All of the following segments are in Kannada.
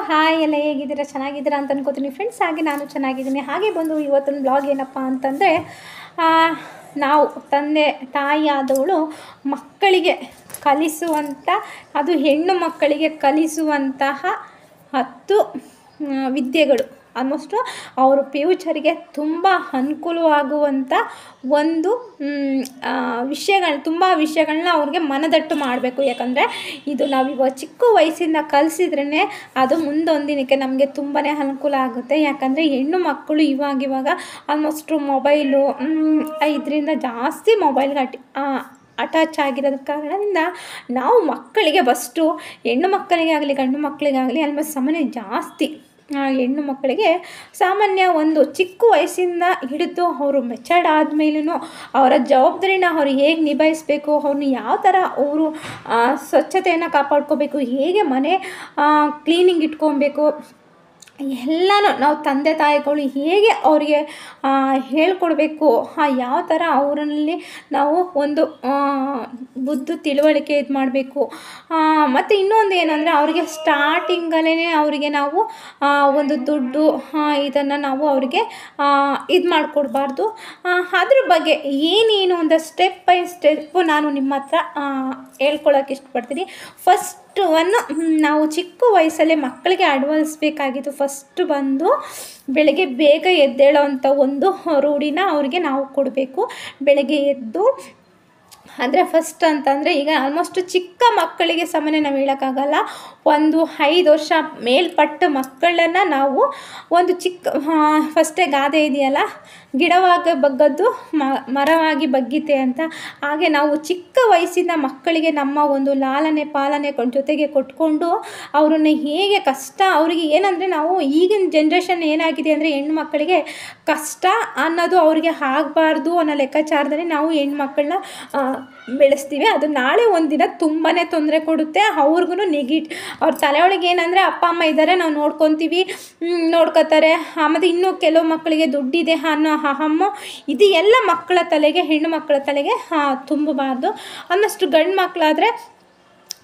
ಹಾಯ್ ಎಲ್ಲ ಹೇಗಿದ್ದೀರಾ? ಚೆನ್ನಾಗಿದ್ದೀರಾ ಅಂತ ಅನ್ಕೋತೀನಿ ಫ್ರೆಂಡ್ಸ್. ಹಾಗೆ ನಾನು ಚೆನ್ನಾಗಿದ್ದೀನಿ. ಹಾಗೆ ಬಂದು ಇವತ್ತಿನ ಬ್ಲಾಗ್ ಏನಪ್ಪ ಅಂತಂದರೆ, ನಾವು ತಂದೆ ತಾಯಿಯಾದವಳು ಮಕ್ಕಳಿಗೆ ಕಲಿಸುವಂಥ, ಅದು ಹೆಣ್ಣು ಮಕ್ಕಳಿಗೆ ಕಲಿಸುವಂತಹ 10 ವಿದ್ಯೆಗಳು, ಆಲ್ಮೋಸ್ಟು ಅವರು ಫ್ಯೂಚರಿಗೆ ತುಂಬ ಅನುಕೂಲವಾಗುವಂಥ ಒಂದು ತುಂಬ ವಿಷಯಗಳನ್ನ ಅವ್ರಿಗೆ ಮನದಟ್ಟು ಮಾಡಬೇಕು. ಯಾಕಂದರೆ ಇದು ನಾವು ಇವಾಗ ಚಿಕ್ಕ ವಯಸ್ಸಿಂದ ಕಲಿಸಿದ್ರೇ ಅದು ಮುಂದೊಂದಿನಕ್ಕೆ ನಮಗೆ ತುಂಬಾ ಅನುಕೂಲ ಆಗುತ್ತೆ. ಯಾಕಂದರೆ ಹೆಣ್ಣು ಮಕ್ಕಳು ಇವಾಗ ಆಲ್ಮೋಸ್ಟು ಮೊಬೈಲು ಇದರಿಂದ ಜಾಸ್ತಿ ಮೊಬೈಲ್ಗೆ ಅಟ್ಯಾಚ್ ಆಗಿರೋದ ಕಾರಣದಿಂದ ನಾವು ಮಕ್ಕಳಿಗೆ ಫಸ್ಟು ಹೆಣ್ಣು ಮಕ್ಕಳಿಗೆ ಆಗಲಿ ಗಂಡು ಮಕ್ಕಳಿಗಾಗಲಿ ಆಲ್ಮೋಸ್ಟ್ ಸಾಮಾನ್ಯ ಜಾಸ್ತಿ ಹೆಣ್ಣು ಮಕ್ಕಳಿಗೆ ಸಾಮಾನ್ಯ ಒಂದು ಚಿಕ್ಕ ವಯಸ್ಸಿಂದ ಹಿಡಿದು ಅವರು ಮೆಚರ್ಡ್ ಆದಮೇಲೂ ಅವರ ಜವಾಬ್ದಾರಿನ ಅವ್ರು ಹೇಗೆ ನಿಭಾಯಿಸಬೇಕು, ಅವ್ರನ್ನ ಯಾವ ಥರ ಅವರು ಸ್ವಚ್ಛತೆಯನ್ನು ಕಾಪಾಡ್ಕೋಬೇಕು, ಹೇಗೆ ಮನೆ ಕ್ಲೀನಿಂಗ್ ಇಟ್ಕೊಬೇಕು, ಎಲ್ಲನೂ ನಾವು ತಂದೆ ತಾಯಿಗಳು ಹೇಗೆ ಅವರಿಗೆ ಹೇಳ್ಕೊಡ್ಬೇಕು, ಯಾವ ಥರ ಅವರಲ್ಲಿ ನಾವು ಒಂದು ಬುದ್ಧಿ ತಿಳುವಳಿಕೆ ಇದು ಮಾಡಬೇಕು. ಮತ್ತು ಇನ್ನೊಂದು ಏನಂದರೆ ಅವರಿಗೆ ಸ್ಟಾರ್ಟಿಂಗಲ್ಲೇ ಅವರಿಗೆ ನಾವು ಒಂದು ದುಡ್ಡು ಇದನ್ನು ನಾವು ಅವರಿಗೆ ಇದು ಮಾಡಿಕೊಡ್ಬಾರ್ದು. ಅದ್ರ ಬಗ್ಗೆ ಏನೇನು ಒಂದು ಸ್ಟೆಪ್ ಬೈ ಸ್ಟೆಪ್ಪು ನಾನು ನಿಮ್ಮ ಹತ್ರ ಹೇಳ್ಕೊಳಕ್ಕೆ ಇಷ್ಟಪಡ್ತೀನಿ. ಫಸ್ಟು ನಾವು ಚಿಕ್ಕ ವಯಸ್ಸಲ್ಲೇ ಮಕ್ಕಳಿಗೆ ಅಳವಡಿಸ್ಬೇಕಾಗಿದ್ದು ಫಸ್ಟು ಬಂದು ಬೆಳಗ್ಗೆ ಬೇಗ ಎದ್ದೇಳೋ ಅಂಥ ಒಂದು ರೂಢಿನ ಅವ್ರಿಗೆ ನಾವು ಕೊಡಬೇಕು. ಬೆಳಗ್ಗೆ ಎದ್ದು ಅಂದರೆ ಫಸ್ಟ್ ಅಂತಂದರೆ ಈಗ ಆಲ್ಮೋಸ್ಟ್ ಚಿಕ್ಕ ಮಕ್ಕಳಿಗೆ ಸಾಮಾನ್ಯ ನಾವು ಹೇಳೋಕ್ಕಾಗಲ್ಲ, ಒಂದು 5 ವರ್ಷ ಮೇಲ್ಪಟ್ಟ ಮಕ್ಕಳನ್ನು ನಾವು ಒಂದು ಫಸ್ಟೇ ಗಾದೆ ಇದೆಯಲ್ಲ, ಗಿಡವಾಗಿ ಬಗ್ಗದ್ದು ಮರವಾಗಿ ಬಗ್ಗೀತೆ ಅಂತ. ಹಾಗೆ ನಾವು ಚಿಕ್ಕ ವಯಸ್ಸಿನ ಮಕ್ಕಳಿಗೆ ನಮ್ಮ ಒಂದು ಲಾಲನೆ ಪಾಲನೆ ಜೊತೆಗೆ ಕೊಟ್ಕೊಂಡು ಅವ್ರನ್ನ ಹೇಗೆ ಕಷ್ಟ ಅವರಿಗೆ ಏನಂದರೆ, ನಾವು ಈಗಿನ ಜನ್ರೇಷನ್ ಏನಾಗಿದೆ ಅಂದರೆ ಹೆಣ್ಣು ಮಕ್ಕಳಿಗೆ ಕಷ್ಟ ಅನ್ನೋದು ಅವ್ರಿಗೆ ಆಗಬಾರ್ದು ಅನ್ನೋ ಲೆಕ್ಕಾಚಾರದಲ್ಲಿ ನಾವು ಹೆಣ್ಮಕ್ಳನ್ನ ಬೆಳೆಸ್ತೀವಿ. ಅದು ನಾಳೆ ಒಂದಿನ ತುಂಬಾ ತೊಂದರೆ ಕೊಡುತ್ತೆ ಅವ್ರಿಗೂ. ಅವ್ರ ತಲೆಯೊಳಗೆ ಏನಂದರೆ ಅಪ್ಪ ಅಮ್ಮ ಇದ್ದಾರೆ, ನಾವು ನೋಡ್ಕೋತಾರೆ. ಮತ್ತು ಇನ್ನೂ ಕೆಲವು ಮಕ್ಕಳಿಗೆ ದುಡ್ಡಿದೆ ಅನ್ನೋ ಅಹಮ್ಮು, ಇದು ಎಲ್ಲ ಮಕ್ಕಳ ತಲೆಗೆ, ಹೆಣ್ಣು ಮಕ್ಕಳ ತಲೆಗೆ ತುಂಬಬಾರ್ದು. ಅನ್ನಷ್ಟು ಗಂಡು ಮಕ್ಕಳಾದರೆ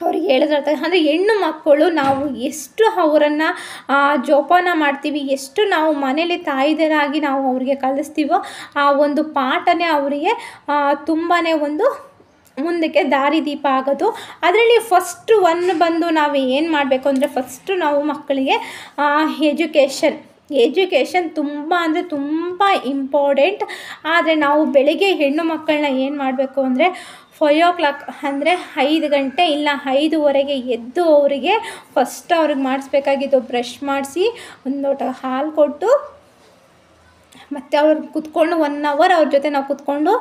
ಅವ್ರಿಗೆ ಹೇಳಿದ್ರೆ ಅಂದರೆ ಹೆಣ್ಣು ಮಕ್ಕಳು ನಾವು ಎಷ್ಟು ಅವರನ್ನು ಜೋಪಾನ ಮಾಡ್ತೀವಿ, ಎಷ್ಟು ನಾವು ಮನೇಲಿ ತಾಯಿದರಾಗಿ ನಾವು ಅವ್ರಿಗೆ ಕಲಿಸ್ತೀವೋ ಆ ಒಂದು ಪಾಠನೇ ಅವರಿಗೆ ತುಂಬಾ ಒಂದು ಮುಂದಕ್ಕೆ ದಾರಿದೀಪ ಆಗೋದು. ಅದರಲ್ಲಿ ಫಸ್ಟು ಬಂದು ನಾವು ಏನು ಮಾಡಬೇಕು ಅಂದರೆ, ಫಸ್ಟು ನಾವು ಮಕ್ಕಳಿಗೆ ಎಜುಕೇಷನ್ ತುಂಬ ಅಂದರೆ ತುಂಬ ಇಂಪಾರ್ಟೆಂಟ್. ಆದರೆ ನಾವು ಬೆಳಗ್ಗೆ ಹೆಣ್ಣು ಮಕ್ಕಳನ್ನ ಏನು ಮಾಡಬೇಕು ಅಂದರೆ 5 o'clock ಅಂದರೆ 5 ಗಂಟೆ ಇಲ್ಲ 5:15 ಎದ್ದು ಅವರಿಗೆ ಫಸ್ಟ್ ಅವ್ರಿಗೆ ಮಾಡಿಸ್ಬೇಕಾಗಿದ್ದು ಬ್ರಷ್ ಮಾಡಿಸಿ ಒಂದು ಲೋಟ ಹಾಲು ಕೊಟ್ಟು, ಮತ್ತು ಅವ್ರಿಗೆ ಕೂತ್ಕೊಂಡು 1 hour ಅವ್ರ ಜೊತೆ ನಾವು ಕೂತ್ಕೊಂಡು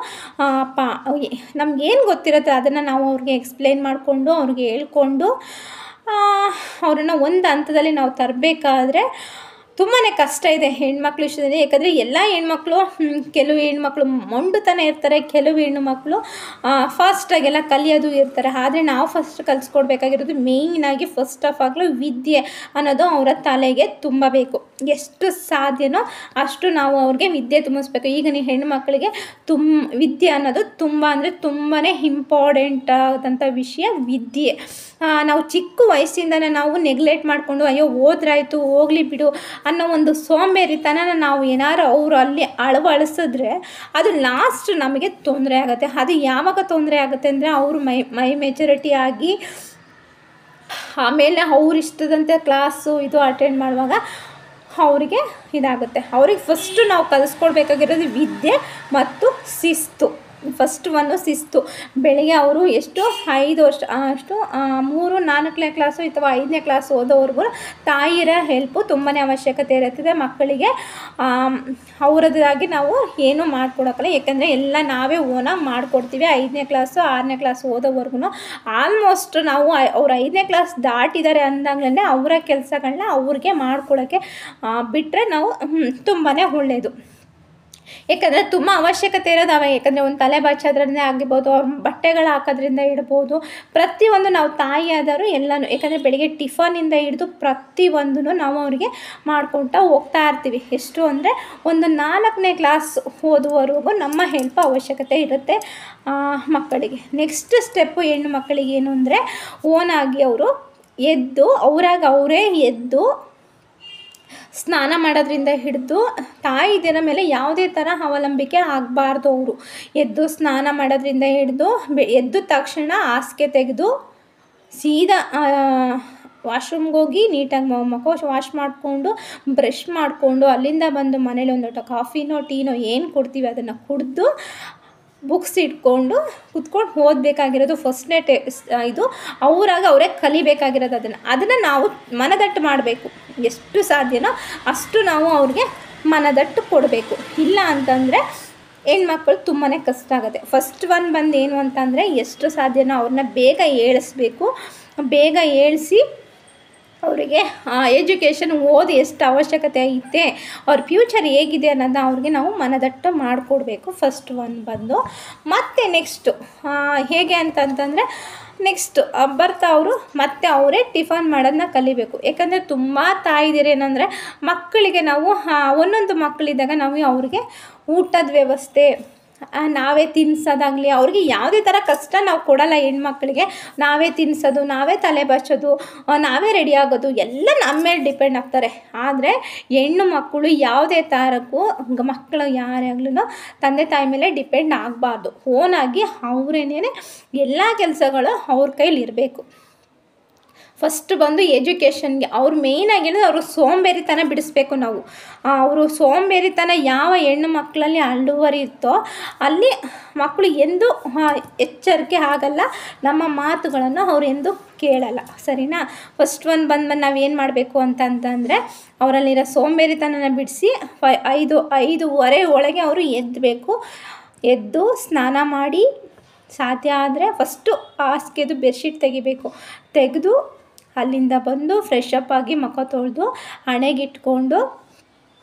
ನಮಗೇನು ಗೊತ್ತಿರುತ್ತೆ ಅದನ್ನು ನಾವು ಅವ್ರಿಗೆ ಎಕ್ಸ್ಪ್ಲೇನ್ ಮಾಡಿಕೊಂಡು ಅವ್ರಿಗೆ ಹೇಳ್ಕೊಂಡು ಅವರನ್ನು ಒಂದು ಹಂತದಲ್ಲಿ ನಾವು ತರಬೇಕಾದ್ರೆ ತುಂಬಾ ಕಷ್ಟ ಇದೆ ಹೆಣ್ಮಕ್ಳು ವಿಷಯದಲ್ಲಿ. ಯಾಕಂದರೆ ಎಲ್ಲ ಹೆಣ್ಮಕ್ಳು, ಕೆಲವು ಹೆಣ್ಮಕ್ಳು ಮೊಂಡುತನ ಇರ್ತಾರೆ, ಕೆಲವು ಹೆಣ್ಣುಮಕ್ಕಳು ಫಾಸ್ಟಾಗೆಲ್ಲ ಕಲಿಯೋದು ಇರ್ತಾರೆ. ಆದರೆ ನಾವು ಫಸ್ಟ್ ಕಲಿಸ್ಕೊಡ್ಬೇಕಾಗಿರೋದು ಮೇಯ್ನಾಗಿ ಫಸ್ಟ್ ಆಫ್ ಆಲ್ ವಿದ್ಯೆ ಅನ್ನೋದು ಅವರ ತಲೆಗೆ ತುಂಬಬೇಕು. ಎಷ್ಟು ಸಾಧ್ಯನೋ ಅಷ್ಟು ನಾವು ಅವ್ರಿಗೆ ವಿದ್ಯೆ ತುಂಬಿಸ್ಬೇಕು. ಈಗ ನೀವು ಹೆಣ್ಣುಮಕ್ಕಳಿಗೆ ವಿದ್ಯೆ ಅನ್ನೋದು ತುಂಬ ಅಂದರೆ ತುಂಬಾ ಇಂಪಾರ್ಟೆಂಟ್ ಆದಂಥ ವಿಷಯ ವಿದ್ಯೆ. ನಾವು ಚಿಕ್ಕ ವಯಸ್ಸಿಂದನೇ ನಾವು ನೆಗ್ಲೆಕ್ಟ್ ಮಾಡಿಕೊಂಡು ಅಯ್ಯೋ ಹೋದ್ರಾಯ್ತು ಹೋಗಲಿ ಬಿಡು ಅನ್ನೋ ಒಂದು ಸೋಂಬೇರಿತನ ನಾವು ಏನಾರು ಅವರು ಅಲ್ಲಿ ಅಳವಡಿಸಿದ್ರೆ ಅದು ಲಾಸ್ಟ್ ನಮಗೆ ತೊಂದರೆ ಆಗುತ್ತೆ. ಅದು ಯಾವಾಗ ತೊಂದರೆ ಆಗುತ್ತೆ ಅಂದರೆ ಅವರು ಮೈ ಮೆಚುರಿಟಿ ಆಗಿ ಆಮೇಲೆ ಅವ್ರು ಇಷ್ಟದಂತೆ ಕ್ಲಾಸು ಇದು ಅಟೆಂಡ್ ಮಾಡುವಾಗ ಅವರಿಗೆ ಇದಾಗುತ್ತೆ. ಅವ್ರಿಗೆ ಫಸ್ಟು ನಾವು ಕಲಿಸ್ಕೊಡ್ಬೇಕಾಗಿರೋದು ವಿದ್ಯೆ ಮತ್ತು ಶಿಸ್ತು. ಫಸ್ಟ್ ಶಿಸ್ತು. ಬೆಳಗ್ಗೆ ಅವರು ಎಷ್ಟು 5 ವರ್ಷ ಅಷ್ಟು 3, 4ನೇ ಕ್ಲಾಸು ಅಥವಾ 5ನೇ ಕ್ಲಾಸ್ ಓದೋವರೆಗೂ ತಾಯಿಯರ ಹೆಲ್ಪು ತುಂಬಾ ಅವಶ್ಯಕತೆ ಇರುತ್ತದೆ ಮಕ್ಕಳಿಗೆ. ಅವರದ್ದಾಗಿ ನಾವು ಏನೂ ಮಾಡ್ಕೊಡೋಕ್ಕಲ್ಲ, ಯಾಕಂದರೆ ಎಲ್ಲ ನಾವೇ ಓನಾಗಿ ಮಾಡಿಕೊಡ್ತೀವಿ. 5ನೇ ಕ್ಲಾಸು 6ನೇ ಕ್ಲಾಸ್ ಓದೋವರೆಗೂ ಆಲ್ಮೋಸ್ಟ್ ನಾವು ಅವ್ರು 5ನೇ ಕ್ಲಾಸ್ ದಾಟಿದ್ದಾರೆ ಅಂದಾಗಲೇ ಅವರ ಕೆಲಸಗಳನ್ನ ಅವ್ರಿಗೆ ಮಾಡ್ಕೊಡೋಕ್ಕೆ ಬಿಟ್ಟರೆ ನಾವು ತುಂಬಾ ಒಳ್ಳೆಯದು. ಯಾಕಂದರೆ ತುಂಬ ಅವಶ್ಯಕತೆ ಇರೋದು ಯಾಕಂದರೆ ಒಂದು ತಲೆ ಬಾಚೋದ್ರಿಂದ ಆಗಿರ್ಬೋದು, ಅವ್ರ ಬಟ್ಟೆಗಳು ಹಾಕೋದ್ರಿಂದ ಇಡ್ಬೋದು, ಪ್ರತಿಯೊಂದು ನಾವು ತಾಯಿಯಾದವರು ಎಲ್ಲನೂ. ಯಾಕಂದರೆ ಬೆಳಿಗ್ಗೆ ಟಿಫನಿಂದ ಹಿಡಿದು ಪ್ರತಿಯೊಂದೂ ನಾವು ಅವರಿಗೆ ಮಾಡ್ಕೊಳ್ತಾ ಹೋಗ್ತಾ ಇರ್ತೀವಿ. ಎಷ್ಟು ಅಂದರೆ ಒಂದು 4ನೇ ಕ್ಲಾಸ್ ಓದುವವರೆಗೂ ನಮ್ಮ ಹೆಲ್ಪ್ ಅವಶ್ಯಕತೆ ಇರುತ್ತೆ ಮಕ್ಕಳಿಗೆ. ನೆಕ್ಸ್ಟ್ ಸ್ಟೆಪ್ಪು ಹೆಣ್ಣು ಮಕ್ಕಳಿಗೆ ಏನು ಅಂದರೆ ಓನಾಗಿ ಅವರು ಎದ್ದು ಅವರೇ ಎದ್ದು ಸ್ನಾನ ಮಾಡೋದ್ರಿಂದ ಹಿಡಿದು ತಾಯಿದಿರ ಮೇಲೆ ಯಾವುದೇ ಥರ ಅವಲಂಬಿಕೆ ಆಗಬಾರ್ದು. ಅವರು ಎದ್ದು ಸ್ನಾನ ಮಾಡೋದ್ರಿಂದ ಹಿಡಿದು ಎದ್ದ ತಕ್ಷಣ ಹಾಸಿಗೆ ತೆಗೆದು ಸೀದಾ ವಾಶ್ರೂಮ್ಗೆ ಹೋಗಿ ನೀಟಾಗಿ ಮುಖ ವಾಶ್ ಮಾಡಿಕೊಂಡು ಬ್ರಷ್ ಮಾಡಿಕೊಂಡು ಅಲ್ಲಿಂದ ಬಂದು ಮನೇಲಿ ಒಂದು ಲೋಟ ಕಾಫಿನೋ ಟೀನೋ ಏನು ಕೊಡ್ತೀವಿ ಅದನ್ನು ಕುಡಿದು ಬುಕ್ಸ್ ಇಟ್ಕೊಂಡು ಕುತ್ಕೊಂಡು ಓದಬೇಕಾಗಿರೋದು ಫಸ್ಟ್ನೇ ಇದು ಅವರೇ ಕಲಿಬೇಕಾಗಿರೋದು. ಅದನ್ನು ನಾವು ಮನದಟ್ಟು ಮಾಡಬೇಕು. ಎಷ್ಟು ಸಾಧ್ಯನೋ ಅಷ್ಟು ನಾವು ಅವ್ರಿಗೆ ಮನದಟ್ಟು ಕೊಡಬೇಕು. ಇಲ್ಲ ಅಂತಂದರೆ ಹೆಣ್ಮಕ್ಳು ತುಂಬಾ ಕಷ್ಟ ಆಗುತ್ತೆ. ಫಸ್ಟ್ ಒನ್ ಬಂದು ಏನು ಅಂತಂದರೆ ಎಷ್ಟು ಸಾಧ್ಯನೋ ಅವ್ರನ್ನ ಬೇಗ ಏಳಿಸ್ಬೇಕು. ಬೇಗ ಏಳಿಸಿ ಅವರಿಗೆ ಎಜುಕೇಷನ್ ಓದಿ ಎಷ್ಟು ಅವಶ್ಯಕತೆ ಐತೆ, ಅವ್ರ ಫ್ಯೂಚರ್ ಹೇಗಿದೆ ಅನ್ನೋದನ್ನ ಅವ್ರಿಗೆ ನಾವು ಮನದಟ್ಟು ಮಾಡಿಕೊಡ್ಬೇಕು. ಫಸ್ಟ್ ಒನ್ ಬಂದು ಮತ್ತು ನೆಕ್ಸ್ಟು ಹೇಗೆ ಅಂತಂತಂದರೆ ನೆಕ್ಸ್ಟ್ ಬರ್ತಾ ಅವರು ಮತ್ತೆ ಅವರೇ ಟಿಫನ್ ಮಾಡೋದನ್ನ ಕಲಿಬೇಕು. ಯಾಕಂದರೆ ತುಂಬ ತಾಯಿದಿರೇನೆಂದರೆ ಮಕ್ಕಳಿಗೆ ನಾವು ಒಂದೊಂದು ಮಕ್ಕಳಿದ್ದಾಗ ನಾವು ಅವ್ರಿಗೆ ಊಟದ ವ್ಯವಸ್ಥೆ ನಾವೇ ತಿನ್ನಿಸೋದಾಗಲಿ ಅವ್ರಿಗೆ ಯಾವುದೇ ಥರ ಕಷ್ಟ ನಾವು ಕೊಡಲ್ಲ. ಹೆಣ್ಮಕ್ಳಿಗೆ ನಾವೇ ತಿನ್ನಿಸೋದು, ನಾವೇ ತಲೆ ಬಚ್ಚೋದು, ನಾವೇ ರೆಡಿ ಆಗೋದು ಎಲ್ಲ ನಮ್ಮ ಮೇಲೆ ಡಿಪೆಂಡ್ ಆಗ್ತಾರೆ. ಆದರೆ ಹೆಣ್ಣು ಮಕ್ಕಳು ಯಾವುದೇ ಥರಕ್ಕೂ ಮಕ್ಕಳು ಯಾರೇ ಆಗ್ಲೂ ತಂದೆ ತಾಯಿ ಮೇಲೆ ಡಿಪೆಂಡ್ ಆಗಬಾರ್ದು. ಓನಾಗಿ ಅವರೇನೇ ಎಲ್ಲ ಕೆಲಸಗಳು ಅವ್ರ ಕೈಲಿರಬೇಕು. ಫಸ್ಟ್ ಬಂದು ಎಜುಕೇಷನ್ಗೆ ಅವ್ರು ಮೇಯ್ನಾಗಿ ಅವರು ಸೋಂಬೇರಿತನ ಬಿಡಿಸ್ಬೇಕು. ನಾವು ಅವರು ಸೋಂಬೇರಿತನ ಯಾವ ಹೆಣ್ಣು ಮಕ್ಕಳಲ್ಲಿ ಇರ್ತೋ ಅಲ್ಲಿ ಮಕ್ಕಳು ಎಂದೂ ಎಚ್ಚರಿಕೆ ಆಗಲ್ಲ, ನಮ್ಮ ಮಾತುಗಳನ್ನು ಅವ್ರು ಎಂದೂ ಕೇಳಲ್ಲ. ಸರಿನಾ? ಫಸ್ಟ್ ಒನ್ ಬಂದು ನಾವೇನು ಮಾಡಬೇಕು ಅಂತಂದರೆ ಅವರಲ್ಲಿರೋ ಸೋಂಬೇರಿತನ ಬಿಡಿಸಿ 5:30 ಒಳಗೆ ಅವರು ಎದ್ದಬೇಕು. ಎದ್ದು ಸ್ನಾನ ಮಾಡಿ ಸಾಧ್ಯ ಆದರೆ ಫಸ್ಟು ಹಾಸಿಗೆದು ಬೆಡ್ಶೀಟ್ ತೆಗಿಬೇಕು. ತೆಗೆದು ಅಲ್ಲಿಂದ ಬಂದು ಫ್ರೆಶ್ ಅಪ್ ಆಗಿ ಮುಖ ತೊಳೆದು ಹಣೆಗಿಟ್ಕೊಂಡು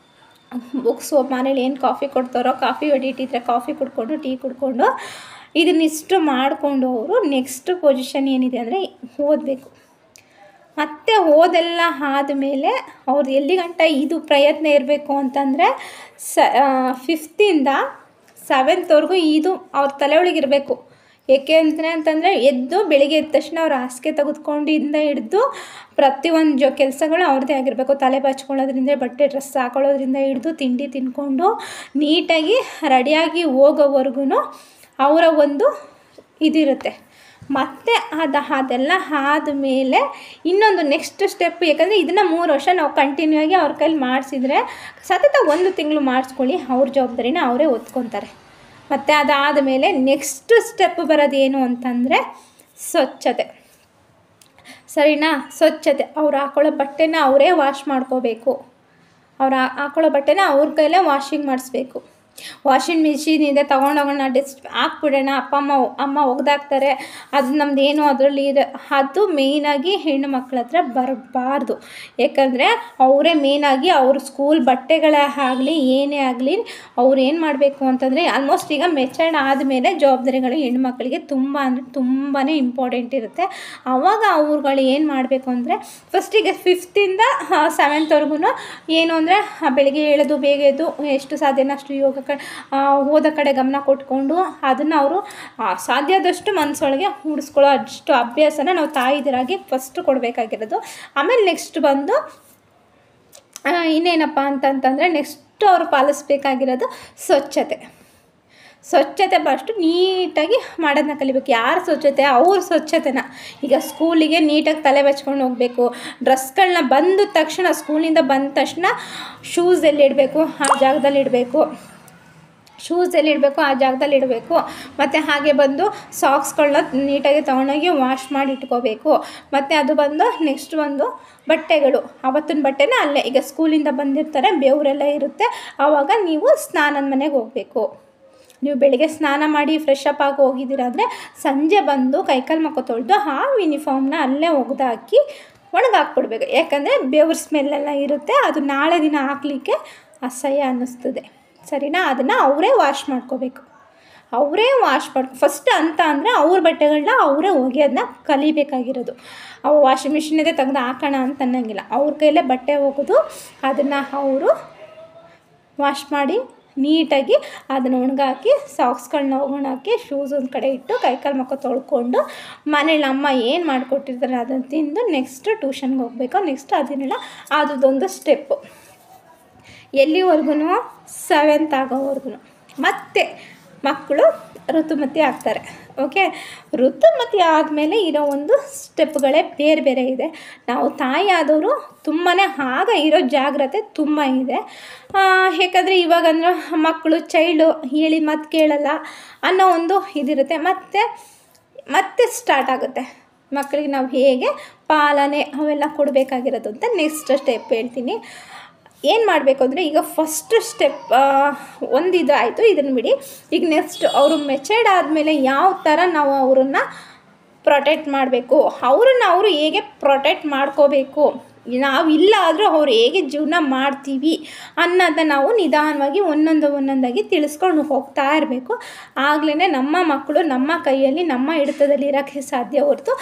ಬುಕ್ಸು ಮನೇಲಿ ಏನು ಕಾಫಿ ಕೊಡ್ತಾರೋ ಕಾಫಿ ಇಟ್ಟಿದ್ರೆ ಕಾಫಿ ಕುಡ್ಕೊಂಡು ಟೀ ಕುಡ್ಕೊಂಡು ಇದನ್ನಿಷ್ಟು ಮಾಡಿಕೊಂಡು ಅವರು ನೆಕ್ಸ್ಟ್ ಪೊಸಿಷನ್ ಏನಿದೆ ಅಂದರೆ ಓದಬೇಕು. ಮತ್ತು ಓದೆಲ್ಲ ಆದಮೇಲೆ ಅವ್ರು ಎಲ್ಲಿ ಗಂಟ ಇದು ಪ್ರಯತ್ನ ಇರಬೇಕು ಅಂತಂದರೆ 5th ಇಂದ 7th ಇದು ಅವ್ರ ತಲೆ ಒಳಗಿರಬೇಕು. ಏಕೆ ಅಂತಂದರೆ ಎದ್ದು ಬೆಳಿಗ್ಗೆ ಎದ್ದ ತಕ್ಷಣ ಅವ್ರು ಹಾಸಿಗೆ ತೆಗೆದುಕೊಂಡಿಂದ ಹಿಡಿದು ಪ್ರತಿಯೊಂದು ಕೆಲಸಗಳು ಅವ್ರದ್ದೇ ಆಗಿರಬೇಕು. ತಲೆ ಬಚ್ಕೊಳ್ಳೋದ್ರಿಂದ ಬಟ್ಟೆ ಡ್ರೆಸ್ ಹಾಕೊಳ್ಳೋದ್ರಿಂದ ಹಿಡಿದು ತಿಂಡಿ ತಿನ್ಕೊಂಡು ನೀಟಾಗಿ ರೆಡಿಯಾಗಿ ಹೋಗೋವರೆಗೂ ಅವರ ಒಂದು ಇದಿರುತ್ತೆ. ಮತ್ತು ಅದೆಲ್ಲ ಆದಮೇಲೆ ಇನ್ನೊಂದು ನೆಕ್ಸ್ಟ್ ಸ್ಟೆಪ್, ಯಾಕಂದರೆ ಇದನ್ನು 3 ವರ್ಷ ನಾವು ಕಂಟಿನ್ಯೂ ಆಗಿ ಅವ್ರ ಕೈಲಿ ಮಾಡಿಸಿದ್ರೆ ಸತತ 1 ತಿಂಗಳು ಮಾಡಿಸ್ಕೊಳ್ಳಿ, ಅವ್ರ ಜವಾಬ್ದಾರಿನ ಅವರೇ ಹೊತ್ಕೊತಾರೆ. ಮತ್ತು ಅದಾದಮೇಲೆ ನೆಕ್ಸ್ಟ್ ಸ್ಟೆಪ್ ಬರೋದೇನು ಅಂತಂದರೆ ಸ್ವಚ್ಛತೆ. ಸರಿನಾ? ಸ್ವಚ್ಛತೆ. ಅವ್ರು ಹಾಕೊಳ್ಳೋ ಬಟ್ಟೆನ ಅವರೇ ವಾಶ್ ಮಾಡ್ಕೋಬೇಕು. ಅವ್ರು ಹಾಕೊಳ್ಳೋ ಬಟ್ಟೆನ ಅವ್ರ ಕೈಲೇ ವಾಷಿಂಗ್ ಮಾಡಿಸ್ಬೇಕು. ವಾಷಿಂಗ್ ಮಿಷಿನಿಂದ ತೊಗೊಂಡೋಗೋಣ ಡೆಸ್ಟ್ ಹಾಕ್ಬಿಡೋಣ, ಅಮ್ಮ ಒಗ್ದಾಕ್ತಾರೆ, ಅದು ನಮ್ಮದೇನು ಅದರಲ್ಲಿ ಅದು ಮೇಯ್ನಾಗಿ ಹೆಣ್ಣು ಮಕ್ಕಳ ಹತ್ರ ಬರಬಾರ್ದು. ಏಕೆಂದರೆ ಅವರೇ ಮೇಯ್ನಾಗಿ ಅವ್ರ ಸ್ಕೂಲ್ ಬಟ್ಟೆಗಳೇ ಆಗಲಿ ಏನೇ ಆಗಲಿ ಅವ್ರು ಏನು ಮಾಡಬೇಕು ಅಂತಂದರೆ ಆಲ್ಮೋಸ್ಟ್ ಈಗ ಮೆಚರ್ಡ್ ಆದಮೇಲೆ ಜವಾಬ್ದಾರಿಗಳು ಹೆಣ್ಮಕ್ಳಿಗೆ ತುಂಬ ಅಂದರೆ ತುಂಬಾ ಇಂಪಾರ್ಟೆಂಟ್ ಇರುತ್ತೆ. ಆವಾಗ ಅವ್ರುಗಳು ಏನು ಮಾಡಬೇಕು ಅಂದರೆ ಫಸ್ಟಿಗೆ 5th ಇಂದ 7th ಏನು ಅಂದರೆ ಬೆಳಿಗ್ಗೆ ಹೇಳೋದು, ಬೇಗ ಎದ್ದು ಎಷ್ಟು ಸಾಧ್ಯನೋ ಅಷ್ಟು ಯೋಗ ಓದೋ ಕಡೆ ಗಮನ ಕೊಟ್ಕೊಂಡು ಅದನ್ನು ಅವರು ಸಾಧ್ಯದಷ್ಟು ಮನಸ್ಸೊಳಗೆ ಮೂಡಿಸ್ಕೊಳ್ಳೋ ಅಷ್ಟು ಅಭ್ಯಾಸನ ನಾವು ತಾಯಿದರಾಗಿ ಫಸ್ಟ್ ಕೊಡಬೇಕಾಗಿರೋದು. ಆಮೇಲೆ ನೆಕ್ಸ್ಟ್ ಬಂದು ಇನ್ನೇನಪ್ಪ ಅಂತಂತಂದರೆ ನೆಕ್ಸ್ಟ್ ಅವರು ಪಾಲಿಸ್ಬೇಕಾಗಿರೋದು ಸ್ವಚ್ಛತೆ. ಸ್ವಚ್ಛತೆ ಫಸ್ಟು ನೀಟಾಗಿ ಮಾಡೋದನ್ನ ಕಲಿಬೇಕು. ಯಾರು ಸ್ವಚ್ಛತೆ? ಅವ್ರ ಸ್ವಚ್ಛತೆನ. ಈಗ ಸ್ಕೂಲಿಗೆ ನೀಟಾಗಿ ತಲೆ ಬಚ್ಕೊಂಡು ಹೋಗಬೇಕು. ಡ್ರೆಸ್ಗಳನ್ನ ಬಂದ ತಕ್ಷಣ ಸ್ಕೂಲಿಂದ ಬಂದ ತಕ್ಷಣ ಶೂಸ್ ಎಲ್ಲಿಡಬೇಕು ಆ ಜಾಗದಲ್ಲಿ ಇಡಬೇಕು. ಶೂಸ್ ಎಲ್ಲಿಡಬೇಕು ಆ ಜಾಗದಲ್ಲಿ ಇಡಬೇಕು. ಮತ್ತು ಹಾಗೆ ಬಂದು ಸಾಕ್ಸ್ಗಳನ್ನ ನೀಟಾಗಿ ತೊಗೊಂಡೋಗಿ ವಾಶ್ ಮಾಡಿ ಇಟ್ಕೋಬೇಕು. ಮತ್ತು ಅದು ಬಂದು ನೆಕ್ಸ್ಟ್ ಒಂದು ಬಟ್ಟೆಗಳು, ಅವತ್ತಿನ ಬಟ್ಟೆನ ಅಲ್ಲೇ, ಈಗ ಸ್ಕೂಲಿಂದ ಬಂದಿರ್ತಾರೆ ಬೆವರೆಲ್ಲ ಇರುತ್ತೆ, ಆವಾಗ ನೀವು ಸ್ನಾನದ ಮನೆಗೆ ಹೋಗಬೇಕು. ನೀವು ಬೆಳಿಗ್ಗೆ ಸ್ನಾನ ಮಾಡಿ ಫ್ರೆಶ್ ಅಪ್ ಆಗಿ ಹೋಗಿದ್ದೀರ ಅಂದರೆ ಸಂಜೆ ಬಂದು ಕೈಕಾಲು ಮುಖ ತೊಳೆದು ಆ ಯೂನಿಫಾರ್ಮ್ನ ಅಲ್ಲೇ ಒಗೆದಾಕಿ ಒಣಗಾಕ್ಬಿಡ್ಬೇಕು. ಯಾಕಂದರೆ ಬೆವ್ರ ಸ್ಮೆಲ್ಲೆಲ್ಲ ಇರುತ್ತೆ, ಅದು ನಾಳೆ ದಿನ ಹಾಕಲಿಕ್ಕೆ ಅಸಹ್ಯ ಅನ್ನಿಸ್ತದೆ. ಸರಿನಾ? ಅದನ್ನು ಅವರೇ ವಾಶ್ ಮಾಡ್ಕೋಬೇಕು. ಅವರೇ ವಾಶ್ ಫಸ್ಟ್ ಅಂತ ಅಂದರೆ ಅವ್ರ ಬಟ್ಟೆಗಳನ್ನ ಅವರೇ ಒಗೆಯೋದನ್ನ ಕಲಿಬೇಕಾಗಿರೋದು. ಅವು ವಾಷಿಂಗ್ ಮಿಷಿನಿಂದ ತೆಗೆದು ಹಾಕೋಣ ಅಂತ ಅನ್ನೋಂಗಿಲ್ಲ. ಅವ್ರ ಕೈಲೇ ಬಟ್ಟೆ ಒಗೆದು ಅದನ್ನು ಅವರು ವಾಶ್ ಮಾಡಿ ನೀಟಾಗಿ ಅದನ್ನು ಒಣಗಾಕಿ ಸಾಕ್ಸ್ಗಳನ್ನ ಒಣಗಾಕಿ ಶೂಸ್ ಒಂದು ಕಡೆ ಇಟ್ಟು ಕೈಕಾಲು ಮುಖ ತೊಳ್ಕೊಂಡು ಮನೇಲಿ ಅಮ್ಮ ಏನು ಮಾಡಿಕೊಟ್ಟಿರ್ತಾರೆ ಅದನ್ನು ತಿಂದು ನೆಕ್ಸ್ಟ್ ಟ್ಯೂಷನ್ಗೆ ಹೋಗಬೇಕು. ನೆಕ್ಸ್ಟ್ ಅದನ್ನೆಲ್ಲ ಅದೊಂದು ಸ್ಟೆಪ್ಪು. ಎಲ್ಲಿವರೆಗೂ 7th ಆಗೋವರೆಗೂ. ಮತ್ತು ಮಕ್ಕಳು ಋತುಮತಿ ಆಗ್ತಾರೆ. ಓಕೆ, ಋತುಮತಿ ಆದಮೇಲೆ ಇರೋ ಒಂದು ಸ್ಟೆಪ್ಗಳೇ ಬೇರೆ ಬೇರೆ ಇದೆ. ನಾವು ತಾಯಿ ಆದವರು ತುಂಬಾ ಆಗ ಇರೋ ಜಾಗ್ರತೆ ತುಂಬ ಇದೆ. ಏಕೆಂದರೆ ಇವಾಗಂದ್ರೆ ಮಕ್ಕಳು ಚೈಲ್ಡು ಹೇಳಿದ ಮಾತು ಕೇಳಲ್ಲ ಅನ್ನೋ ಒಂದು ಇದಿರುತ್ತೆ. ಮತ್ತೆ ಸ್ಟಾರ್ಟ್ ಆಗುತ್ತೆ ಮಕ್ಕಳಿಗೆ ನಾವು ಹೇಗೆ ಪಾಲನೆ ಅವೆಲ್ಲ ಕೊಡಬೇಕಾಗಿರೋದು ಅಂತ ನೆಕ್ಸ್ಟ್ ಸ್ಟೆಪ್ ಹೇಳ್ತೀನಿ. ಏನು ಮಾಡಬೇಕು ಅಂದರೆ, ಈಗ ಫಸ್ಟ್ ಸ್ಟೆಪ್ ಒಂದು ಇದು ಆಯಿತು, ಇದನ್ನು ಬಿಡಿ. ಈಗ ನೆಕ್ಸ್ಟ್ ಅವರು ಮೆಚೂರ್ಡ್ ಆದಮೇಲೆ ಯಾವ ಥರ ನಾವು ಅವ್ರನ್ನ ಪ್ರೊಟೆಕ್ಟ್ ಮಾಡಬೇಕು, ಅವರು ಹೇಗೆ ಪ್ರೊಟೆಕ್ಟ್ ಮಾಡ್ಕೋಬೇಕು, ನಾವಿಲ್ಲ ಆದರೂ ಅವ್ರು ಹೇಗೆ ಜೀವನ ಮಾಡ್ತೀವಿ ಅನ್ನೋದನ್ನ ನಾವು ನಿಧಾನವಾಗಿ ಒಂದೊಂದಾಗಿ ತಿಳಿಸ್ಕೊಂಡು ಹೋಗ್ತಾ ಇರಬೇಕು. ಆಗಲೇ ನಮ್ಮ ಮಕ್ಕಳು ನಮ್ಮ ಕೈಯಲ್ಲಿ ನಮ್ಮ ಹಿಡಿತದಲ್ಲಿ ಇರೋಕ್ಕೆ ಸಾಧ್ಯ ಹೊರತು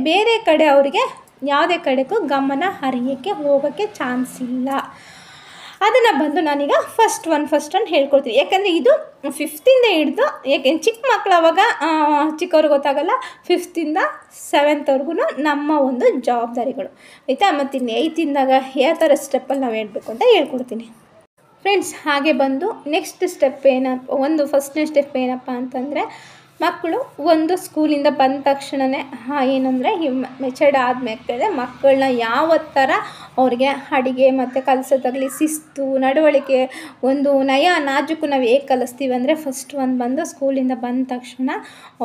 ಬೇರೆ ಕಡೆ ಅವರಿಗೆ ಯಾವುದೇ ಕಡೆಗೂ ಗಮನ ಹರಿಯೋಕ್ಕೆ ಹೋಗೋಕ್ಕೆ ಚಾನ್ಸ್ ಇಲ್ಲ. ಅದನ್ನು ಬಂದು ನಾನೀಗ ಫಸ್ಟ್ ಒನ್ ಹೇಳ್ಕೊಡ್ತೀನಿ. ಯಾಕಂದರೆ ಇದು 5th ಹಿಡಿದು, ಯಾಕೆಂದ್ರೆ ಚಿಕ್ಕ ಮಕ್ಕಳು ಅವಾಗ ಚಿಕ್ಕವ್ರಿಗೆ ಗೊತ್ತಾಗಲ್ಲ, 5th 7thವರೆಗೂ ನಮ್ಮ ಒಂದು ಜವಾಬ್ದಾರಿಗಳು ಆಯಿತಾ. ಮತ್ತು ಇನ್ನು 8th ಯಾವ ಥರ ಸ್ಟೆಪ್ಪಲ್ಲಿ ನಾವು ಹೇಳ್ಬೇಕು ಅಂತ ಹೇಳ್ಕೊಡ್ತೀನಿ ಫ್ರೆಂಡ್ಸ್. ಹಾಗೆ ಬಂದು ನೆಕ್ಸ್ಟ್ ಸ್ಟೆಪ್ ಫಸ್ಟ್ನೇ ಸ್ಟೆಪ್ ಏನಪ್ಪ ಅಂತಂದರೆ, ಮಕ್ಕಳು ಒಂದು ಸ್ಕೂಲಿಂದ ಬಂದ ತಕ್ಷಣವೇ ಏನಂದರೆ ಮೆಚೂರ್ಡ್ ಆದಮೇಲೆ ಮಕ್ಕಳನ್ನ ಯಾವ ಥರ ಅವ್ರಿಗೆ ಅಡುಗೆ ಮತ್ತು ಕಲಿಸೋದಾಗಲಿ, ಶಿಸ್ತು, ನಡವಳಿಕೆ, ಒಂದು ನಯ ನಾಜೂಕು ನಾವು ಹೇಗೆ ಕಲಿಸ್ತೀವಿ ಅಂದರೆ, ಫಸ್ಟ್ ಬಂದು ಸ್ಕೂಲಿಂದ ಬಂದ ತಕ್ಷಣ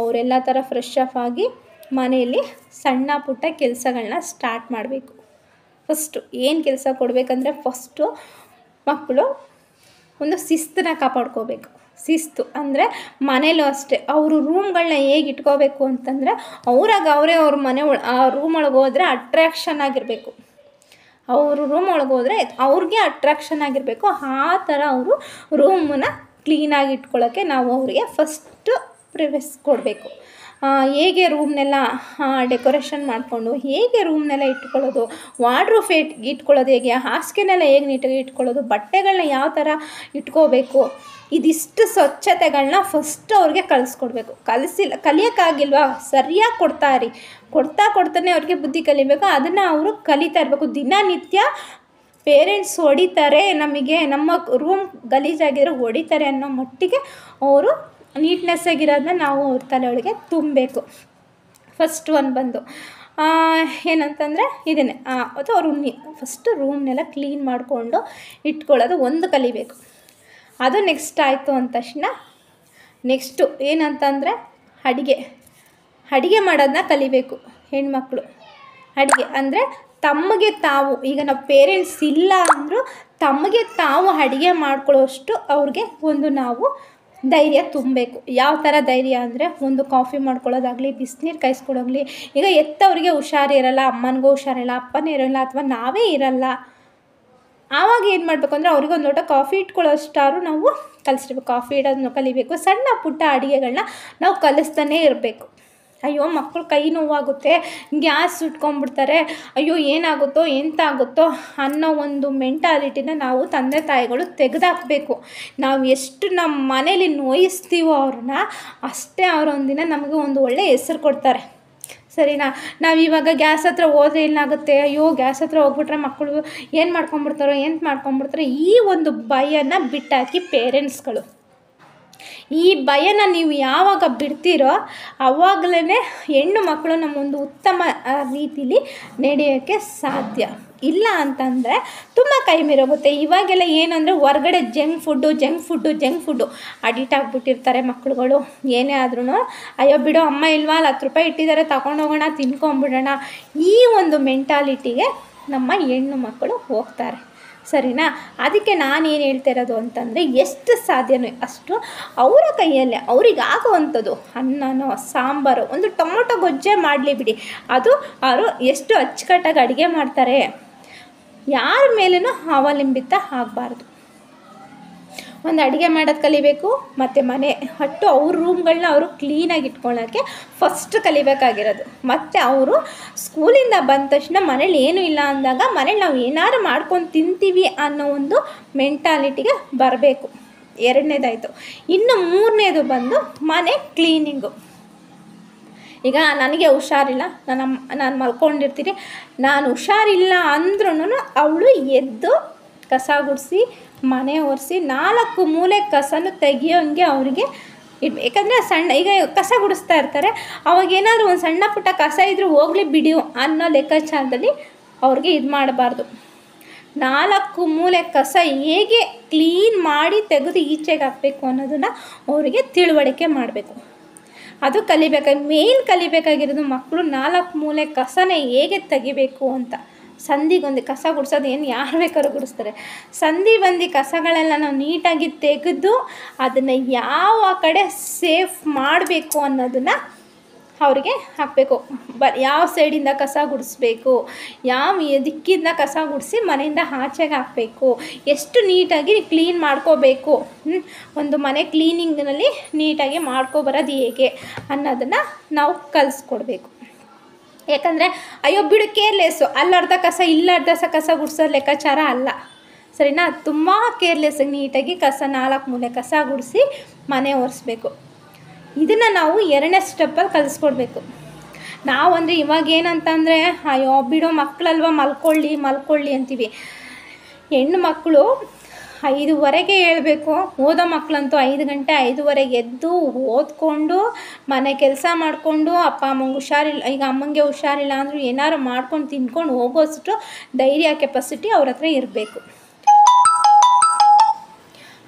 ಅವರೆಲ್ಲ ಥರ ಫ್ರೆಶ್ ಅಪ್ ಆಗಿ ಮನೆಯಲ್ಲಿ ಸಣ್ಣ ಪುಟ್ಟ ಕೆಲಸಗಳನ್ನ ಸ್ಟಾರ್ಟ್ ಮಾಡಬೇಕು. ಫಸ್ಟು ಏನು ಕೆಲಸ ಕೊಡಬೇಕಂದ್ರೆ, ಫಸ್ಟು ಮಕ್ಕಳು ಒಂದು ಶಿಸ್ತನ್ನ ಕಾಪಾಡ್ಕೋಬೇಕು. ಶಿಸ್ತು ಅಂದರೆ ಮನೇಲೂ ಅಷ್ಟೇ, ಅವರು ರೂಮ್ಗಳನ್ನ ಹೇಗೆ ಇಟ್ಕೋಬೇಕು ಅಂತಂದರೆ, ಅವ್ರ ಮನೆ ರೂಮ್ ಒಳಗೆ ಹೋದರೆ ಅಟ್ರ್ಯಾಕ್ಷನ್ ಆಗಿರಬೇಕು. ಅವರು ರೂಮ್ ಒಳಗೆ ಹೋದರೆ ಅವ್ರಿಗೆ ಅಟ್ರ್ಯಾಕ್ಷನ್ ಆಗಿರಬೇಕು. ಆ ಥರ ಅವರು ರೂಮನ್ನ ಕ್ಲೀನಾಗಿ ಇಟ್ಕೊಳ್ಳೋಕ್ಕೆ ನಾವು ಅವರಿಗೆ ಫಸ್ಟು ಪ್ರಿಫರೆನ್ಸ್ ಕೊಡಬೇಕು. ಹೇಗೆ ರೂಮ್ನೆಲ್ಲ ಡೆಕೋರೇಷನ್ ಮಾಡಿಕೊಂಡು ಹೇಗೆ ರೂಮ್ನೆಲ್ಲ ಇಟ್ಕೊಳ್ಳೋದು, ವಾರ್ಡ್ರೋಬ್ ಇಟ್ಕೊಳ್ಳೋದು ಹೇಗೆ, ಹಾಸಿಗೆನೆಲ್ಲ ಹೇಗೆ ನೀಟಾಗಿ ಇಟ್ಕೊಳ್ಳೋದು, ಬಟ್ಟೆಗಳನ್ನ ಯಾವ ಥರ ಇಟ್ಕೋಬೇಕು, ಇದಿಷ್ಟು ಸ್ವಚ್ಛತೆಗಳನ್ನ ಫಸ್ಟ್ ಅವ್ರಿಗೆ ಕಲಿಸ್ಕೊಡ್ಬೇಕು. ಕಲಿಯೋಕ್ಕಾಗಿಲ್ವಾ, ಸರಿಯಾಗಿ ಕೊಡ್ತಾನೆ ಅವ್ರಿಗೆ ಬುದ್ಧಿ ಕಲಿಬೇಕು. ಅದನ್ನು ಅವರು ಕಲಿತಾ ಇರಬೇಕು. ದಿನನಿತ್ಯ ಪೇರೆಂಟ್ಸ್ ಹೊಡಿತಾರೆ, ನಮಗೆ ನಮ್ಮ ರೂಮ್ ಗಲೀಜಾಗಿರೋ ಹೊಡಿತಾರೆ ಅನ್ನೋ ಮಟ್ಟಿಗೆ ಅವರು ನೀಟ್ನೆಸ್ ಆಗಿರೋದನ್ನ ನಾವು ಅವ್ರ ತಲೆಯೊಳಗೆ ತುಂಬಬೇಕು. ಫಸ್ಟ್ ಬಂದು ಏನಂತಂದರೆ ಇದನ್ನೇ, ಅದು ಅವರು ಫಸ್ಟು ರೂಮ್ನೆಲ್ಲ ಕ್ಲೀನ್ ಮಾಡಿಕೊಂಡು ಇಟ್ಕೊಳ್ಳೋದು ಒಂದು ಕಲಿಬೇಕು. ಅದು ನೆಕ್ಸ್ಟ್ ಆಯಿತು ಅಂದ ತಕ್ಷಣ ನೆಕ್ಸ್ಟು ಏನಂತಂದರೆ ಅಡುಗೆ ಮಾಡೋದನ್ನ ಕಲಿಬೇಕು ಹೆಣ್ಮಕ್ಳು. ಅಡುಗೆ ಅಂದರೆ ತಮಗೆ ತಾವು, ಈಗ ನಾವು ಪೇರೆಂಟ್ಸ್ ಇಲ್ಲ ಅಂದರೂ ತಮಗೆ ತಾವು ಅಡುಗೆ ಮಾಡ್ಕೊಳ್ಳೋಷ್ಟು ಅವ್ರಿಗೆ ಒಂದು ನಾವು ಧೈರ್ಯ ತುಂಬಬೇಕು. ಯಾವ ಥರ ಧೈರ್ಯ ಅಂದರೆ, ಒಂದು ಕಾಫಿ ಮಾಡ್ಕೊಳ್ಳೋದಾಗಲಿ, ಬಿಸಿನೀರು ಕಾಯಿಸ್ಕೊಡೋಗಲಿ. ಈಗ ಎತ್ತವರಿಗೆ ಹುಷಾರಿರಲ್ಲ, ಅಮ್ಮನಿಗೂ ಹುಷಾರಿರಲ್ಲ, ಅಪ್ಪನೇ ಇರೋಲ್ಲ, ಅಥವಾ ನಾವೇ ಇರಲ್ಲ. ಆವಾಗ ಏನು ಮಾಡಬೇಕು ಅಂದರೆ, ಅವ್ರಿಗೆ ಒಂದು ಲೋಟ ಕಾಫಿ ಇಟ್ಕೊಳ್ಳೋಷ್ಟಾರು ನಾವು ಕಲಿಸ್ಬೇಕು. ಕಾಫಿ ಇಡೋದನ್ನು ಕಲಿಬೇಕು. ಸಣ್ಣ ಪುಟ್ಟ ಅಡುಗೆಗಳನ್ನ ನಾವು ಕಲಿಸ್ತಾನೇ ಇರಬೇಕು. ಅಯ್ಯೋ ಮಕ್ಕಳು ಕೈ ನೋವಾಗುತ್ತೆ, ಗ್ಯಾಸ್ ಸುಟ್ಕೊಂಡ್ಬಿಡ್ತಾರೆ, ಅಯ್ಯೋ ಏನಾಗುತ್ತೋ ಎಂತಾಗುತ್ತೋ ಅನ್ನೋ ಒಂದು ಮೆಂಟಾಲಿಟಿನ ನಾವು ತಂದೆ ತಾಯಿಗಳು ತೆಗೆದಾಕಬೇಕು. ನಾವು ಎಷ್ಟು ನಮ್ಮ ಮನೇಲಿ ನೋಯಿಸ್ತೀವೋ ಅವ್ರನ್ನ, ಅಷ್ಟೇ ಅವರೊಂದಿನ ನಮಗೆ ಒಂದು ಒಳ್ಳೆಯ ಹೆಸರು ಕೊಡ್ತಾರೆ. ಸರಿನಾ? ನಾವು ಇವಾಗ ಗ್ಯಾಸ್ ಹತ್ರ ಹೋದ್ರೆ ಏನಾಗುತ್ತೆ, ಅಯ್ಯೋ ಗ್ಯಾಸ್ ಹತ್ರ ಹೋಗ್ಬಿಟ್ರೆ ಮಕ್ಕಳು ಏನು ಮಾಡ್ಕೊಂಬಿಡ್ತಾರೋ ಈ ಒಂದು ಭಯನ ಬಿಟ್ಟಾಕಿ ಪೇರೆಂಟ್ಸ್ಗಳು. ಈ ಭಯನ ನೀವು ಯಾವಾಗ ಬಿಡ್ತೀರೋ ಆವಾಗಲೇ ಹೆಣ್ಣು ಮಕ್ಕಳು ನಮ್ಮೊಂದು ಉತ್ತಮ ರೀತಿಲಿ ನಡೆಯೋಕ್ಕೆ ಸಾಧ್ಯ. ಇಲ್ಲ ಅಂತಂದರೆ ತುಂಬ ಕೈ ಮೀರೋಗುತ್ತೆ. ಇವಾಗೆಲ್ಲ ಏನಂದರೆ ಹೊರ್ಗಡೆ ಜಂಕ್ ಫುಡ್ಡು ಅಡಿಕ್ಟ್ ಆಗಿಬಿಟ್ಟಿರ್ತಾರೆ ಮಕ್ಕಳುಗಳು. ಏನೇ ಆದ್ರೂ ಅಯ್ಯೋ ಬಿಡೋ ಅಮ್ಮ ಇಲ್ವಾ, 10 ರೂಪಾಯಿ ಇಟ್ಟಿದ್ದಾರೆ ತಗೊಂಡೋಗೋಣ ತಿನ್ಕೊಂಬಿಡೋಣ, ಈ ಒಂದು ಮೆಂಟಾಲಿಟಿಗೆ ನಮ್ಮ ಹೆಣ್ಣು ಮಕ್ಕಳು ಹೋಗ್ತಾರೆ. ಸರಿನಾ? ಅದಕ್ಕೆ ನಾನೇನು ಹೇಳ್ತಾ ಇರೋದು ಅಂತಂದರೆ, ಎಷ್ಟು ಸಾಧ್ಯನೋ ಅಷ್ಟು ಅವರ ಕೈಯಲ್ಲೇ ಅವ್ರಿಗೆ ಆಗುವಂಥದ್ದು ಅನ್ನನೋ ಸಾಂಬಾರು, ಒಂದು ಟೊಮೊಟೊ ಗೊಜ್ಜೆ ಮಾಡಲಿ ಬಿಡಿ, ಅದು ಅವರು ಎಷ್ಟು ಅಚ್ಚುಕಟ್ಟಾಗಿ ಅಡುಗೆ ಮಾಡ್ತಾರೆ. ಯಾರ ಮೇಲೂ ಅವಲಂಬಿತ ಆಗಬಾರ್ದು. ಒಂದು ಅಡುಗೆ ಮಾಡೋದು ಕಲಿಬೇಕು, ಮತ್ತು ಮನೆ ಒಟ್ಟು ಅವ್ರ ರೂಮ್ಗಳನ್ನ ಅವರು ಕ್ಲೀನಾಗಿ ಇಟ್ಕೊಳ್ಳೋಕ್ಕೆ ಫಸ್ಟ್ ಕಲಿಬೇಕಾಗಿರೋದು. ಮತ್ತು ಅವರು ಸ್ಕೂಲಿಂದ ಬಂದ ತಕ್ಷಣ ಮನೇಲಿ ಏನೂ ಇಲ್ಲ ಅಂದಾಗ ಮನೇಲಿ ನಾವು ಏನಾರು ಮಾಡ್ಕೊಂಡು ತಿಂತೀವಿ ಅನ್ನೋ ಒಂದು ಮೆಂಟಾಲಿಟಿಗೆ ಬರಬೇಕು. 2ನೇದಾಯಿತು. ಇನ್ನು 3ನೇದು ಬಂದು ಮನೆ ಕ್ಲೀನಿಂಗು. ಈಗ ನನಗೆ ಹುಷಾರಿಲ್ಲ, ನಾನು ಮಲ್ಕೊಂಡಿರ್ತೀನಿ, ನಾನು ಹುಷಾರಿಲ್ಲ ಅಂದ್ರೂ ಅವಳು ಎದ್ದು ಕಸ ಗುಡಿಸಿ ಮನೆ ಒರೆಸಿ 4 ಮೂಲೆ ಕಸನ ತೆಗಿಯೋಂಗೆ ಅವರಿಗೆ ಇಡ್ಬೇಕು. ಯಾಕಂದರೆ ಸಣ್ಣ ಈಗ ಕಸ ಗುಡಿಸ್ತಾ ಇರ್ತಾರೆ, ಅವಾಗೇನಾದರೂ ಒಂದು ಸಣ್ಣ ಪುಟ್ಟ ಕಸ ಇದ್ದರೂ ಹೋಗಲಿ ಬಿಡಿ ಅನ್ನೋ ಲೆಕ್ಕಾಚಾರದಲ್ಲಿ ಅವ್ರಿಗೆ ಇದು ಮಾಡಬಾರ್ದು. 4 ಮೂಲೆ ಕಸ ಹೇಗೆ ಕ್ಲೀನ್ ಮಾಡಿ ತೆಗೆದು ಈಚೆಗೆ ಹಾಕಬೇಕು ಅನ್ನೋದನ್ನು ಅವರಿಗೆ ತಿಳುವಳಿಕೆ ಮಾಡಬೇಕು. ಅದು ಮೇನ್ ಕಲಿಬೇಕಾಗಿರೋದು ಮಕ್ಕಳು 4 ಮೂಲೆ ಕಸನ ಹೇಗೆ ತೆಗಿಬೇಕು ಅಂತ. ಸಂದಿಗೊಂದು ಕಸ ಗುಡಿಸೋದು ಏನು ಯಾರು ಬೇಕಾದ್ರೂ ಗುಡಿಸ್ತಾರೆ. ಸಂದಿ ಬಂದು ಕಸಗಳೆಲ್ಲ ನಾವು ನೀಟಾಗಿ ತೆಗೆದು ಅದನ್ನು ಯಾವ ಕಡೆ ಸೇಫ್ ಮಾಡಬೇಕು ಅನ್ನೋದನ್ನು ಅವರಿಗೆ ಹಾಕಬೇಕು. ಯಾವ ಸೈಡಿಂದ ಕಸ ಗುಡಿಸ್ಬೇಕು, ಯಾವ ದಿಕ್ಕಿಂದ ಕಸ ಗುಡಿಸಿ ಮನೆಯಿಂದ ಆಚೆಗೆ ಹಾಕಬೇಕು, ಎಷ್ಟು ನೀಟಾಗಿ ಕ್ಲೀನ್ ಮಾಡ್ಕೋಬೇಕು, ಒಂದು ಮನೆ ಕ್ಲೀನಿಂಗ್ನಲ್ಲಿ ನೀಟಾಗಿ ಮಾಡ್ಕೊಬರೋದು ಹೇಗೆ ಅನ್ನೋದನ್ನು ನಾವು ಕಲಿಸ್ಕೊಡ್ಬೇಕು. ಯಾಕಂದರೆ ಅಯ್ಯೋ ಬಿಡು ಕೇರ್ಲೆಸ್ಸು, ಅಲ್ಲರ್ಧ ಕಸ ಇಲ್ಲರ್ಧ ಕಸ ಗುಡಿಸೋ ಲೆಕ್ಕಾಚಾರ ಅಲ್ಲ, ಸರಿನಾ. ತುಂಬ ಕೇರ್ಲೆಸ್ಸಾಗಿ ನೀಟಾಗಿ ಕಸ 4 ಮೂಲೆ ಕಸ ಗುಡಿಸಿ ಮನೆ ಒರೆಸ್ಬೇಕು. ಇದನ್ನು ನಾವು 2ನೇ ಸ್ಟೆಪ್ಪಲ್ಲಿ ಕಲಿಸ್ಕೊಡ್ಬೇಕು. ನಾವು ಅಂದರೆ ಇವಾಗ ಏನಂತಂದರೆ ಅಯ್ಯೋ ಬಿಡೋ ಮಕ್ಕಳಲ್ವ ಮಲ್ಕೊಳ್ಳಿ ಅಂತೀವಿ. ಹೆಣ್ಣು ಮಕ್ಕಳು 5:15 ಹೇಳ್ಬೇಕು. ಓದೋ ಮಕ್ಕಳಂತೂ 5 ಗಂಟೆ 5:15 ಎದ್ದು ಓದ್ಕೊಂಡು ಮನೆ ಕೆಲಸ ಮಾಡಿಕೊಂಡು ಅಪ್ಪ ಅಮ್ಮಂಗೆ ಹುಷಾರಿಲ್ಲ, ಈಗ ಅಮ್ಮಂಗೆ ಹುಷಾರಿಲ್ಲ ಅಂದರೂ ಏನಾರು ಮಾಡ್ಕೊಂಡು ತಿನ್ಕೊಂಡು ಹೋಗೋಷ್ಟು ಧೈರ್ಯ ಕೆಪಾಸಿಟಿ ಅವ್ರ ಹತ್ರ ಇರಬೇಕು.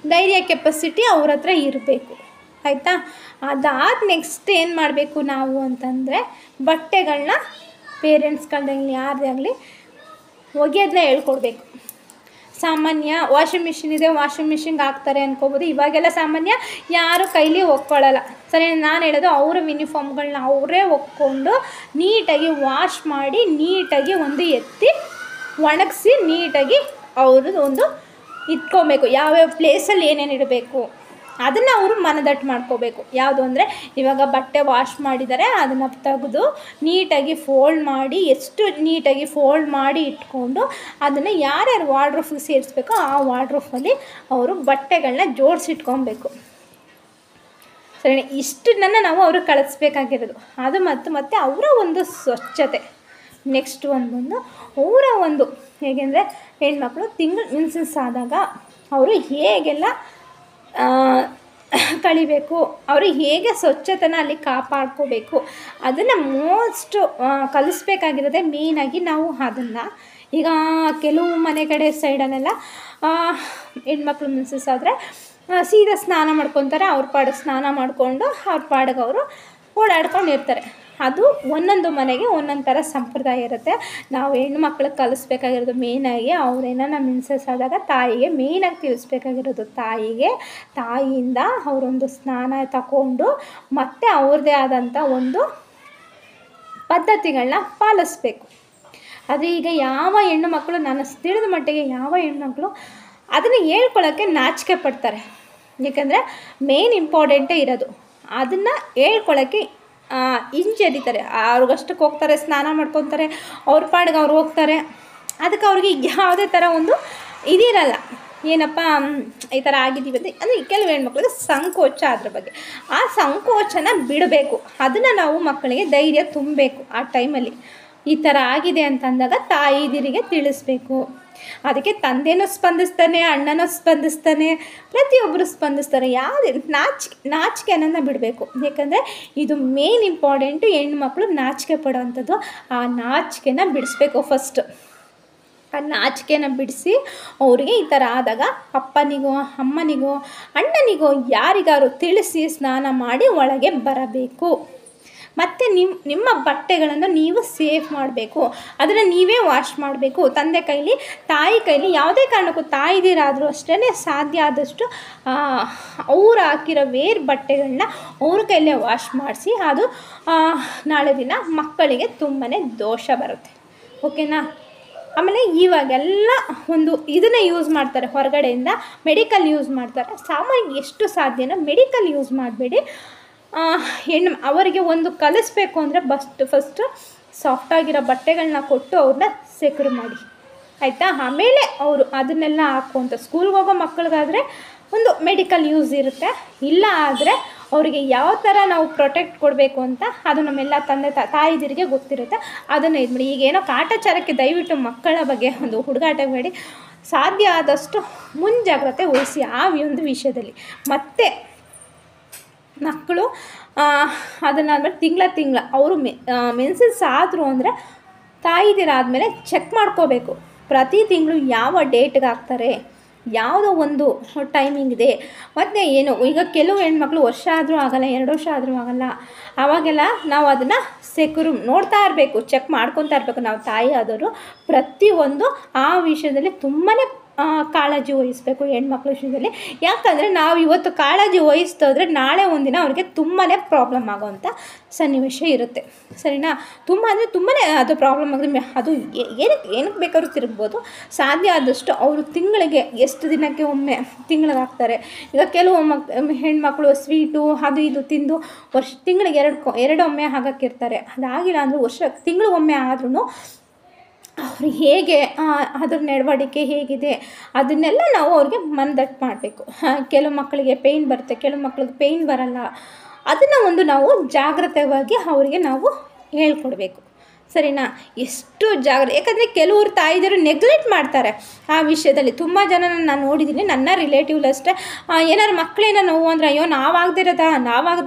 ಆಯಿತಾ. ಅದಾದ ನೆಕ್ಸ್ಟ್ ಏನು ಮಾಡಬೇಕು ನಾವು ಅಂತಂದರೆ ಬಟ್ಟೆಗಳನ್ನ ಪೇರೆಂಟ್ಸ್ಗಳದ್ದಾಗಲಿ ಯಾರದೇ ಆಗಲಿ ಒಗೆಯೋದನ್ನ ಹೇಳ್ಕೊಡ್ಬೇಕು. ಸಾಮಾನ್ಯ ವಾಷಿಂಗ್ ಮಿಷಿನ್ ಇದೆ, ವಾಷಿಂಗ್ ಮಿಷಿನ್ಗೆ ಹಾಕ್ತಾರೆ ಅನ್ಕೋಬೋದು. ಇವಾಗೆಲ್ಲ ಸಾಮಾನ್ಯ ಯಾರು ಕೈಲಿ ಒಕ್ಕೊಳ್ಳಲ್ಲ, ಸರಿ. ನಾನು ಹೇಳೋದು ಅವರ ಯೂನಿಫಾರ್ಮ್ಗಳನ್ನ ಅವರೇ ಒಕ್ಕೊಂಡು ನೀಟಾಗಿ ವಾಶ್ ಮಾಡಿ ನೀಟಾಗಿ ಒಂದು ಎತ್ತಿ ಒಣಗಿಸಿ ನೀಟಾಗಿ ಅವ್ರದ್ದು ಒಂದು ಇಟ್ಕೊಬೇಕು. ಯಾವ್ಯಾವ ಪ್ಲೇಸಲ್ಲಿ ಏನೇನು ಇಡಬೇಕು ಅದನ್ನು ಅವರು ಮನದಟ್ಟು ಮಾಡ್ಕೋಬೇಕು. ಯಾವುದು ಅಂದರೆ ಇವಾಗ ಬಟ್ಟೆ ವಾಶ್ ಮಾಡಿದ್ದಾರೆ ಅದನ್ನು ತೆಗೆದು ನೀಟಾಗಿ ಫೋಲ್ಡ್ ಮಾಡಿ, ಎಷ್ಟು ನೀಟಾಗಿ ಫೋಲ್ಡ್ ಮಾಡಿ ಇಟ್ಕೊಂಡು ಅದನ್ನು ಯಾರ್ಯಾರು ವಾರ್ಡ್ರೋಫ್ಗೆ ಸೇರಿಸ್ಬೇಕೋ ಆ ವಾರ್ಡ್ರೋಫಲ್ಲಿ ಅವರು ಬಟ್ಟೆಗಳನ್ನ ಜೋಡಿಸಿಟ್ಕೊಬೇಕು. ಸರಿ, ಇಷ್ಟನ್ನು ನಾವು ಅವ್ರಿಗೆ ಕಳಿಸ್ಬೇಕಾಗಿರೋದು. ಅದು ಮತ್ತು ಅವರ ಒಂದು ಸ್ವಚ್ಛತೆ. ನೆಕ್ಸ್ಟ್ ಬಂದು ಅವರ ಒಂದು ಹೇಗೆಂದರೆ ಹೆಣ್ಮಕ್ಳು ತಿಂಗಳು ಮೆನ್ಸಸ್ ಆದಾಗ ಅವರು ಹೇಗೆಲ್ಲ ಕಳಿಬೇಕು, ಅವರು ಹೇಗೆ ಸ್ವಚ್ಛತೆನ ಅಲ್ಲಿ ಕಾಪಾಡ್ಕೋಬೇಕು ಅದನ್ನು ಮೋಸ್ಟ್ ಕಲಿಸ್ಬೇಕಾಗಿರೋದೆ ಮೇಯ್ನಾಗಿ ನಾವು ಅದನ್ನು. ಈಗ ಕೆಲವು ಮನೆ ಕಡೆ ಸೈಡಲ್ಲೆಲ್ಲ ಹೆಣ್ಮಕ್ಳು ಮೆನ್ಸಸ್ ಆದರೆ ಸೀದಾ ಸ್ನಾನ ಮಾಡ್ಕೊತಾರೆ, ಅವ್ರ ಪಾಡಿಗೆ ಸ್ನಾನ ಮಾಡಿಕೊಂಡು ಅವ್ರ ಪಾಡಿಗೆ ಅವರು ಓಡಾಡ್ಕೊಂಡಿರ್ತಾರೆ. ಅದು ಒಂದೊಂದು ಮನೆಗೆ ಒಂದೊಂದು ಥರ ಸಂಪ್ರದಾಯ ಇರುತ್ತೆ. ನಾವು ಹೆಣ್ಮಕ್ಳಿಗೆ ಕಲಿಸ್ಬೇಕಾಗಿರೋದು ಮೇಯ್ನಾಗಿ ಅವ್ರೇನ ಮೆನ್ಸಸ್ ಆದಾಗ ತಾಯಿಗೆ ಮೇಯ್ನಾಗಿ ತಿಳಿಸ್ಬೇಕಾಗಿರೋದು, ತಾಯಿಯಿಂದ ಅವರೊಂದು ಸ್ನಾನ ತಗೊಂಡು ಮತ್ತು ಅವ್ರದ್ದೇ ಆದಂಥ ಒಂದು ಪದ್ಧತಿಗಳನ್ನ ಪಾಲಿಸ್ಬೇಕು. ಅದು ಈಗ ಯಾವ ಹೆಣ್ಣು ಮಕ್ಕಳು ನಾನು ತಿಳಿದ ಮಟ್ಟಿಗೆ ಯಾವ ಹೆಣ್ಮಕ್ಳು ಅದನ್ನು ಹೇಳ್ಕೊಳ್ಳೋಕ್ಕೆ ನಾಚಿಕೆ ಪಡ್ತಾರೆ. ಏಕೆಂದರೆ ಮೇನ್ ಇಂಪಾರ್ಟೆಂಟೇ ಇರೋದು ಅದನ್ನು ಹೇಳ್ಕೊಳ್ಳೋಕ್ಕೆ ಹಿಂಜರಿತಾರೆ. ಅವ್ರಿಗಷ್ಟಕ್ಕೆ ಹೋಗ್ತಾರೆ, ಸ್ನಾನ ಮಾಡ್ಕೊತಾರೆ, ಅವ್ರ ಪಾಡಿಗೆ ಅವ್ರು ಹೋಗ್ತಾರೆ. ಅದಕ್ಕೆ ಅವ್ರಿಗೆ ಯಾವುದೇ ಥರ ಒಂದು ಇದಿರಲ್ಲ, ಏನಪ್ಪ ಈ ಥರ ಆಗಿದ್ದೀವಿ ಅಂತ. ಅಂದರೆ ಕೆಲವು ಹೆಣ್ಮಕ್ಳಿಗೆ ಸಂಕೋಚ ಅದ್ರ ಬಗ್ಗೆ. ಆ ಸಂಕೋಚನ ಬಿಡಬೇಕು. ಅದನ್ನು ನಾವು ಮಕ್ಕಳಿಗೆ ಧೈರ್ಯ ತುಂಬಬೇಕು. ಆ ಟೈಮಲ್ಲಿ ಈ ಥರ ಆಗಿದೆ ಅಂತಂದಾಗ ತಾಯಿದಿರಿಗೆ ತಿಳಿಸ್ಬೇಕು. ಅದಕ್ಕೆ ತಂದೆನೂ ಸ್ಪಂದಿಸ್ತಾನೆ, ಅಣ್ಣನೂ ಸ್ಪಂದಿಸ್ತಾನೆ, ಪ್ರತಿಯೊಬ್ಬರು ಸ್ಪಂದಿಸ್ತಾರೆ. ಯಾವುದು ನಾಚಿಕೆಯನ್ನು ಬಿಡಬೇಕು. ಯಾಕಂದರೆ ಇದು ಮೇನ್ ಇಂಪಾರ್ಟೆಂಟು. ಹೆಣ್ಮಕ್ಳು ನಾಚಿಕೆ ಪಡೋವಂಥದ್ದು. ಆ ನಾಚಿಕೆನ ಬಿಡಿಸ್ಬೇಕು ಫಸ್ಟ್. ಆ ನಾಚಿಕೆನ ಬಿಡಿಸಿ ಅವರಿಗೆ ಈ ಥರ ಆದಾಗ ಅಪ್ಪನಿಗೋ ಅಮ್ಮನಿಗೋ ಅಣ್ಣನಿಗೋ ಯಾರಿಗಾರು ತಿಳಿಸಿ ಸ್ನಾನ ಮಾಡಿ ಒಳಗೆ ಬರಬೇಕು. ಮತ್ತು ನಿಮ್ಮ ಬಟ್ಟೆಗಳನ್ನು ನೀವು ಸೇಫ್ ಮಾಡಬೇಕು. ಅದನ್ನು ನೀವೇ ವಾಶ್ ಮಾಡಬೇಕು. ತಂದೆ ಕೈಲಿ ತಾಯಿ ಕೈಲಿ ಯಾವುದೇ ಕಾರಣಕ್ಕೂ ತಾಯಿದಿರಾದರೂ ಅಷ್ಟೇ ಸಾಧ್ಯ ಆದಷ್ಟು ಅವ್ರು ಹಾಕಿರೋ ಬಟ್ಟೆಗಳನ್ನ ಅವ್ರ ಕೈಲೇ ವಾಶ್ ಮಾಡಿಸಿ. ಅದು ನಾಳೆ ದಿನ ಮಕ್ಕಳಿಗೆ ತುಂಬಾ ದೋಷ ಬರುತ್ತೆ. ಓಕೆನಾ. ಆಮೇಲೆ ಇವಾಗೆಲ್ಲ ಒಂದು ಇದನ್ನು ಯೂಸ್ ಮಾಡ್ತಾರೆ ಹೊರಗಡೆಯಿಂದ, ಮೆಡಿಕಲ್ ಯೂಸ್ ಮಾಡ್ತಾರೆ. ಸಾಮಾನ್ಯ ಎಷ್ಟು ಸಾಧ್ಯನೋ ಮೆಡಿಕಲ್ ಯೂಸ್ ಮಾಡಬೇಡಿ. ಅವರಿಗೆ ಒಂದು ಕಲಿಸ್ಬೇಕು ಅಂದರೆ ಫಸ್ಟು ಸಾಫ್ಟಾಗಿರೋ ಬಟ್ಟೆಗಳನ್ನ ಕೊಟ್ಟು ಅವ್ರನ್ನ ಸೆಕ್ಯೂರ್ ಮಾಡಿ, ಆಯಿತಾ. ಆಮೇಲೆ ಅವರು ಅದನ್ನೆಲ್ಲ ಹಾಕುವಂಥ ಸ್ಕೂಲ್ಗೆ ಹೋಗೋ ಮಕ್ಕಳಿಗಾದರೆ ಒಂದು ಮೆಡಿಕಲ್ ಯೂಸ್ ಇರುತ್ತೆ. ಇಲ್ಲ ಆದರೆ ಅವರಿಗೆ ಯಾವ ಥರ ನಾವು ಪ್ರೊಟೆಕ್ಟ್ ಕೊಡಬೇಕು ಅಂತ ಅದು ನಮ್ಮೆಲ್ಲ ತಾಯಿದಿರಿಗೆ ಗೊತ್ತಿರುತ್ತೆ. ಅದನ್ನು ಇದು ಮಾಡಿ. ಈಗೇನೋ ಕಾಟಾಚಾರಕ್ಕೆ ದಯವಿಟ್ಟು ಮಕ್ಕಳ ಬಗ್ಗೆ ಒಂದು ಹುಡುಗಾಟ ಬೇಡಿ. ಸಾಧ್ಯ ಆದಷ್ಟು ಮುಂಜಾಗ್ರತೆ ವಹಿಸಿ ಆ ಒಂದು ವಿಷಯದಲ್ಲಿ. ಮತ್ತು ಮಕ್ಕಳು ಅದನ್ನಾದ್ಮೇಲೆ ತಿಂಗಳ ಅವರು ಮೆನ್ಸಸ್ ಆದರು ಅಂದರೆ ತಾಯಿದಿರಾದಮೇಲೆ ಚೆಕ್ ಮಾಡ್ಕೋಬೇಕು. ಪ್ರತಿ ತಿಂಗಳು ಯಾವ ಡೇಟ್ಗೆ ಆಗ್ತಾರೆ, ಯಾವುದೋ ಒಂದು ಟೈಮಿಂಗ್ ಇದೆ. ಮತ್ತು ಏನು, ಈಗ ಕೆಲವು ಹೆಣ್ಮಕ್ಳು ವರ್ಷ ಆದರೂ ಆಗೋಲ್ಲ, 2 ವರ್ಷ ಆದರೂ ಆಗೋಲ್ಲ. ಆವಾಗೆಲ್ಲ ನಾವು ಅದನ್ನು ನೋಡ್ತಾ ಇರಬೇಕು, ಚೆಕ್ ಮಾಡ್ಕೊತಾ ಇರಬೇಕು. ನಾವು ತಾಯಿ ಆದವರು ಪ್ರತಿಯೊಂದು ಆ ವಿಷಯದಲ್ಲಿ ತುಂಬಾ ಕಾಳಜಿ ವಹಿಸಬೇಕು ಹೆಣ್ಮಕ್ಳ ವಿಷಯದಲ್ಲಿ. ಯಾಕಂದರೆ ನಾವು ಇವತ್ತು ಕಾಳಜಿ ವಹಿಸ್ತೋದ್ರೆ ನಾಳೆ ಒಂದಿನ ಅವ್ರಿಗೆ ತುಂಬಾ ಪ್ರಾಬ್ಲಮ್ ಆಗೋವಂಥ ಸನ್ನಿವೇಶ ಇರುತ್ತೆ. ಸರಿನಾ? ತುಂಬ ಅಂದರೆ ತುಂಬಾ ಅದು ಪ್ರಾಬ್ಲಮ್ ಆಗಿದೆ. ಅದು ಏನಕ್ಕೆ ಬೇಕಾದ್ರೂ ತಿರುಗ್ಬೋದು. ಸಾಧ್ಯ ಆದಷ್ಟು ಅವರು ತಿಂಗಳಿಗೆ ಎಷ್ಟು ದಿನಕ್ಕೆ ಒಮ್ಮೆ ತಿಂಗಳಿಗಾಗ್ತಾರೆ. ಈಗ ಕೆಲವು ಹೆಣ್ಮಕ್ಳು ಸ್ವೀಟು ಅದು ಇದು ತಿಂದು ತಿಂಗಳಿಗೆ ಎರಡೊಮ್ಮೆ ಹಾಕೋಕ್ಕಿರ್ತಾರೆ. ಅದಾಗಿಲ್ಲ ಅಂದರೆ ತಿಂಗಳಿಗೊಮ್ಮೆ ಆದ್ರೂ ಅವ್ರು ಹೇಗೆ ಅದ್ರ ನಡವಳಿಕೆ ಹೇಗಿದೆ ಅದನ್ನೆಲ್ಲ ನಾವು ಅವ್ರಿಗೆ ಮನದಟ್ಟು ಮಾಡಬೇಕು. ಕೆಲವು ಮಕ್ಕಳಿಗೆ ಪೇಯ್ನ್ ಬರುತ್ತೆ, ಕೆಲವು ಮಕ್ಕಳಿಗೆ ಪೇಯ್ನ್ ಬರಲ್ಲ. ಅದನ್ನು ನಾವು ಜಾಗ್ರತೆಯಾಗಿ ಅವರಿಗೆ ನಾವು ಹೇಳ್ಕೊಡ್ಬೇಕು. ಸರಿನಾ? ಎಷ್ಟು ಯಾಕಂದರೆ ಕೆಲವರು ತಾಯಿದರು ನೆಗ್ಲೆಕ್ಟ್ ಮಾಡ್ತಾರೆ ಆ ವಿಷಯದಲ್ಲಿ. ತುಂಬ ಜನ ನಾನು ನೋಡಿದ್ದೀನಿ, ನನ್ನ ರಿಲೇಟಿವ್ಲಷ್ಟೇ. ಏನಾದ್ರು ಮಕ್ಕಳೇನೋ ನೋವು ಅಂದರೆ ಅಯ್ಯೋ ನಾವಾಗದೇ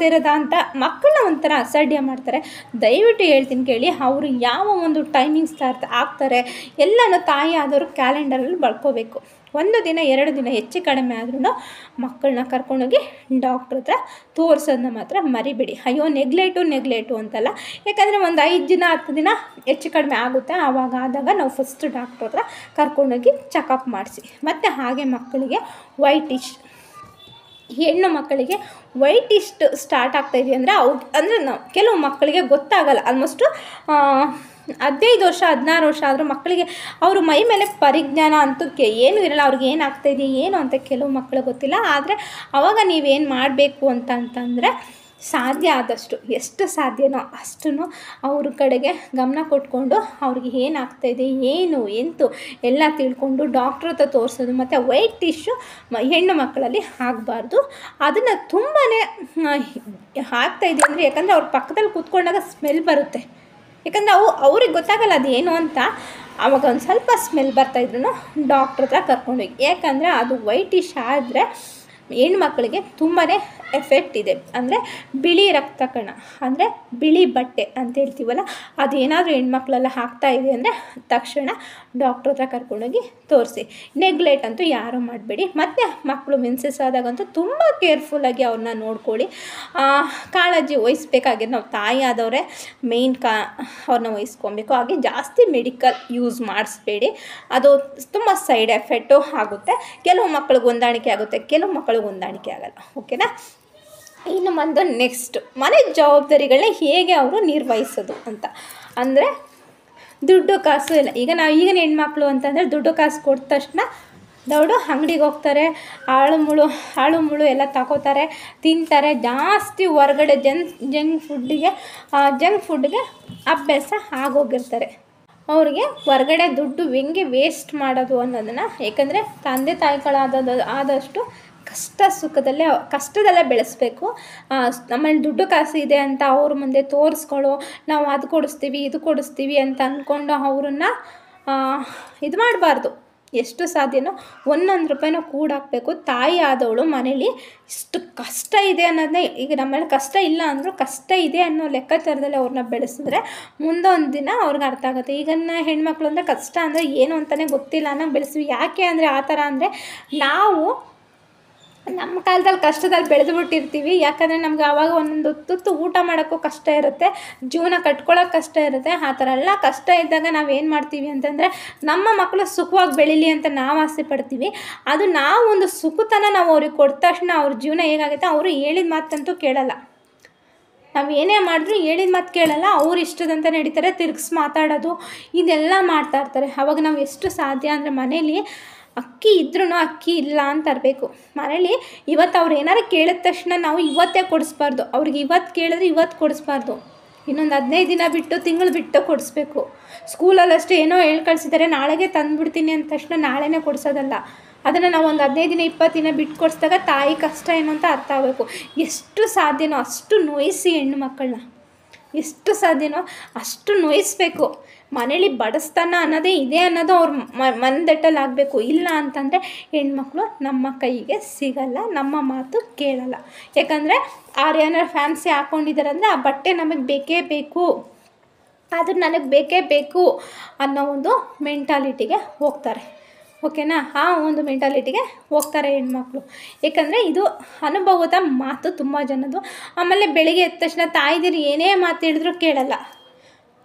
ಇರೋದಾ ಅಂತ ಮಕ್ಕಳನ್ನ ಒಂಥರ ಅಸಡ್ಯ ಮಾಡ್ತಾರೆ. ದಯವಿಟ್ಟು ಹೇಳ್ತೀನಿ ಕೇಳಿ, ಅವರು ಯಾವ ಒಂದು ಟೈಮಿಂಗ್ಸ್ ಆಗ್ತಾರೆ ಎಲ್ಲನೂ ತಾಯಿ ಆದವರು ಕ್ಯಾಲೆಂಡರಲ್ಲಿ ಬರ್ಕೋಬೇಕು. 1 ದಿನ 2 ದಿನ ಹೆಚ್ಚು ಕಡಿಮೆ ಆದ್ರೂ ಮಕ್ಕಳನ್ನ ಕರ್ಕೊಂಡೋಗಿ ಡಾಕ್ಟ್ರ್ ಹತ್ರ ತೋರಿಸೋದನ್ನ ಮಾತ್ರ ಮರಿಬೇಡಿ. ಅಯ್ಯೋ ನೆಗ್ಲೆಟು ಅಂತಲ್ಲ. ಯಾಕಂದರೆ ಒಂದು 5 ದಿನ 10 ದಿನ ಹೆಚ್ಚು ಕಡಿಮೆ ಆಗುತ್ತೆ. ಆದಾಗ ನಾವು ಫಸ್ಟ್ ಡಾಕ್ಟ್ರ್ ಹತ್ರ ಕರ್ಕೊಂಡೋಗಿ ಚೆಕಪ್ ಮಾಡಿಸಿ. ಮತ್ತು ಹಾಗೆ ಮಕ್ಕಳಿಗೆ ಹೆಣ್ಣು ಮಕ್ಕಳಿಗೆ ವೈಟ್ ಇಸ್ಟ್ ಸ್ಟಾರ್ಟ್ ಆಗ್ತಾಯಿದೆ ಅಂದರೆ ನಾವು ಕೆಲವು ಮಕ್ಕಳಿಗೆ ಗೊತ್ತಾಗಲ್ಲ. ಆಲ್ಮೋಸ್ಟು 15 ವರ್ಷ 16 ವರ್ಷ ಆದರೂ ಮಕ್ಕಳಿಗೆ ಅವ್ರ ಮೈ ಮೇಲೆ ಪರಿಜ್ಞಾನ ಅಂತೂ ಏನೂ ಇರಲ್ಲ. ಅವ್ರಿಗೆ ಏನಾಗ್ತಾಯಿದೆ ಏನು ಅಂತ ಕೆಲವು ಮಕ್ಕಳಿಗೆ ಗೊತ್ತಿಲ್ಲ. ಆದರೆ ಆವಾಗ ನೀವೇನು ಮಾಡಬೇಕು ಅಂತಂದರೆ ಸಾಧ್ಯ ಆದಷ್ಟು ಎಷ್ಟು ಸಾಧ್ಯನೋ ಅಷ್ಟು ಅವ್ರ ಕಡೆಗೆ ಗಮನ ಕೊಟ್ಕೊಂಡು ಅವ್ರಿಗೆ ಏನಾಗ್ತಾಯಿದೆ ಎಂತು ಎಲ್ಲ ತಿಳ್ಕೊಂಡು ಡಾಕ್ಟ್ರ್ ಹತ್ರ ತೋರಿಸೋದು. ಮತ್ತು ವೈಟ್ ಟಿಶ್ಯೂ ಹೆಣ್ಣು ಮಕ್ಕಳಲ್ಲಿ ಆಗಬಾರ್ದು. ಅದನ್ನು ತುಂಬಾ ಆಗ್ತಾಯಿದೆ ಅಂದರೆ ಯಾಕಂದರೆ ಅವ್ರ ಪಕ್ಕದಲ್ಲಿ ಕೂತ್ಕೊಂಡಾಗ ಸ್ಮೆಲ್ ಬರುತ್ತೆ. ಯಾಕಂದರೆ ಅವ್ರಿಗೆ ಗೊತ್ತಾಗಲ್ಲ ಅದೇನು ಅಂತ. ಆವಾಗ ಒಂದು ಸ್ವಲ್ಪ ಸ್ಮೆಲ್ ಬರ್ತಾಯಿದ್ರು ಡಾಕ್ಟ್ರ್ ಹತ್ರ ಕರ್ಕೊಂಡೋಗಿ. ಯಾಕಂದರೆ ಅದು ವೈಟ್ ಟಿಶ್ ಆದರೆ ಹೆಣ್ಮಕ್ಳಿಗೆ ತುಂಬಾ ಎಫೆಕ್ಟ್ ಇದೆ. ಅಂದರೆ ಬಿಳಿ ರಕ್ತ ಕಣ ಅಂದರೆ ಬಿಳಿ ಬಟ್ಟೆ ಅಂತ ಹೇಳ್ತೀವಲ್ಲ, ಅದೇನಾದರೂ ಹೆಣ್ಮಕ್ಳೆಲ್ಲ ಆಗ್ತಾಯಿದೆ ಅಂದರೆ ತಕ್ಷಣ ಡಾಕ್ಟ್ರ್ ಹತ್ರ ಕರ್ಕೊಂಡೋಗಿ ತೋರಿಸಿ. ನೆಗ್ಲೆಕ್ಟ್ ಅಂತೂ ಯಾರೂ ಮಾಡಬೇಡಿ. ಮತ್ತು ಮಕ್ಕಳು ಮೆನ್ಸಸ್ ಆದಾಗಂತೂ ತುಂಬ ಕೇರ್ಫುಲ್ಲಾಗಿ ಅವ್ರನ್ನ ನೋಡ್ಕೊಳ್ಳಿ. ಕಾಳಜಿ ವಹಿಸ್ಬೇಕಾಗಿದೆ. ನಾವು ತಾಯಿ ಆದವರೇ ಮೇಯ್ನ್ ಅವ್ರನ್ನ ವಹಿಸ್ಕೊಬೇಕು. ಹಾಗೆ ಜಾಸ್ತಿ ಮೆಡಿಕಲ್ ಯೂಸ್ ಮಾಡಿಸ್ಬೇಡಿ. ಅದು ತುಂಬ ಸೈಡ್ ಎಫೆಕ್ಟು ಆಗುತ್ತೆ. ಕೆಲವು ಮಕ್ಕಳಿಗೆ ಹೊಂದಾಣಿಕೆ ಆಗುತ್ತೆ, ಕೆಲವು ಮಕ್ಕಳಿಗೆ ಹೊಂದಾಣಿಕೆ ಆಗಲ್ಲ. ಓಕೆನಾ? ಇನ್ನು ನೆಕ್ಸ್ಟ್ ಮನೆ ಜವಾಬ್ದಾರಿಗಳನ್ನ ಹೇಗೆ ಅವರು ನಿರ್ವಹಿಸೋದು ಅಂತ ಅಂದರೆ ದುಡ್ಡು ಕಾಸು ಇಲ್ಲ. ಈಗಿನ ಹೆಣ್ಮಕ್ಳು ಅಂತಂದರೆ ದುಡ್ಡು ಕಾಸು ಕೊಟ್ಟ ತಕ್ಷಣ ದೊಡ್ಡ ಅಂಗಡಿಗೆ ಹೋಗ್ತಾರೆ, ಹಾಳು ಮುಳು ಎಲ್ಲ ತಗೋತಾರೆ, ತಿಂತಾರೆ. ಜಾಸ್ತಿ ಹೊರಗಡೆ ಜಂಕ್ ಫುಡ್ಗೆ ಅಭ್ಯಾಸ ಆಗೋಗಿರ್ತಾರೆ. ಅವ್ರಿಗೆ ಹೊರಗಡೆ ದುಡ್ಡು ಹೆಂಗೆ ವೇಸ್ಟ್ ಮಾಡೋದು ಅನ್ನೋದನ್ನು, ಏಕೆಂದರೆ ತಂದೆ ತಾಯಿಗಳಾದಷ್ಟು ಕಷ್ಟದಲ್ಲೇ ಬೆಳೆಸಬೇಕು. ನಮ್ಮಲ್ಲಿ ದುಡ್ಡು ಕಾಸು ಇದೆ ಅಂತ ಅವ್ರ ಮುಂದೆ ತೋರಿಸ್ಕೊಳ್ಳೋ, ನಾವು ಅದು ಕೊಡಿಸ್ತೀವಿ ಇದು ಕೊಡಿಸ್ತೀವಿ ಅಂತ ಅಂದ್ಕೊಂಡು ಅವ್ರನ್ನ ಇದು ಮಾಡಬಾರ್ದು. ಎಷ್ಟು ಸಾಧ್ಯನೋ 1 ರೂಪಾಯಿನೂ ಕೂಡಾಕಬೇಕು. ತಾಯಿ ಆದವಳು ಮನೇಲಿ ಇಷ್ಟು ಕಷ್ಟ ಇದೆ ಅನ್ನೋದನ್ನೇ, ಈಗ ನಮ್ಮಲ್ಲಿ ಕಷ್ಟ ಇಲ್ಲ ಅಂದರೂ ಕಷ್ಟ ಇದೆ ಅನ್ನೋ ಲೆಕ್ಕಾಚಾರದಲ್ಲಿ ಅವ್ರನ್ನ ಬೆಳೆಸಿದ್ರೆ ಮುಂದೊಂದು ದಿನ ಅವ್ರಿಗೆ ಅರ್ಥ ಆಗುತ್ತೆ. ಈಗಿನ ಹೆಣ್ಮಕ್ಳು ಅಂದರೆ ಕಷ್ಟ ಅಂದರೆ ಏನು ಅಂತಲೇ ಗೊತ್ತಿಲ್ಲ ಅನ್ನೋ ಬೆಳೆಸ್ತೀವಿ. ಯಾಕೆ ಅಂದರೆ ಆ ಥರ ಅಂದರೆ ನಾವು ನಮ್ಮ ಕಾಲದಲ್ಲಿ ಕಷ್ಟದಲ್ಲಿ ಬೆಳೆದುಬಿಟ್ಟಿರ್ತೀವಿ. ಯಾಕಂದರೆ ನಮ್ಗೆ ಆವಾಗ ಒಂದೊಂದು ತುತ್ತು ಊಟ ಮಾಡೋಕ್ಕೂ ಕಷ್ಟ ಇರುತ್ತೆ, ಜೀವನ ಕಟ್ಕೊಳ್ಳೋಕೆ ಕಷ್ಟ ಇರುತ್ತೆ. ಆ ಥರ ಎಲ್ಲ ಕಷ್ಟ ಇದ್ದಾಗ ನಾವೇನು ಮಾಡ್ತೀವಿ ಅಂತಂದರೆ ನಮ್ಮ ಮಕ್ಕಳು ಸುಖವಾಗಿ ಬೆಳೀಲಿ ಅಂತ ನಾವು ಆಸೆ ಪಡ್ತೀವಿ. ಅದು ನಾವು ಒಂದು ಸುಖತನ ನಾವು ಅವ್ರಿಗೆ ಕೊಟ್ಟ ತಕ್ಷಣ ಅವ್ರ ಜೀವನ ಹೇಗಾಗುತ್ತೆ, ಅವರು ಹೇಳಿದ ಮಾತಂತೂ ಕೇಳಲ್ಲ. ನಾವು ಏನೇ ಮಾಡಿದ್ರು ಹೇಳಿದ ಮಾತು ಕೇಳಲ್ಲ, ಅವ್ರು ಇಷ್ಟದಂತ ನಡೀತಾರೆ, ತಿರುಗಿಸಿ ಮಾತಾಡೋದು ಇದೆಲ್ಲ ಮಾಡ್ತಾಯಿರ್ತಾರೆ. ಆವಾಗ ನಾವು ಎಷ್ಟು ಸಾಧ್ಯ ಅಂದರೆ ಮನೇಲಿ ಅಕ್ಕಿ ಇದ್ರೂ ಅಕ್ಕಿ ಇಲ್ಲ ಅಂತ ತರಬೇಕು. ಮನೇಲಿ ಇವತ್ತು ಅವ್ರು ಏನಾರು ಕೇಳಿದ ತಕ್ಷಣ ನಾವು ಇವತ್ತೇ ಕೊಡಿಸ್ಬಾರ್ದು. ಅವ್ರಿಗೆ ಇವತ್ತು ಕೇಳಿದ್ರೆ ಇವತ್ತು ಕೊಡಿಸ್ಬಾರ್ದು, ಇನ್ನೊಂದು 15 ದಿನ ಬಿಟ್ಟು ತಿಂಗಳು ಬಿಟ್ಟು ಕೊಡಿಸ್ಬೇಕು. ಸ್ಕೂಲಲ್ಲಷ್ಟೇ ಏನೋ ಹೇಳಿ ಕಳಿಸಿದ್ದಾರೆ, ನಾಳೆಗೆ ತಂದುಬಿಡ್ತೀನಿ ಅಂದ ತಕ್ಷಣ ನಾಳೆನೇ ಕೊಡಿಸೋದಲ್ಲ. ಅದನ್ನು ನಾವು ಒಂದು 15 ದಿನ 20 ದಿನ ಬಿಟ್ಟು ಕೊಡಿಸಿದಾಗ ತಾಯಿ ಕಷ್ಟ ಏನು ಅಂತ ಅರ್ಥ ಆಗಬೇಕು. ಎಷ್ಟು ಸಾಧ್ಯನೋ ಅಷ್ಟು ನೋಯಿಸಿ ಹೆಣ್ಣು ಮಕ್ಕಳನ್ನ, ಎಷ್ಟು ಸಾಧ್ಯನೋ ಅಷ್ಟು ನೋಯಿಸ್ಬೇಕು. ಮನೇಲಿ ಬಡಿಸ್ತಾನ ಅನ್ನೋದೇ ಇದೆ ಅನ್ನೋದು ಅವ್ರ ಮನದಟ್ಟಲ್ಲಿ ಆಗಬೇಕು. ಇಲ್ಲ ಅಂತಂದರೆ ಹೆಣ್ಮಕ್ಳು ನಮ್ಮ ಕೈಗೆ ಸಿಗಲ್ಲ, ನಮ್ಮ ಮಾತು ಕೇಳಲ್ಲ. ಯಾಕಂದರೆ ಅವ್ರು ಏನಾರು ಫ್ಯಾನ್ಸಿ ಹಾಕ್ಕೊಂಡಿದ್ದಾರೆ ಅಂದರೆ ಆ ಬಟ್ಟೆ ನಮಗೆ ಬೇಕೇ ಬೇಕು, ಅದು ನನಗೆ ಬೇಕೇ ಬೇಕು ಅನ್ನೋ ಒಂದು ಮೆಂಟಾಲಿಟಿಗೆ ಹೋಗ್ತಾರೆ. ಓಕೆನಾ? ಆ ಒಂದು ಮೆಂಟಾಲಿಟಿಗೆ ಹೋಗ್ತಾರೆ ಹೆಣ್ಮಕ್ಳು. ಏಕೆಂದರೆ ಇದು ಅನುಭವದ ಮಾತು ತುಂಬ ಜನದ್ದು. ಆಮೇಲೆ ಬೆಳಿಗ್ಗೆ ಎದ್ದ ತಕ್ಷಣ ತಾಯಿದಿರು ಏನೇ ಮಾತು ಹೇಳಿದ್ರು ಕೇಳಲ್ಲ.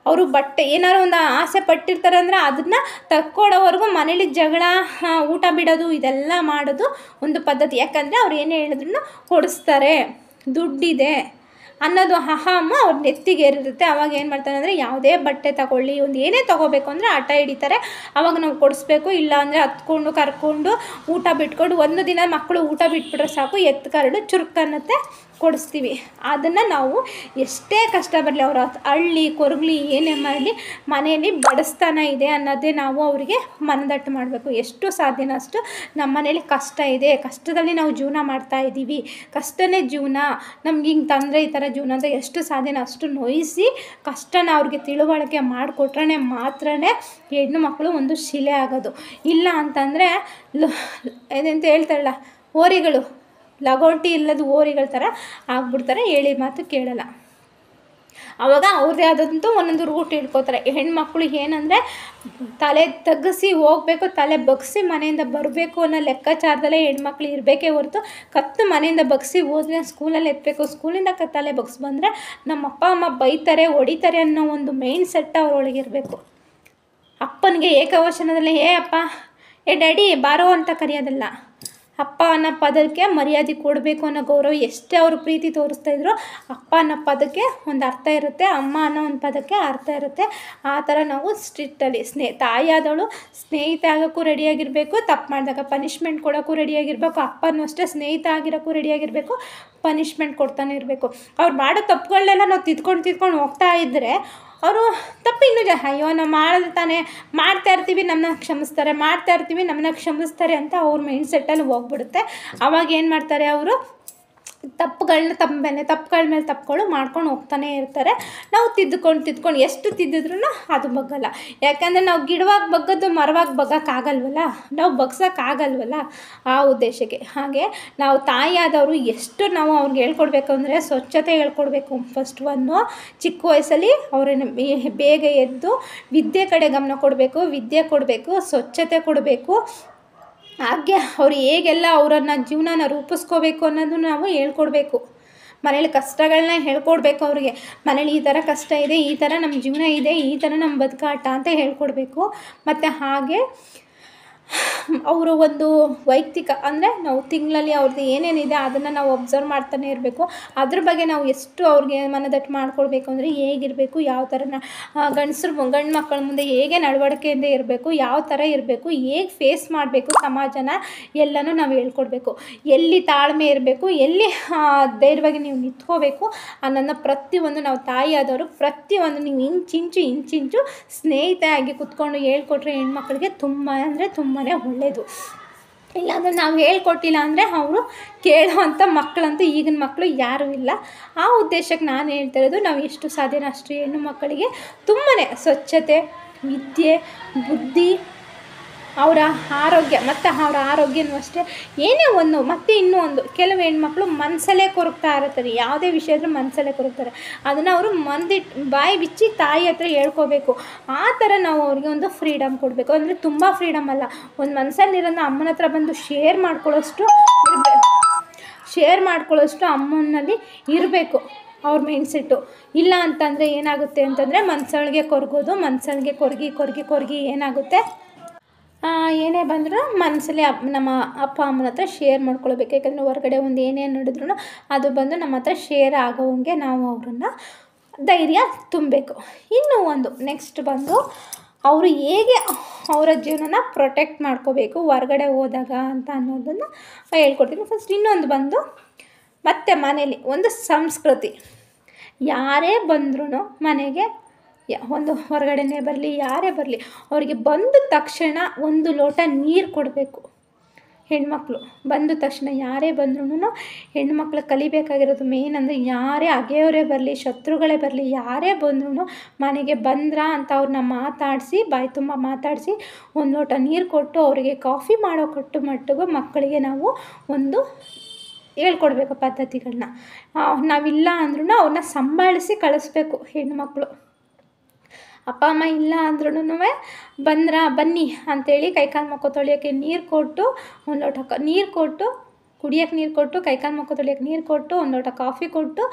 ಅವರು ಬಟ್ಟೆ ಏನಾರು ಒಂದು ಆಸೆ ಪಟ್ಟಿರ್ತಾರೆ ಅಂದರೆ ಅದನ್ನು ತಕ್ಕೊಡೋವರೆಗೂ ಮನೇಲಿ ಜಗಳ, ಊಟ ಬಿಡೋದು, ಇದೆಲ್ಲ ಮಾಡೋದು ಒಂದು ಪದ್ಧತಿ. ಯಾಕಂದರೆ ಅವ್ರು ಏನೇ ಹೇಳಿದ್ರು ಕೊಡಿಸ್ತಾರೆ, ದುಡ್ಡಿದೆ ಅನ್ನೋದು ಅಹಮ್ಮ ಅವ್ರ ನೆತ್ತಿಗೇರಿರುತ್ತೆ. ಅವಾಗ ಏನು ಮಾಡ್ತಾರೆ ಅಂದರೆ ಯಾವುದೇ ಬಟ್ಟೆ ತಗೊಳ್ಳಿ, ಒಂದು ಏನೇ ತೊಗೋಬೇಕು ಅಂದರೆ ಹಠ ಹಿಡಿತಾರೆ. ಅವಾಗ ನಾವು ಕೊಡಿಸ್ಬೇಕು. ಇಲ್ಲ ಅಂದರೆ ಹತ್ಕೊಂಡು ಕರ್ಕೊಂಡು ಊಟ ಬಿಟ್ಕೊಂಡು, ಒಂದು ದಿನ ಮಕ್ಕಳು ಊಟ ಬಿಟ್ಬಿಟ್ರೆ ಸಾಕು, ಎತ್ತು ಕರಡು ಚುರುಕನ್ನತ್ತೆ ಕೊಡಿಸ್ತೀವಿ. ಅದನ್ನು ನಾವು ಎಷ್ಟೇ ಕಷ್ಟ ಬರಲಿ, ಅವರ ಹಳ್ಳಿ ಕೊರಗಲಿ ಏನೇ ಮಾಡಲಿ ಮನೆಯಲ್ಲಿ ಬಡಿಸ್ತಾನ ಇದೆ ಅನ್ನೋದೇ ನಾವು ಅವರಿಗೆ ಮನದಟ್ಟು ಮಾಡಬೇಕು. ಎಷ್ಟು ಸಾಧ್ಯನೋ ಅಷ್ಟು ನಮ್ಮ ಮನೇಲಿ ಕಷ್ಟ ಇದೆ, ಕಷ್ಟದಲ್ಲಿ ನಾವು ಜೀವನ ಮಾಡ್ತಾಯಿದ್ದೀವಿ, ಕಷ್ಟನೇ ಜೀವನ, ನಮ್ಗೆ ಹಿಂಗೆ ತಂದರೆ ಈ ಥರ ಜೀವನ ಅಂತ ಎಷ್ಟು ಸಾಧ್ಯನೋ ಅಷ್ಟು ನೋಯಿಸಿ ಕಷ್ಟನ ಅವ್ರಿಗೆ ತಿಳುವಳಿಕೆ ಮಾಡಿಕೊಟ್ರೆ ಮಾತ್ರ ಹೆಣ್ಣು ಮಕ್ಕಳು ಒಂದು ಶಿಲೆ ಆಗೋದು. ಇಲ್ಲ ಅಂತಂದರೆ ಏನಂತ ಹೇಳ್ತಾರಲ್ಲ, ಓರಿಗಳು, ಲಗೋಟಿ ಇಲ್ಲದ ಓರಿಗಳ ಥರ ಆಗ್ಬಿಡ್ತಾರೆ, ಹೇಳಿ ಮಾತು ಕೇಳಲ್ಲ. ಆವಾಗ ಅವ್ರದ್ದೇ ಆದಂತೂ ಒಂದೊಂದು ರೂಟ್ ಇಟ್ಕೋತಾರೆ. ಹೆಣ್ಮಕ್ಳು ಏನಂದರೆ ತಲೆ ತಗ್ಗಿಸಿ ಹೋಗಬೇಕು, ತಲೆ ಬಗ್ಗಿಸಿ ಮನೆಯಿಂದ ಬರಬೇಕು ಅನ್ನೋ ಲೆಕ್ಕಾಚಾರದಲ್ಲೇ ಹೆಣ್ಮಕ್ಳು ಇರಬೇಕೇ ಹೊರತು ಕತ್ತು ಮನೆಯಿಂದ ಬಗ್ಗಿಸಿ ಹೋದ್ರೆ ಸ್ಕೂಲಲ್ಲಿ ಎತ್ತಬೇಕು, ಸ್ಕೂಲಿಂದ ತಲೆ ಬಗ್ಸಿ ಬಂದರೆ ನಮ್ಮ ಅಪ್ಪ ಅಮ್ಮ ಬೈತಾರೆ, ಹೊಡಿತಾರೆ ಅನ್ನೋ ಒಂದು ಮೈಂಡ್ ಸೆಟ್ ಅವ್ರೊಳಗೆ ಇರಬೇಕು. ಅಪ್ಪನಿಗೆ ಏಕವಚನದಲ್ಲಿ ಅಪ್ಪ, ಡ್ಯಾಡಿ ಬಾರೋ ಅಂತ ಕರೆಯೋದಲ್ಲ. ಅಪ್ಪ ಅನ್ನೋ ಪದಕ್ಕೆ ಮರ್ಯಾದೆ ಕೊಡಬೇಕು ಅನ್ನೋ ಗೌರವ. ಎಷ್ಟೇ ಅವರು ಪ್ರೀತಿ ತೋರಿಸ್ತಾಯಿದ್ರು ಅಪ್ಪ ಅನ್ನೋ ಪದಕ್ಕೆ ಒಂದು ಅರ್ಥ ಇರುತ್ತೆ, ಅಮ್ಮ ಅನ್ನೋ ಒಂದು ಪದಕ್ಕೆ ಅರ್ಥ ಇರುತ್ತೆ. ಆ ಥರ ನಾವು ಸ್ಟ್ರಿಕ್ಟಲ್ಲಿ ತಾಯಿಯಾದವಳು ಸ್ನೇಹಿತ ಆಗೋಕ್ಕೂ ರೆಡಿಯಾಗಿರಬೇಕು, ತಪ್ಪು ಮಾಡಿದಾಗ ಪನಿಷ್ಮೆಂಟ್ ಕೊಡೋಕ್ಕೂ ರೆಡಿಯಾಗಿರಬೇಕು. ಅಪ್ಪನೂ ಅಷ್ಟೇ ಸ್ನೇಹಿತ ಆಗಿರೋಕ್ಕೂ ರೆಡಿಯಾಗಿರಬೇಕು, ಪನಿಷ್ಮೆಂಟ್ ಕೊಡ್ತಾನೆ ಇರಬೇಕು. ಅವ್ರು ಮಾಡೋ ತಪ್ಪುಗಳನ್ನೆಲ್ಲ ನಾವು ತಿದ್ಕೊಂಡು ಹೋಗ್ತಾ ಇದ್ದರೆ ಅವರು ತಪ್ಪು ಇನ್ನೂ ಅಯ್ಯೋ ನಾವು ಮಾಡಿದ್ರೆ ತಾನೇ, ಮಾಡ್ತಾಯಿರ್ತೀವಿ ನಮ್ಮನ್ನ ಕ್ಷಮಿಸ್ತಾರೆ, ಮಾಡ್ತಾಯಿರ್ತೀವಿ ನಮ್ಮನ್ನ ಕ್ಷಮಿಸ್ತಾರೆ ಅಂತ ಅವ್ರ ಮೈಂಡ್ ಸೆಟ್ಟಲ್ಲಿ ಹೋಗ್ಬಿಡುತ್ತೆ. ಆವಾಗ ಏನು ಮಾಡ್ತಾರೆ ಅವರು, ತಪ್ಪುಗಳ ಮೇಲೆ ತಪ್ಪುಗಳು ಮಾಡ್ಕೊಂಡು ಹೋಗ್ತಾನೆ ಇರ್ತಾರೆ. ನಾವು ತಿದ್ಕೊಂಡು ಎಷ್ಟು ತಿದ್ದಿದ್ರೂ ಅದು ಬಗ್ಗಲ್ಲ. ಯಾಕಂದರೆ ನಾವು ಗಿಡವಾಗಿ ಬಗ್ಗದ್ದು ಮರವಾಗಿ ಬಗ್ಗಕ್ಕಾಗಲ್ವಲ್ಲ, ನಾವು ಬಗ್ಸೋಕ್ಕಾಗಲ್ವಲ್ಲ ಆ ಉದ್ದೇಶಕ್ಕೆ. ಹಾಗೆ ನಾವು ತಾಯಿಯಾದವರು ಎಷ್ಟು ನಾವು ಅವ್ರಿಗೆ ಹೇಳ್ಕೊಡ್ಬೇಕು ಅಂದರೆ ಸ್ವಚ್ಛತೆ ಹೇಳ್ಕೊಡ್ಬೇಕು. ಫಸ್ಟ್ ಒಂದು ಚಿಕ್ಕ ವಯಸ್ಸಲ್ಲಿ ಅವ್ರನ್ನ ಬೇಗ ಎದ್ದು ವಿದ್ಯೆ ಕಡೆ ಗಮನ ಕೊಡಬೇಕು, ಸ್ವಚ್ಛತೆ ಕೊಡಬೇಕು. ಹಾಗೆ ಅವ್ರು ಹೇಗೆಲ್ಲ ಅವರನ್ನು ಜೀವನನ ರೂಪಿಸ್ಕೋಬೇಕು ಅನ್ನೋದನ್ನು ನಾವು ಹೇಳ್ಕೊಡ್ಬೇಕು. ಮನೇಲಿ ಕಷ್ಟಗಳನ್ನ ಹೇಳ್ಕೊಡ್ಬೇಕು ಅವ್ರಿಗೆ. ಮನೇಲಿ ಈ ಥರ ಕಷ್ಟ ಇದೆ, ಈ ಥರ ನಮ್ಮ ಜೀವನ ಇದೆ, ಈ ಥರ ನಮ್ಮ ಬದುಕಾಟ ಅಂತ ಹೇಳ್ಕೊಡ್ಬೇಕು. ಮತ್ತು ಹಾಗೆ ಅವರು ಒಂದು ವೈಯಕ್ತಿಕ ಅಂದರೆ ನಾವು ತಿಂಗಳಲ್ಲಿ ಅವ್ರದ್ದು ಏನೇನಿದೆ ಅದನ್ನು ನಾವು ಒಬ್ಸರ್ವ್ ಮಾಡ್ತಾನೆ ಇರಬೇಕು. ಅದ್ರ ಬಗ್ಗೆ ನಾವು ಎಷ್ಟು ಅವ್ರಿಗೆ ಮನದಟ್ಟು ಮಾಡ್ಕೊಳ್ಬೇಕು ಅಂದರೆ ಹೇಗಿರಬೇಕು, ಯಾವ ಥರ ಗಂಡು ಮಕ್ಕಳ ಮುಂದೆ ಹೇಗೆ ನಡವಳಿಕೆಯಿಂದ ಇರಬೇಕು, ಯಾವ ಥರ ಇರಬೇಕು, ಹೇಗೆ ಫೇಸ್ ಮಾಡಬೇಕು ಸಮಾಜನ, ಎಲ್ಲನೂ ನಾವು ಹೇಳ್ಕೊಡ್ಬೇಕು. ಎಲ್ಲಿ ತಾಳ್ಮೆ ಇರಬೇಕು, ಎಲ್ಲಿ ಧೈರ್ಯವಾಗಿ ನೀವು ನಿಂತ್ಕೋಬೇಕು ಅನ್ನೋದನ್ನ ಪ್ರತಿಯೊಂದು ನಾವು ತಾಯಿಯಾದವರು ಪ್ರತಿಯೊಂದು ನೀವು ಇಂಚಿಂಚು ಸ್ನೇಹಿತೆಯಾಗಿ ಕೂತ್ಕೊಂಡು ಹೇಳ್ಕೊಟ್ರೆ ಹೆಣ್ಮಕ್ಳಿಗೆ ತುಂಬ ಅಂದರೆ ತುಂಬಾ ಒಳ್ಳೆಯದು. ಇಲ್ಲಾಂದರೆ ನಾವು ಹೇಳ್ಕೊಟ್ಟಿಲ್ಲ ಅಂದರೆ ಅವರು ಕೇಳೋವಂಥ ಮಕ್ಕಳಂತೂ ಈಗಿನ ಮಕ್ಕಳು ಯಾರೂ ಇಲ್ಲ. ಆ ಉದ್ದೇಶಕ್ಕೆ ನಾನು ಹೇಳ್ತಾ ಇರೋದು, ನಾವು ಎಷ್ಟು ಸಾಧ್ಯನೋ ಅಷ್ಟು ಹೆಣ್ಣು ಮಕ್ಕಳಿಗೆ ತುಂಬಾ ಸ್ವಚ್ಛತೆ, ವಿದ್ಯೆ, ಬುದ್ಧಿ, ಅವರ ಆರೋಗ್ಯ ಮತ್ತು ಅವರ ಆರೋಗ್ಯನೂ ಅಷ್ಟೇ ಏನೇ ಒಂದು. ಮತ್ತು ಇನ್ನೂ ಒಂದು, ಕೆಲವು ಹೆಣ್ಮಕ್ಳು ಮನಸ್ಸಲ್ಲೇ ಕೊರಗ್ತಾ ಇರ್ತಾರೆ, ಯಾವುದೇ ವಿಷಯ ಇದ್ರೂ ಮನಸ್ಸಲ್ಲೇ ಕೊರಗ್ತಾರೆ. ಅದನ್ನು ಅವರು ಬಾಯಿ ಬಿಚ್ಚಿ ತಾಯಿ ಹತ್ರ ಹೇಳ್ಕೋಬೇಕು. ಆ ಥರ ನಾವು ಅವ್ರಿಗೆ ಒಂದು ಫ್ರೀಡಮ್ ಕೊಡಬೇಕು. ಅಂದರೆ ತುಂಬ ಫ್ರೀಡಮ್ ಅಲ್ಲ, ಒಂದು ಮನಸ್ಸಲ್ಲಿರೋದನ್ನ ಅಮ್ಮನ ಹತ್ರ ಬಂದು ಶೇರ್ ಮಾಡ್ಕೊಳ್ಳೋಷ್ಟು ಅಮ್ಮನಲ್ಲಿ ಇರಬೇಕು ಅವ್ರ ಮೈಂಡ್ಸೆಟ್ಟು. ಇಲ್ಲ ಅಂತಂದರೆ ಏನಾಗುತ್ತೆ ಅಂತಂದರೆ ಮನಸ್ಸೊಳಗೆ ಕೊರಗಿ ಏನಾಗುತ್ತೆ, ಏನೇ ಬಂದರೂ ಮನಸ್ಸಲ್ಲಿ ನಮ್ಮ ಅಪ್ಪ ಅಮ್ಮನ ಹತ್ರ ಶೇರ್ ಮಾಡ್ಕೊಳ್ಬೇಕು. ಯಾಕಂದರೆ ಹೊರಗಡೆ ಒಂದು ಏನೇನು ನಡೆದ್ರೂ ಅದು ಬಂದು ನಮ್ಮ ಹತ್ರ ಶೇರ್ ಆಗೋವಂಗೆ ನಾವು ಅವ್ರನ್ನ ಧೈರ್ಯ ತುಂಬಬೇಕು. ಇನ್ನೂ ಒಂದು ನೆಕ್ಸ್ಟ್ ಬಂದು ಅವರು ಹೇಗೆ ಅವರ ಜೀವನನ ಪ್ರೊಟೆಕ್ಟ್ ಮಾಡ್ಕೋಬೇಕು ಹೊರಗಡೆ ಹೋದಾಗ ಅಂತ ಅನ್ನೋದನ್ನು ಹೇಳ್ಕೊಡ್ತೀನಿ. ಫಸ್ಟ್ ಇನ್ನೊಂದು ಬಂದು ಮತ್ತು ಮನೇಲಿ ಒಂದು ಸಂಸ್ಕೃತಿ, ಯಾರೇ ಬಂದ್ರೂ ಮನೆಗೆ ಒಂದು ಹೊರಗಡೆನೇ ಬರಲಿ ಯಾರೇ ಬರಲಿ ಅವ್ರಿಗೆ ಬಂದ ತಕ್ಷಣ ಒಂದು ಲೋಟ ನೀರು ಕೊಡಬೇಕು. ಹೆಣ್ಮಕ್ಳು ಬಂದ ತಕ್ಷಣ ಯಾರೇ ಬಂದ್ರೂ ಹೆಣ್ಮಕ್ಳು ಕಲಿಬೇಕಾಗಿರೋದು ಮೇನ್ ಅಂದರೆ ಯಾರೇ ಅಗೆಯವರೇ ಬರಲಿ, ಶತ್ರುಗಳೇ ಬರಲಿ, ಯಾರೇ ಬಂದ್ರೂ ಮನೆಗೆ ಬಂದ್ರಾ ಅಂತ ಅವ್ರನ್ನ ಮಾತಾಡಿಸಿ, ಬಾಯಿ ತುಂಬ ಮಾತಾಡಿಸಿ, ಒಂದು ಲೋಟ ನೀರು ಕೊಟ್ಟು ಅವರಿಗೆ ಕಾಫಿ ಮಾಡೋ ಕೊಟ್ಟು ಮಟ್ಟಿಗೂ ಮಕ್ಕಳಿಗೆ ನಾವು ಒಂದು ಹೇಳ್ಕೊಡ್ಬೇಕು ಪದ್ಧತಿಗಳನ್ನ. ನಾವಿಲ್ಲ ಅಂದ್ರೂ ಅವ್ರನ್ನ ಸಂಭಾಳಿಸಿ ಕಳಿಸ್ಬೇಕು ಹೆಣ್ಮಕ್ಳು. ಅಪ್ಪ ಅಮ್ಮ ಇಲ್ಲ ಅಂದ್ರೂ ಬನ್ನಿ ಅಂಥೇಳಿ ಕೈಕಾಲು ಮುಖ ತೊಳೆಯೋಕ್ಕೆ ನೀರು ಕೊಟ್ಟು, ಒಂದು ಲೋಟ ನೀರು ಕೊಟ್ಟು, ಕುಡಿಯೋಕ್ಕೆ ನೀರು ಕೊಟ್ಟು, ಕೈಕಾಲು ಮುಖ ತೊಳೆಯೋಕ್ಕೆ ನೀರು ಕೊಟ್ಟು, ಒಂದು ಲೋಟ ಕಾಫಿ ಕೊಟ್ಟು,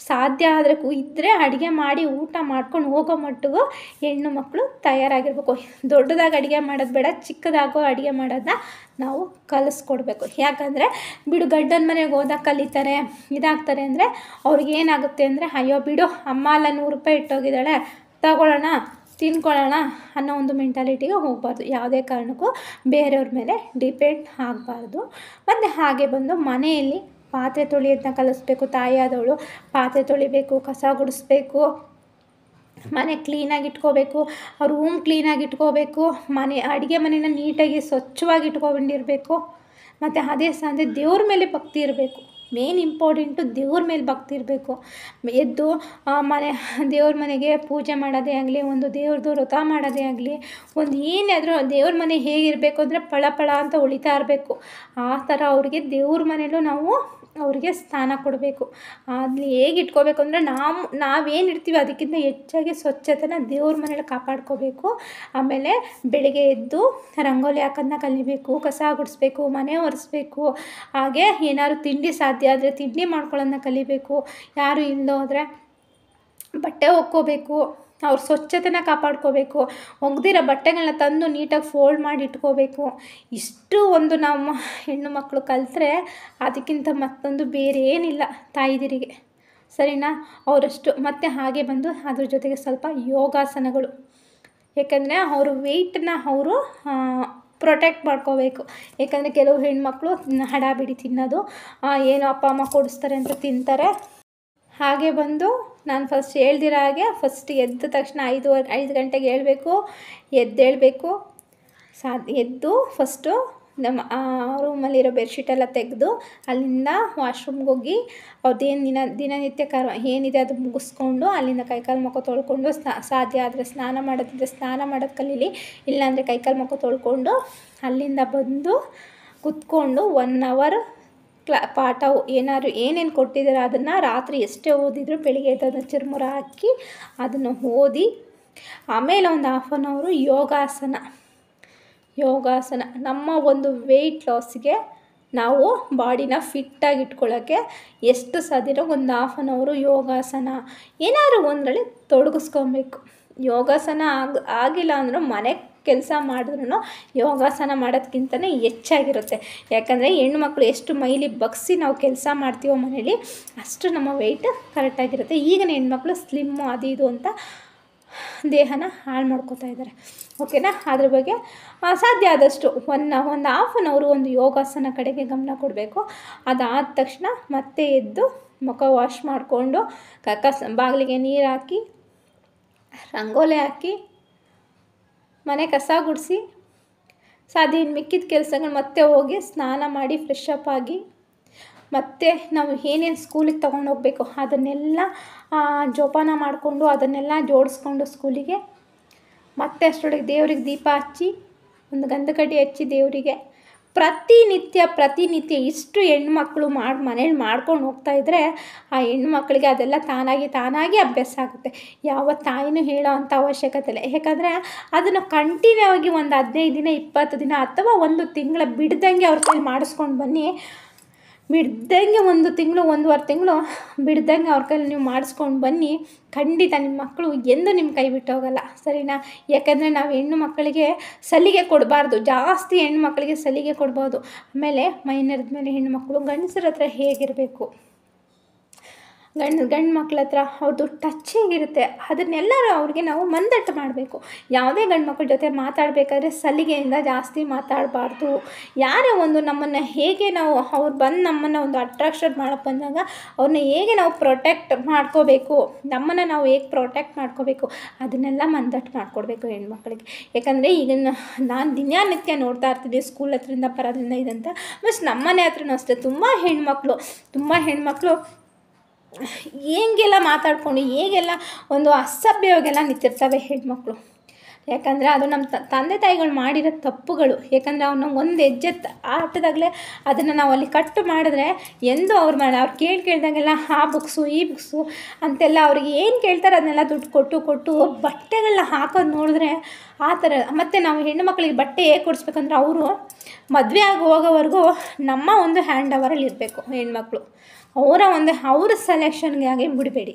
ಸಾಧ್ಯ ಆದರೆ ಇದ್ದರೆ ಅಡುಗೆ ಮಾಡಿ ಊಟ ಮಾಡ್ಕೊಂಡು ಹೋಗೋ ಮಟ್ಟಿಗೂ ಹೆಣ್ಣು ಮಕ್ಕಳು ತಯಾರಾಗಿರ್ಬೇಕು. ದೊಡ್ಡದಾಗಿ ಅಡುಗೆ ಮಾಡೋದು ಬೇಡ, ಚಿಕ್ಕದಾಗೋ ಅಡುಗೆ ಮಾಡೋದನ್ನ ನಾವು ಕಲಿಸ್ಕೊಡ್ಬೇಕು. ಯಾಕಂದರೆ ಬಿಡು ಗಂಡನ ಮನೆಗೆ ಹೋದಾಗ ಕಲಿತಾರೆ, ಇದಾಗ್ತಾರೆ ಅಂದರೆ ಅವ್ರಿಗೇನಾಗುತ್ತೆ ಅಂದರೆ, ಅಯ್ಯೋ ಬಿಡು ಅಮ್ಮ ಎಲ್ಲ 100 ರೂಪಾಯಿ ಇಟ್ಟೋಗಿದ್ದಾಳೆ, ತಗೊಳ್ಳೋಣ ತಿನ್ಕೊಳ್ಳೋಣ ಅನ್ನೋ ಒಂದು ಮೆಂಟಾಲಿಟಿಗೆ ಹೋಗಬಾರ್ದು. ಯಾವುದೇ ಕಾರಣಕ್ಕೂ ಬೇರೆಯವ್ರ ಮೇಲೆ ಡಿಪೆಂಡ್ ಆಗಬಾರ್ದು. ಮತ್ತು ಹಾಗೆ ಬಂದು ಮನೆಯಲ್ಲಿ ಪಾತ್ರೆ ತೊಳೆಯೋದನ್ನ ಕಲಿಸ್ಬೇಕು. ತಾಯಿಯಾದವಳು ಪಾತ್ರೆ ತೊಳಿಬೇಕು, ಕಸ ಗುಡಿಸ್ಬೇಕು, ಮನೆ ಕ್ಲೀನಾಗಿ ಇಟ್ಕೋಬೇಕು, ರೂಮ್ ಕ್ಲೀನಾಗಿ ಇಟ್ಕೋಬೇಕು, ಅಡುಗೆ ಮನೆನ ನೀಟಾಗಿ ಸ್ವಚ್ಛವಾಗಿ ಇಟ್ಕೊಂಡಿರಬೇಕು. ಮತ್ತು ಅದೇ ಸಂದೆ ದೇವ್ರ ಮೇಲೆ ಭಕ್ತಿ ಇರಬೇಕು. ಮೇನ್ ಇಂಪಾರ್ಟೆಂಟು ದೇವ್ರ ಮೇಲೆ ಭಕ್ತಿ ಇರಬೇಕು. ಎದ್ದು ದೇವ್ರ ಮನೆಗೆ ಪೂಜೆ ಮಾಡೋದೇ ಆಗಲಿ, ಒಂದು ದೇವ್ರದ್ದು ವ್ರತ ಮಾಡೋದೇ ಆಗಲಿ, ಒಂದು ಏನಾದರೂ ದೇವ್ರ ಮನೆ ಹೇಗಿರಬೇಕು ಅಂದರೆ ಫಳ ಅಂತ ಹೊಳಿತಾ ಇರಬೇಕು. ಆ ಥರ ಅವ್ರಿಗೆ ದೇವ್ರ ಮನೇಲೂ ನಾವು ಅವ್ರಿಗೆ ಸ್ಥಾನ ಕೊಡಬೇಕು. ಅಲ್ಲಿ ಹೇಗೆ ಇಟ್ಕೋಬೇಕು ಅಂದರೆ ನಾವೇನು ಇಡ್ತೀವಿ ಅದಕ್ಕಿಂತ ಹೆಚ್ಚಾಗಿ ಸ್ವಚ್ಛತೆನ ದೇವ್ರ ಮನೇಲಿ ಕಾಪಾಡ್ಕೋಬೇಕು. ಆಮೇಲೆ ಬೆಳಿಗ್ಗೆ ಎದ್ದು ರಂಗೋಲಿ ಹಾಕೋದನ್ನ ಕಲಿಬೇಕು, ಕಸ ಗುಡಿಸ್ಬೇಕು, ಮನೆ ಒರೆಸ್ಬೇಕು. ಹಾಗೆ ಏನಾದ್ರು ತಿಂಡಿ ಸಾಧ್ಯ ಆದರೆ ತಿಂಡಿ ಮಾಡ್ಕೊಳ್ಳೋದನ್ನ ಕಲಿಬೇಕು. ಯಾರು ಇಲ್ಲದೋದ್ರೆ ಬಟ್ಟೆ ಒಕ್ಕೋಬೇಕು, ಅವ್ರ ಸ್ವಚ್ಛತೆನ ಕಾಪಾಡ್ಕೋಬೇಕು. ಒಗ್ದಿರೋ ಬಟ್ಟೆಗಳನ್ನ ತಂದು ನೀಟಾಗಿ ಫೋಲ್ಡ್ ಮಾಡಿ ಇಟ್ಕೋಬೇಕು. ಇಷ್ಟು ಒಂದು ನಮ್ಮ ಹೆಣ್ಣು ಮಕ್ಕಳು ಕಲಿತ್ರೆ ಅದಕ್ಕಿಂತ ಮತ್ತೊಂದು ಬೇರೆ ಏನಿಲ್ಲ ತಾಯಿದಿರಿಗೆ, ಸರಿನಾ? ಅವರಷ್ಟು. ಮತ್ತು ಹಾಗೆ ಬಂದು ಅದ್ರ ಜೊತೆಗೆ ಸ್ವಲ್ಪ ಯೋಗಾಸನಗಳು, ಏಕೆಂದರೆ ಅವರು ವೆಯ್ಟನ್ನ ಅವರು ಪ್ರೊಟೆಕ್ಟ್ ಮಾಡ್ಕೋಬೇಕು. ಏಕೆಂದರೆ ಕೆಲವು ಹೆಣ್ಮಕ್ಳು ಹಡಾಬಿಡಿ ತಿನ್ನೋದು, ಏನೋ ಅಪ್ಪ ಅಮ್ಮ ಕೊಡಿಸ್ತಾರೆ ಅಂತ ತಿಂತಾರೆ. ಹಾಗೆ ಬಂದು ನಾನು ಫಸ್ಟ್ ಹೇಳ್ದಿರೋ ಹಾಗೆ ಫಸ್ಟ್ ಎದ್ದ ತಕ್ಷಣ 5 ಗಂಟೆಗೆ ಎದ್ದೇಳಬೇಕು. ಎದ್ದು ಫಸ್ಟು ನಮ್ಮ ರೂಮಲ್ಲಿರೋ ಬೆಡ್ಶೀಟೆಲ್ಲ ತೆಗೆದು ಅಲ್ಲಿಂದ ವಾಶ್ರೂಮ್ಗೆ ಹೋಗಿ ಅವ್ರದ್ದೇನು ದಿನನಿತ್ಯ ಏನಿದೆ ಅದು ಮುಗಿಸ್ಕೊಂಡು ಅಲ್ಲಿಂದ ಕೈಕಾಲು ಮುಖ ತೊಳ್ಕೊಂಡು ಸಾಧ್ಯ ಆದರೆ ಸ್ನಾನ ಮಾಡೋದಿದ್ರೆ ಸ್ನಾನ ಮಾಡೋದು ಕಲೀಲಿ, ಇಲ್ಲಾಂದರೆ ಕೈಕಾಲು ಮುಖ ತೊಳ್ಕೊಂಡು ಅಲ್ಲಿಂದ ಬಂದು ಕುತ್ಕೊಂಡು 1 ಅವರ್ ಪಾಠ ಏನೇನು ಕೊಟ್ಟಿದ್ದಾರೆ ಅದನ್ನು ರಾತ್ರಿ ಎಷ್ಟೇ ಓದಿದ್ರು ಬೆಳಿಗ್ಗೆ ಅದನ್ನು ಚಿರ್ಮುರ ಹಾಕಿ ಅದನ್ನು ಓದಿ, ಆಮೇಲೆ ಒಂದು 1/2 ಅವರ್ ಯೋಗಾಸನ ನಮ್ಮ ಒಂದು ವೆಯ್ಟ್ ಲಾಸ್ಗೆ ನಾವು ಬಾಡಿನ ಫಿಟ್ಟಾಗಿ ಇಟ್ಕೊಳ್ಳೋಕ್ಕೆ ಎಷ್ಟು ಸಾಧ್ಯನೋ ಒಂದು 1/2 ಅವರ್ ಯೋಗಾಸನ ಏನಾದರೂ ಒಂದರಲ್ಲಿ ತೊಡಗಿಸ್ಕೊಬೇಕು. ಯೋಗಾಸನ ಆಗಿಲ್ಲ ಅಂದರೂ ಮನೆ ಕೆಲಸ ಮಾಡಿದ್ರೂ ಯೋಗಾಸನ ಮಾಡೋದಕ್ಕಿಂತಲೇ ಹೆಚ್ಚಾಗಿರುತ್ತೆ. ಯಾಕಂದರೆ ಹೆಣ್ಮಕ್ಳು ಎಷ್ಟು ಮೈಲಿ ಬಗ್ಸಿ ನಾವು ಕೆಲಸ ಮಾಡ್ತೀವೋ ಮನೇಲಿ ಅಷ್ಟು ನಮ್ಮ ವೆಯ್ಟ್ ಕರೆಕ್ಟಾಗಿರುತ್ತೆ. ಈಗಿನ ಹೆಣ್ಮಕ್ಳು ಸ್ಲಿಮ್ಮು ಅದು ಇದು ಅಂತ ದೇಹನ ಹಾಳು ಮಾಡ್ಕೋತಾ ಇದ್ದಾರೆ. ಓಕೆನಾ? ಅದ್ರ ಬಗ್ಗೆ ಸಾಧ್ಯ ಆದಷ್ಟು 1/2 ಅವರ್ ಒಂದು ಯೋಗಾಸನ ಕಡೆಗೆ ಗಮನ ಕೊಡಬೇಕು. ಅದಾದ ತಕ್ಷಣ ಮತ್ತೆ ಎದ್ದು ಮುಖ ವಾಶ್ ಮಾಡಿಕೊಂಡು ಬಾಗಿಲಿಗೆ ನೀರು ಹಾಕಿ, ರಂಗೋಲಿ ಹಾಕಿ, ಮನೆ ಕಸ ಗುಡಿಸಿ, ಸಾಧ್ಯ ಇನ್ನು ಮಿಕ್ಕಿದ ಕೆಲಸಗಳು ಮತ್ತೆ ಹೋಗಿ ಸ್ನಾನ ಮಾಡಿ ಫ್ರೆಶ್ ಅಪ್ ಆಗಿ, ಮತ್ತು ನಾವು ಏನೇನು ಸ್ಕೂಲಿಗೆ ತೊಗೊಂಡೋಗ್ಬೇಕು ಅದನ್ನೆಲ್ಲ ಜೋಪಾನ ಮಾಡಿಕೊಂಡು ಅದನ್ನೆಲ್ಲ ಜೋಡಿಸ್ಕೊಂಡು ಸ್ಕೂಲಿಗೆ, ಮತ್ತೆ ಅಷ್ಟರೊಳಗೆ ದೇವ್ರಿಗೆ ದೀಪ ಹಚ್ಚಿ, ಒಂದು ಗಂಧಕಡ್ಡಿ ಹಚ್ಚಿ ದೇವರಿಗೆ ಪ್ರತಿನಿತ್ಯ ಇಷ್ಟು ಹೆಣ್ಮಕ್ಳು ಮನೇಲಿ ಮಾಡ್ಕೊಂಡು ಹೋಗ್ತಾಯಿದ್ರೆ ಆ ಹೆಣ್ಮಕ್ಳಿಗೆ ಅದೆಲ್ಲ ತಾನಾಗಿ ಅಭ್ಯಾಸ ಆಗುತ್ತೆ. ಯಾವ ತಾಯಿನೂ ಹೇಳೋ ಅಂಥ ಅವಶ್ಯಕತೆ ಇಲ್ಲ. ಯಾಕಂದರೆ ಅದನ್ನು ಕಂಟಿನ್ಯೂ ಆಗಿ ಒಂದು 15 ದಿನ 20 ದಿನ ಅಥವಾ 1 ತಿಂಗಳ ಬಿಡ್ದಂಗೆ ಅವ್ರ ಕೈಲಿ ಮಾಡಿಸ್ಕೊಂಡು ಬನ್ನಿ. ಬಿಡ್ದಂಗೆ 1 ತಿಂಗಳು 1.5 ತಿಂಗಳು ಬಿಡ್ದಂಗೆ ಅವ್ರ ಕೈಲಿ ನೀವು ಮಾಡಿಸ್ಕೊಂಡು ಬನ್ನಿ. ಖಂಡಿತ ನಿಮ್ಮ ಮಕ್ಕಳು ಎಂದೂ ನಿಮ್ಮ ಕೈ ಬಿಟ್ಟು ಹೋಗಲ್ಲ, ಸರಿನಾ? ಯಾಕಂದರೆ ನಾವು ಹೆಣ್ಣು ಮಕ್ಕಳಿಗೆ ಸಲಿಗೆ ಕೊಡಬಾರ್ದು, ಜಾಸ್ತಿ ಹೆಣ್ಣು ಮಕ್ಕಳಿಗೆ ಸಲಿಗೆ ಕೊಡ್ಬೋದು. ಆಮೇಲೆ ಮೈನರದ ಮೇಲೆ ಹೆಣ್ಣುಮಕ್ಕಳು ಗಂಡಸರ ಹತ್ರ ಹೇಗಿರಬೇಕು ಗಂಡು ಮಕ್ಳ ಹತ್ರ ಅವ್ರದ್ದು ಟಚ್ ಹೇಗಿರುತ್ತೆ ಅದನ್ನೆಲ್ಲರೂ ಅವ್ರಿಗೆ ನಾವು ಮಂದಟ್ಟು ಮಾಡಬೇಕು. ಯಾವುದೇ ಗಂಡು ಮಕ್ಳ ಜೊತೆ ಮಾತಾಡಬೇಕಾದ್ರೆ ಸಲಿಗೆಯಿಂದ ಜಾಸ್ತಿ ಮಾತಾಡಬಾರ್ದು. ಯಾರೇ ಒಂದು ನಮ್ಮನ್ನು ಹೇಗೆ ನಾವು ಅವ್ರು ಬಂದು ನಮ್ಮನ್ನು ಒಂದು ಅಟ್ರಾಕ್ಷನ್ ಮಾಡಕ್ಕೆ ಬಂದಾಗ ಅವ್ರನ್ನ ಹೇಗೆ ನಾವು ಪ್ರೊಟೆಕ್ಟ್ ಮಾಡ್ಕೋಬೇಕು, ನಮ್ಮನ್ನು ನಾವು ಹೇಗೆ ಪ್ರೊಟೆಕ್ಟ್ ಮಾಡ್ಕೋಬೇಕು ಅದನ್ನೆಲ್ಲ ಮಂದಟ್ಟು ಮಾಡಿಕೊಡ್ಬೇಕು ಹೆಣ್ಮಕ್ಳಿಗೆ. ಯಾಕಂದರೆ ಈಗ ನಾನು ದಿನನಿತ್ಯ ನೋಡ್ತಾ ಇರ್ತೀನಿ ಸ್ಕೂಲ್ ಹತ್ರದಿಂದ ಬರೋದ್ರಿಂದ ಇದಂತ. ಬಸ್ ನಮ್ಮನೆ ಹತ್ರನೂ ಅಷ್ಟೇ ತುಂಬ ಹೆಣ್ಮಕ್ಳು ಹೇಗೆಲ್ಲ ಮಾತಾಡ್ಕೊಂಡು ಹೇಗೆಲ್ಲ ಒಂದು ಅಸಭ್ಯವಾಗೆಲ್ಲ ನಿಂತಿರ್ತವೆ ಹೆಣ್ಮಕ್ಳು. ಯಾಕಂದರೆ ಅದು ನಮ್ಮ ತಂದೆ ತಾಯಿಗಳು ಮಾಡಿರೋ ತಪ್ಪುಗಳು. ಯಾಕಂದರೆ ಅವ್ರು ನಮ್ಗೆ ಒಂದು ಹೆಜ್ಜೆ ಆಟದಾಗಲೇ ಅದನ್ನು ನಾವು ಅಲ್ಲಿ ಕಟ್ಟು ಮಾಡಿದ್ರೆ ಎಂದು ಅವ್ರು ಕೇಳ್ದಾಗೆಲ್ಲ ಆ ಬುಕ್ಸು ಈ ಬುಕ್ಸು ಅಂತೆಲ್ಲ ಅವ್ರಿಗೆ ಏನು ಕೇಳ್ತಾರೆ ಅದನ್ನೆಲ್ಲ ದುಡ್ಡು ಕೊಟ್ಟು ಬಟ್ಟೆಗಳನ್ನ ಹಾಕೋದು ನೋಡಿದ್ರೆ ಆ ಥರ. ಮತ್ತು ನಾವು ಹೆಣ್ಣು ಮಕ್ಕಳಿಗೆ ಬಟ್ಟೆ ಹೇಗೆ ಕೊಡಿಸ್ಬೇಕಂದ್ರೆ ಅವರು ಮದುವೆ ಆಗಿ ಹೋಗೋವರೆಗೂ ನಮ್ಮ ಒಂದು ಹ್ಯಾಂಡ್ ಓವರಲ್ಲಿ ಇರಬೇಕು ಹೆಣ್ಮಕ್ಳು. ಅವ್ರ ಸೆಲೆಕ್ಷನ್ಗೆ ಆಗಿ ಬಿಡಬೇಡಿ.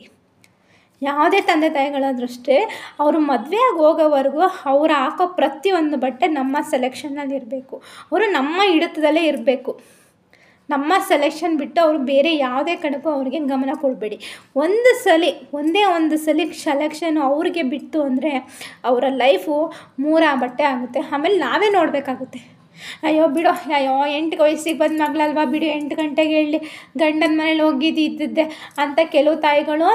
ಯಾವುದೇ ತಂದೆ ತಾಯಿಗಳಾದ್ರೂ ಅಷ್ಟೇ ಅವರು ಮದುವೆ ಆಗಿ ಹೋಗೋವರೆಗೂ ಅವ್ರು ಹಾಕೋ ಪ್ರತಿಯೊಂದು ಬಟ್ಟೆ ನಮ್ಮ ಸೆಲೆಕ್ಷನ್ನಲ್ಲಿ ಇರಬೇಕು. ಅವರು ನಮ್ಮ ಹಿಡಿತದಲ್ಲೇ ಇರಬೇಕು. ನಮ್ಮ ಸೆಲೆಕ್ಷನ್ ಬಿಟ್ಟು ಅವರು ಬೇರೆ ಯಾವುದೇ ಕಡೆಗೂ ಅವ್ರಿಗೆ ಗಮನ ಕೊಡಬೇಡಿ. ಒಂದೇ ಒಂದು ಸಲ ಸೆಲೆಕ್ಷನು ಅವ್ರಿಗೆ ಬಿಟ್ಟು ಅಂದರೆ ಅವರ ಲೈಫು ಬಟ್ಟೆ ಆಗುತ್ತೆ. ಆಮೇಲೆ ನಾವೇ ನೋಡಬೇಕಾಗುತ್ತೆ. ಅಯ್ಯೋ 8 ವಯಸ್ಸಿಗೆ ಬಂದು ಮಗಳಲ್ವಾ ಬಿಡು 8 ಗಂಟೆಗೆ ಹೇಳಿ ಗಂಡನ ಮನೇಲಿ ಹೋಗಿದ್ದಿದ್ದೆ ಅಂತ ಕೆಲವು ತಾಯಿಗಳು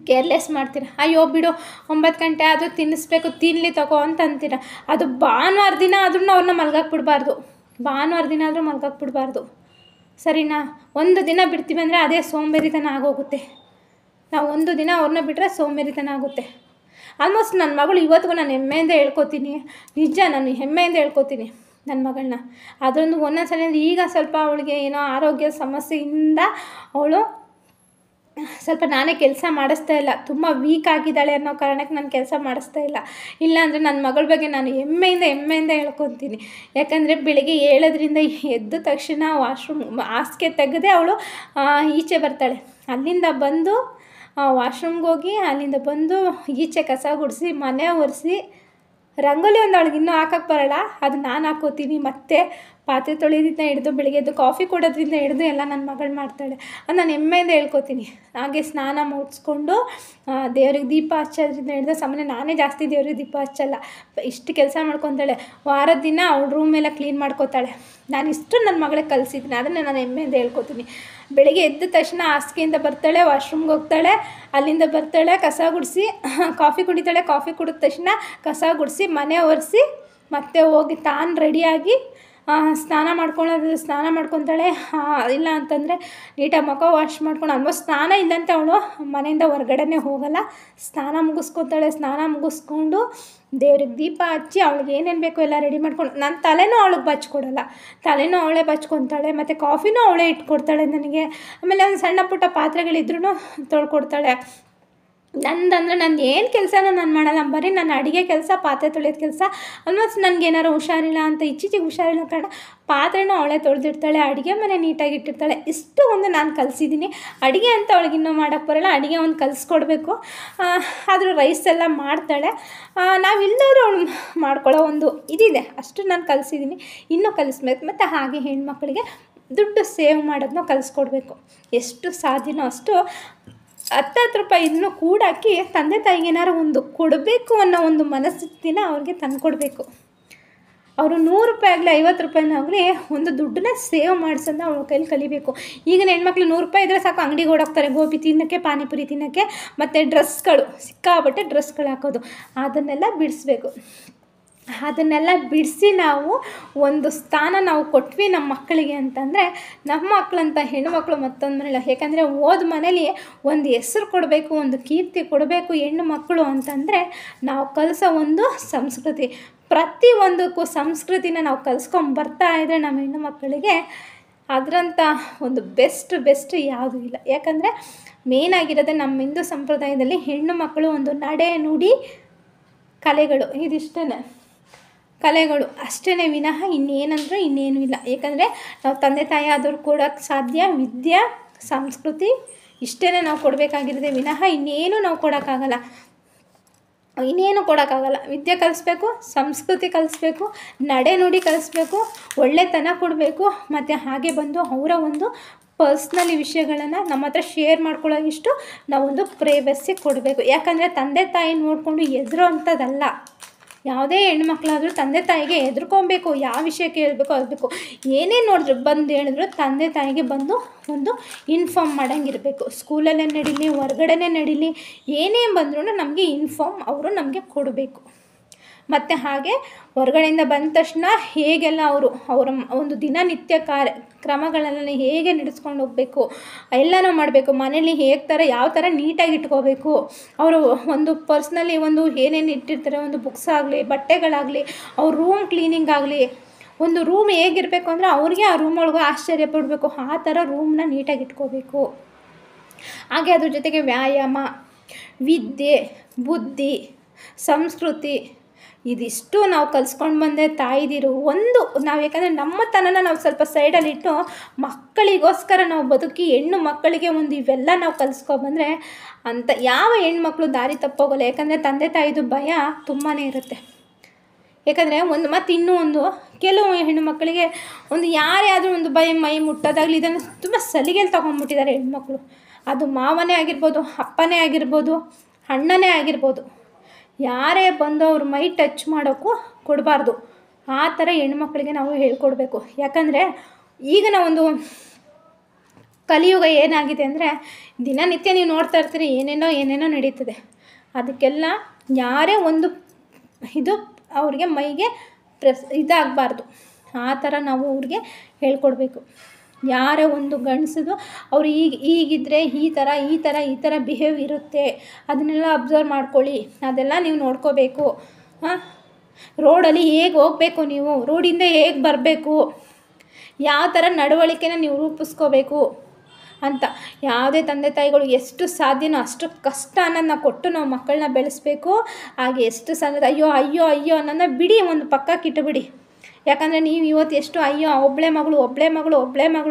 ಕೇರ್ಲೆಸ್ ಮಾಡ್ತೀರ. ಅಯ್ಯೋ ಬಿಡು 9 ಗಂಟೆ ಆದರೂ ತಿನ್ನಿಸ್ಬೇಕು, ತಿನ್ನಲಿ ತಗೋ ಅಂತ ಅಂತೀರ. ಅದು ಭಾನುವಾರ ದಿನ ಆದ್ರೂ ಅವ್ರನ್ನ ಮಲ್ಗಕ್ಕೆ ಬಿಡಬಾರ್ದು. ಸರಿನಾ? ಒಂದು ದಿನ ಬಿಡ್ತೀವಿ ಅಂದರೆ ಅದೇ ಸೋಂಬೇರಿತನ ಆಗೋಗುತ್ತೆ. ನಾವು ಒಂದು ದಿನ ಅವ್ರನ್ನ ಬಿಟ್ಟರೆ ಸೋಂಬೇರಿತನ ಆಗುತ್ತೆ. ಆಲ್ಮೋಸ್ಟ್ ನನ್ನ ಮಗಳು ಇವತ್ತಿಗೂ ನಾನು ಹೆಮ್ಮೆಯಿಂದ ಹೇಳ್ಕೊತೀನಿ. ನಿಜ, ನಾನು ಹೆಮ್ಮೆಯಿಂದ ಹೇಳ್ಕೊತೀನಿ ನನ್ನ ಮಗಳನ್ನ. ಅದೊಂದು ಒಂದೊಂದು ಸಲ ಈಗ ಸ್ವಲ್ಪ ಅವಳಿಗೆ ಏನೋ ಆರೋಗ್ಯ ಸಮಸ್ಯೆಯಿಂದ ಅವಳು ಸ್ವಲ್ಪ ನಾನೇ ಕೆಲಸ ಮಾಡಿಸ್ತಾ ಇಲ್ಲ. ತುಂಬ ವೀಕ್ ಆಗಿದ್ದಾಳೆ ಅನ್ನೋ ಕಾರಣಕ್ಕೆ ನಾನು ಕೆಲಸ ಮಾಡಿಸ್ತಾ ಇಲ್ಲ. ಇಲ್ಲಾಂದರೆ ನನ್ನ ಮಗಳ ಬಗ್ಗೆ ನಾನು ಹೆಮ್ಮೆಯಿಂದ ಹೇಳ್ಕೊತೀನಿ. ಯಾಕಂದರೆ ಬೆಳಿಗ್ಗೆ ಏಳೋದ್ರಿಂದ ಎದ್ದ ತಕ್ಷಣ ಹಾಸಿಗೆ ತೆಗೆದೇ ಅವಳು ಈಚೆ ಬರ್ತಾಳೆ. ಅಲ್ಲಿಂದ ಬಂದು ವಾಶ್ರೂಮ್ಗೆ ಹೋಗಿ ಅಲ್ಲಿಂದ ಬಂದು ಈಚೆ ಕಸ ಗುಡಿಸಿ ಮನೆ ಒರೆಸಿ ರಂಗೋಲಿ ಒಂದು ಅವಳಿಗೆ ಇನ್ನೂ ಹಾಕಕ್ಕೆ ಬರೋಲ್ಲ, ಅದು ನಾನು ಹಾಕೋತೀನಿ. ಮತ್ತು ಪಾತ್ರೆ ತೊಳೆಯೋದ್ರಿಂದ ಹಿಡಿದು ಬೆಳಿಗ್ಗೆ ಎದ್ದು ಕಾಫಿ ಕೊಡೋದ್ರಿಂದ ಹಿಡಿದು ಎಲ್ಲ ನನ್ನ ಮಗಳು ಮಾಡ್ತಾಳೆ. ಅದು ನಾನು ಹೆಮ್ಮೆಯಿಂದ ಹೇಳ್ಕೊತೀನಿ. ಹಾಗೆ ಸ್ನಾನ ಮುಗಿಸ್ಕೊಂಡು ದೇವ್ರಿಗೆ ದೀಪ ಹಚ್ಚೋದ್ರಿಂದ ಹಿಡಿದು ಸಾಮಾನ್ಯ ನಾನೇ ಜಾಸ್ತಿ ದೇವ್ರಿಗೆ ದೀಪ ಹಚ್ಚಲ್ಲ. ಇಷ್ಟು ಕೆಲಸ ಮಾಡ್ಕೊತಾಳೆ. ವಾರದ ದಿನ ಅವಳ ರೂಮೆಲ್ಲ ಕ್ಲೀನ್ ಮಾಡ್ಕೋತಾಳೆ. ನಾನು ಇಷ್ಟು ನನ್ನ ಮಗಳಿಗೆ ಕಲಿಸಿದ್ದೀನಿ. ಅದನ್ನು ನಾನು ಹೆಮ್ಮೆಯಿಂದ ಹೇಳ್ಕೊತೀನಿ. ಬೆಳಿಗ್ಗೆ ಎದ್ದ ತಕ್ಷಣ ಹಾಸಿಗೆಯಿಂದ ಬರ್ತಾಳೆ, ವಾಶ್ರೂಮ್ಗೆ ಹೋಗ್ತಾಳೆ, ಅಲ್ಲಿಂದ ಬರ್ತಾಳೆ, ಕಸ ಗುಡಿಸಿ ಕಾಫಿ ಕುಡಿತಾಳೆ. ಕಾಫಿ ಕುಡಿದ ತಕ್ಷಣ ಕಸ ಗುಡಿಸಿ ಮನೆ ಒರೆಸಿ ಮತ್ತೆ ಹೋಗಿ ತಾನು ರೆಡಿಯಾಗಿ ಸ್ನಾನ ಮಾಡ್ಕೊತಾಳೆ. ಇಲ್ಲ ಅಂತಂದರೆ ನೀಟಾಗಿ ಮುಖ ವಾಶ್ ಮಾಡ್ಕೊಂಡು ಆಲ್ಮೋಸ್ಟ್ ಸ್ನಾನ ಇಲ್ಲಂತೆ ಅವಳು ಮನೆಯಿಂದ ಹೊರಗಡೆನೇ ಹೋಗಲ್ಲ. ಸ್ನಾನ ಮುಗಿಸ್ಕೊಂಡು ದೇವ್ರಿಗೆ ದೀಪ ಹಚ್ಚಿ ಅವಳಿಗೆ ಏನೇನು ಬೇಕೋ ಎಲ್ಲ ರೆಡಿ ಮಾಡ್ಕೊಂಡು, ನನ್ನ ತಲೆನೂ ಅವಳಿಗೆ ಬಚ್ಕೊಡಲ್ಲ. ತಲೆನೂ ಅವಳೇ ಬಚ್ಕೊತಾಳೆ. ಮತ್ತು ಕಾಫಿನೂ ಅವಳೇ ಇಟ್ಕೊಡ್ತಾಳೆ ನನಗೆ. ಆಮೇಲೆ ಒಂದು ಸಣ್ಣ ಪುಟ್ಟ ಪಾತ್ರೆಗಳಿದ್ರೂ ತೊಳ್ಕೊಡ್ತಾಳೆ. ನಂದು ಏನು ಕೆಲಸನೂ ನಾನು ಮಾಡಲ್ಲ. ಬರೀ ನನ್ನ ಅಡುಗೆ ಕೆಲಸ, ಪಾತ್ರೆ ತೊಳೆಯೋದು ಕೆಲಸ. ಆಲ್ಮೋಸ್ಟ್ ನನಗೇನಾರು ಹುಷಾರಿಲ್ಲ ಅಂತ ಇತ್ತೀಚೆಗೆ ಹುಷಾರಿಲ್ಲ ಕಾರಣ ಪಾತ್ರೆನೂ ಅವಳೇ ತೊಳೆದಿರ್ತಾಳೆ. ಅಡುಗೆ ಮನೆ ನೀಟಾಗಿ ಇಟ್ಟಿರ್ತಾಳೆ. ಇಷ್ಟು ಒಂದು ನಾನು ಕಲಿಸಿದ್ದೀನಿ. ಅಡುಗೆ ಅಂತ ಅವಳಿಗೆ ಇನ್ನೂ ಮಾಡೋಕ್ಕೆ ಬರೋಲ್ಲ. ಅಡುಗೆ ಒಂದು ಕಲಿಸ್ಕೊಡ್ಬೇಕು. ಆದರೂ ರೈಸ್ ಎಲ್ಲ ಮಾಡ್ತಾಳೆ. ನಾವಿಲ್ಲದವರು ಅವಳು ಮಾಡ್ಕೊಳ್ಳೋ ಒಂದು ಇದಿದೆ. ಅಷ್ಟು ನಾನು ಕಲಿಸಿದ್ದೀನಿ. ಇನ್ನೂ ಕಲಿಸ್ಬೇಕು. ಮತ್ತು ಹಾಗೆ ಹೆಣ್ಮಕ್ಳಿಗೆ ದುಡ್ಡು ಸೇವ್ ಮಾಡೋದನ್ನ ಕಲಿಸ್ಕೊಡ್ಬೇಕು. ಎಷ್ಟು ಸಾಧ್ಯನೋ ಅಷ್ಟು 10 ರೂಪಾಯಿ ಇನ್ನೂ ಕೂಡಾಕಿ ತಂದೆ ತಾಯಿಗೆ ಏನಾರು ಒಂದು ಕೊಡಬೇಕು ಅನ್ನೋ ಒಂದು ಮನಸ್ಥಿತಿನ ಅವ್ರಿಗೆ ತಂದುಕೊಡ್ಬೇಕು. ಅವರು 100 ರೂಪಾಯಿ ಆಗಲಿ 50 ರೂಪಾಯಿನಾಗಲಿ ಒಂದು ದುಡ್ಡನ್ನ ಸೇವ್ ಮಾಡಿಸೋದನ್ನ ಅವ್ರ ಕೈಲಿ ಕಲಿಬೇಕು. ಈಗಿನ ಹೆಣ್ಮಕ್ಳು 100 ರೂಪಾಯಿ ಇದ್ದರೆ ಸಾಕು ಅಂಗಡಿಗೆ ಓಡೋಗ್ತಾರೆ ಗೋಬಿ ತಿನ್ನೋಕ್ಕೆ, ಪಾನಿಪುರಿ ತಿನ್ನೋಕ್ಕೆ. ಮತ್ತು ಡ್ರೆಸ್ಗಳು ಸಿಕ್ಕಾಬಟ್ಟೆ ಡ್ರೆಸ್ಗಳು ಹಾಕೋದು, ಅದನ್ನೆಲ್ಲ ಬಿಡಿಸ್ಬೇಕು. ಅದನ್ನೆಲ್ಲ ಬಿಡಿಸಿ ನಾವು ಒಂದು ಸ್ಥಾನ ನಾವು ಕೊಟ್ವಿ ನಮ್ಮ ಮಕ್ಕಳಿಗೆ ಅಂತಂದರೆ, ನಮ್ಮ ಮಕ್ಕಳಂತ ಹೆಣ್ಣುಮಕ್ಕಳು ಮತ್ತೊಂದು ಮನೇಲಿ. ಯಾಕಂದರೆ ಓದ್ ಮನೇಲಿ ಒಂದು ಹೆಸ್ರು ಕೊಡಬೇಕು, ಒಂದು ಕೀರ್ತಿ ಕೊಡಬೇಕು ಹೆಣ್ಣು ಮಕ್ಕಳು ಅಂತಂದರೆ ನಾವು ಕಲಿಸೋ ಒಂದು ಸಂಸ್ಕೃತಿ. ಪ್ರತಿಯೊಂದಕ್ಕೂ ಸಂಸ್ಕೃತಿನ ನಾವು ಕಲಿಸ್ಕೊಂಬರ್ತಾ ಇದ್ದರೆ ನಮ್ಮ ಹೆಣ್ಣು ಮಕ್ಕಳಿಗೆ ಅದರಂಥ ಒಂದು ಬೆಸ್ಟ್ ಯಾವುದೂ ಇಲ್ಲ. ಯಾಕಂದರೆ ಮೇಯ್ನಾಗಿರೋದೇ ನಮ್ಮ ಹಿಂದೂ ಸಂಪ್ರದಾಯದಲ್ಲಿ ಹೆಣ್ಣು ಮಕ್ಕಳು ಒಂದು ನಡೆ ನುಡಿ ಕಲೆಗಳು, ಇದಿಷ್ಟೇ ಕಲೆಗಳು ಅಷ್ಟೇ ವಿನಃ ಇನ್ನೇನೂ ಇಲ್ಲ. ಏಕೆಂದರೆ ನಾವು ತಂದೆ ತಾಯಿ ಆದವ್ರು ಕೊಡೋಕ್ಕೆ ಸಾಧ್ಯ ವಿದ್ಯೆ, ಸಂಸ್ಕೃತಿ ಇಷ್ಟೇ ನಾವು ಕೊಡಬೇಕಾಗಿರೋದೆ ವಿನಃ ಇನ್ನೇನು ನಾವು ಕೊಡೋಕ್ಕಾಗಲ್ಲ. ವಿದ್ಯೆ ಕಲಿಸ್ಬೇಕು, ಸಂಸ್ಕೃತಿ ಕಲಿಸ್ಬೇಕು, ನಡೆ ನುಡಿ ಕಲಿಸ್ಬೇಕು, ಒಳ್ಳೆತನ ಕೊಡಬೇಕು. ಮತ್ತು ಹಾಗೆ ಬಂದು ಅವರ ಒಂದು ಪರ್ಸ್ನಲಿ ವಿಷಯಗಳನ್ನು ನಮ್ಮ ಹತ್ರ ಶೇರ್ ಮಾಡ್ಕೊಳ್ಳೋಷ್ಟು ನಾವೊಂದು ಪ್ರೈವಸಿ ಕೊಡಬೇಕು. ಯಾಕಂದರೆ ತಂದೆ ತಾಯಿ ನೋಡಿಕೊಂಡು ಎದುರೋ ಅಂಥದ್ದಲ್ಲ. ಯಾವುದೇ ಹೆಣ್ಮಕ್ಳಾದರೂ ತಂದೆ ತಾಯಿಗೆ ಹೆದರ್ಕೊಬೇಕು, ಯಾವ ವಿಷಯ ಕೇಳಬೇಕು ಆಗಬೇಕು. ಏನೇ ನೋಡಿದ್ರು ಬಂದು ಹೇಳಿದ್ರು ತಂದೆ ತಾಯಿಗೆ ಬಂದು ಒಂದು ಇನ್ಫಾರ್ಮ್ ಮಾಡೋಂಗಿರಬೇಕು. ಸ್ಕೂಲಲ್ಲೇ ನಡೀಲಿ, ಹೊರ್ಗಡೆನೇ ನಡೀಲಿ, ಏನೇ ಬಂದ್ರೂ ನಮಗೆ ಇನ್ಫಾರ್ಮ್ ಅವರು ನಮಗೆ ಕೊಡಬೇಕು. ಮತ್ತು ಹಾಗೆ ಹೊರಗಡೆಯಿಂದ ಬಂದ ತಕ್ಷಣ ಹೇಗೆಲ್ಲ ಅವರ ಒಂದು ದಿನನಿತ್ಯ ಕ್ರಮಗಳನ್ನು ಹೇಗೆ ನಡೆಸ್ಕೊಂಡು ಹೋಗಬೇಕು ಎಲ್ಲನೂ ಮಾಡಬೇಕು. ಮನೇಲಿ ಯಾವ ಥರ ನೀಟಾಗಿ ಇಟ್ಕೋಬೇಕು. ಅವರು ಒಂದು ಪರ್ಸ್ನಲಿ ಒಂದು ಏನೇನು ಇಟ್ಟಿರ್ತಾರೆ, ಒಂದು ಬುಕ್ಸ್ ಆಗಲಿ, ಬಟ್ಟೆಗಳಾಗಲಿ, ಅವ್ರ ರೂಮ್ ಕ್ಲೀನಿಂಗ್ ಆಗಲಿ, ಒಂದು ರೂಮ್ ಹೇಗಿರಬೇಕು ಅಂದರೆ ಅವ್ರಿಗೆ ಆ ರೂಮ್ ಒಳಗೆ ಆಶ್ಚರ್ಯ ಪಡಬೇಕು, ಆ ಥರ ರೂಮ್ನ ನೀಟಾಗಿ ಇಟ್ಕೋಬೇಕು. ಹಾಗೆ ಅದ್ರ ಜೊತೆಗೆ ವ್ಯಾಯಾಮ, ವಿದ್ಯೆ, ಬುದ್ಧಿ, ಸಂಸ್ಕೃತಿ ಇದಿಷ್ಟು ನಾವು ಕಲಿಸ್ಕೊಂಡು ಬಂದೆ ತಾಯಿದಿರು. ನಾವು ಯಾಕಂದರೆ ನಮ್ಮತನನ ನಾವು ಸ್ವಲ್ಪ ಸೈಡಲ್ಲಿಟ್ಟು ಮಕ್ಕಳಿಗೋಸ್ಕರ ನಾವು ಬದುಕಿ ಹೆಣ್ಣು ಮಕ್ಕಳಿಗೆ ಒಂದು ಇವೆಲ್ಲ ನಾವು ಕಲಿಸ್ಕೊಬಂದರೆ ಅಂತ ಯಾವ ಹೆಣ್ಮಕ್ಳು ದಾರಿ ತಪ್ಪೋಗಲ್ಲ. ಯಾಕಂದರೆ ತಂದೆ ತಾಯಿದು ಭಯ ತುಂಬಾ ಇರುತ್ತೆ. ಯಾಕಂದರೆ ಮತ್ತು ಇನ್ನೂ ಕೆಲವು ಹೆಣ್ಣು ಮಕ್ಕಳಿಗೆ ಯಾರೇ ಆದರೂ ಒಂದು ಮೈ ಮುಟ್ಟೋದಾಗಲಿ ಇದನ್ನು ತುಂಬ ಸಲಿಗೆಯಲ್ಲಿ ತೊಗೊಂಡ್ಬಿಟ್ಟಿದ್ದಾರೆ ಹೆಣ್ಮಕ್ಳು. ಅದು ಮಾವನೇ ಆಗಿರ್ಬೋದು, ಅಪ್ಪನೇ ಆಗಿರ್ಬೋದು, ಅಣ್ಣನೇ ಆಗಿರ್ಬೋದು, ಯಾರೇ ಬಂದು ಅವ್ರ ಮೈ ಟಚ್ ಮಾಡೋಕ್ಕೂ ಕೊಡಬಾರ್ದು. ಆ ಥರ ಹೆಣ್ಮಕ್ಳಿಗೆ ನಾವು ಹೇಳ್ಕೊಡ್ಬೇಕು. ಯಾಕಂದರೆ ಈಗಿನ ಒಂದು ಕಲಿಯುಗ ಏನಾಗಿದೆ ಅಂದರೆ ದಿನನಿತ್ಯ ನೀವು ನೋಡ್ತಾ ಇರ್ತೀರಿ, ಏನೇನೋ ನಡೀತದೆ. ಅದಕ್ಕೆಲ್ಲ ಯಾರೇ ಒಂದು ಅವ್ರಿಗೆ ಮೈಗೆ ಇದಾಗಬಾರ್ದು. ಆ ಥರ ನಾವು ಅವ್ರಿಗೆ ಹೇಳ್ಕೊಡ್ಬೇಕು. ಯಾರೇ ಒಂದು ಗಂಡಸದು ಅವ್ರು ಈಗಿದ್ರೆ ಈ ಥರ ಬಿಹೇವ್ ಇರುತ್ತೆ, ಅದನ್ನೆಲ್ಲ ಅಬ್ಸರ್ವ್ ಮಾಡ್ಕೊಳ್ಳಿ, ಅದೆಲ್ಲ ನೀವು ನೋಡ್ಕೋಬೇಕು. ರೋಡಲ್ಲಿ ಹೇಗೆ ಹೋಗಬೇಕು, ನೀವು ರೋಡಿಂದ ಹೇಗೆ ಬರಬೇಕು, ಯಾವ ಥರ ನಡವಳಿಕೆನ ನೀವು ರೂಪಿಸ್ಕೋಬೇಕು ಅಂತ ಯಾವುದೇ ತಂದೆ ತಾಯಿಗಳು ಎಷ್ಟು ಸಾಧ್ಯನೋ ಅಷ್ಟು ಕಷ್ಟ ಅನ್ನೋದನ್ನ ಕೊಟ್ಟು ನಾವು ಮಕ್ಕಳನ್ನ ಬೆಳೆಸಬೇಕು. ಹಾಗೆ ಎಷ್ಟು ಸಾಧ್ಯ ಅಯ್ಯೋ ಅನ್ನೋದನ್ನ ಬಿಡಿ, ಒಂದು ಪಕ್ಕಕ್ಕೆ ಇಟ್ಟುಬಿಡಿ. ಯಾಕಂದರೆ ನೀವು ಇವತ್ತು ಎಷ್ಟು ಅಯ್ಯೋ ಒಬ್ಬಳೇ ಮಗಳು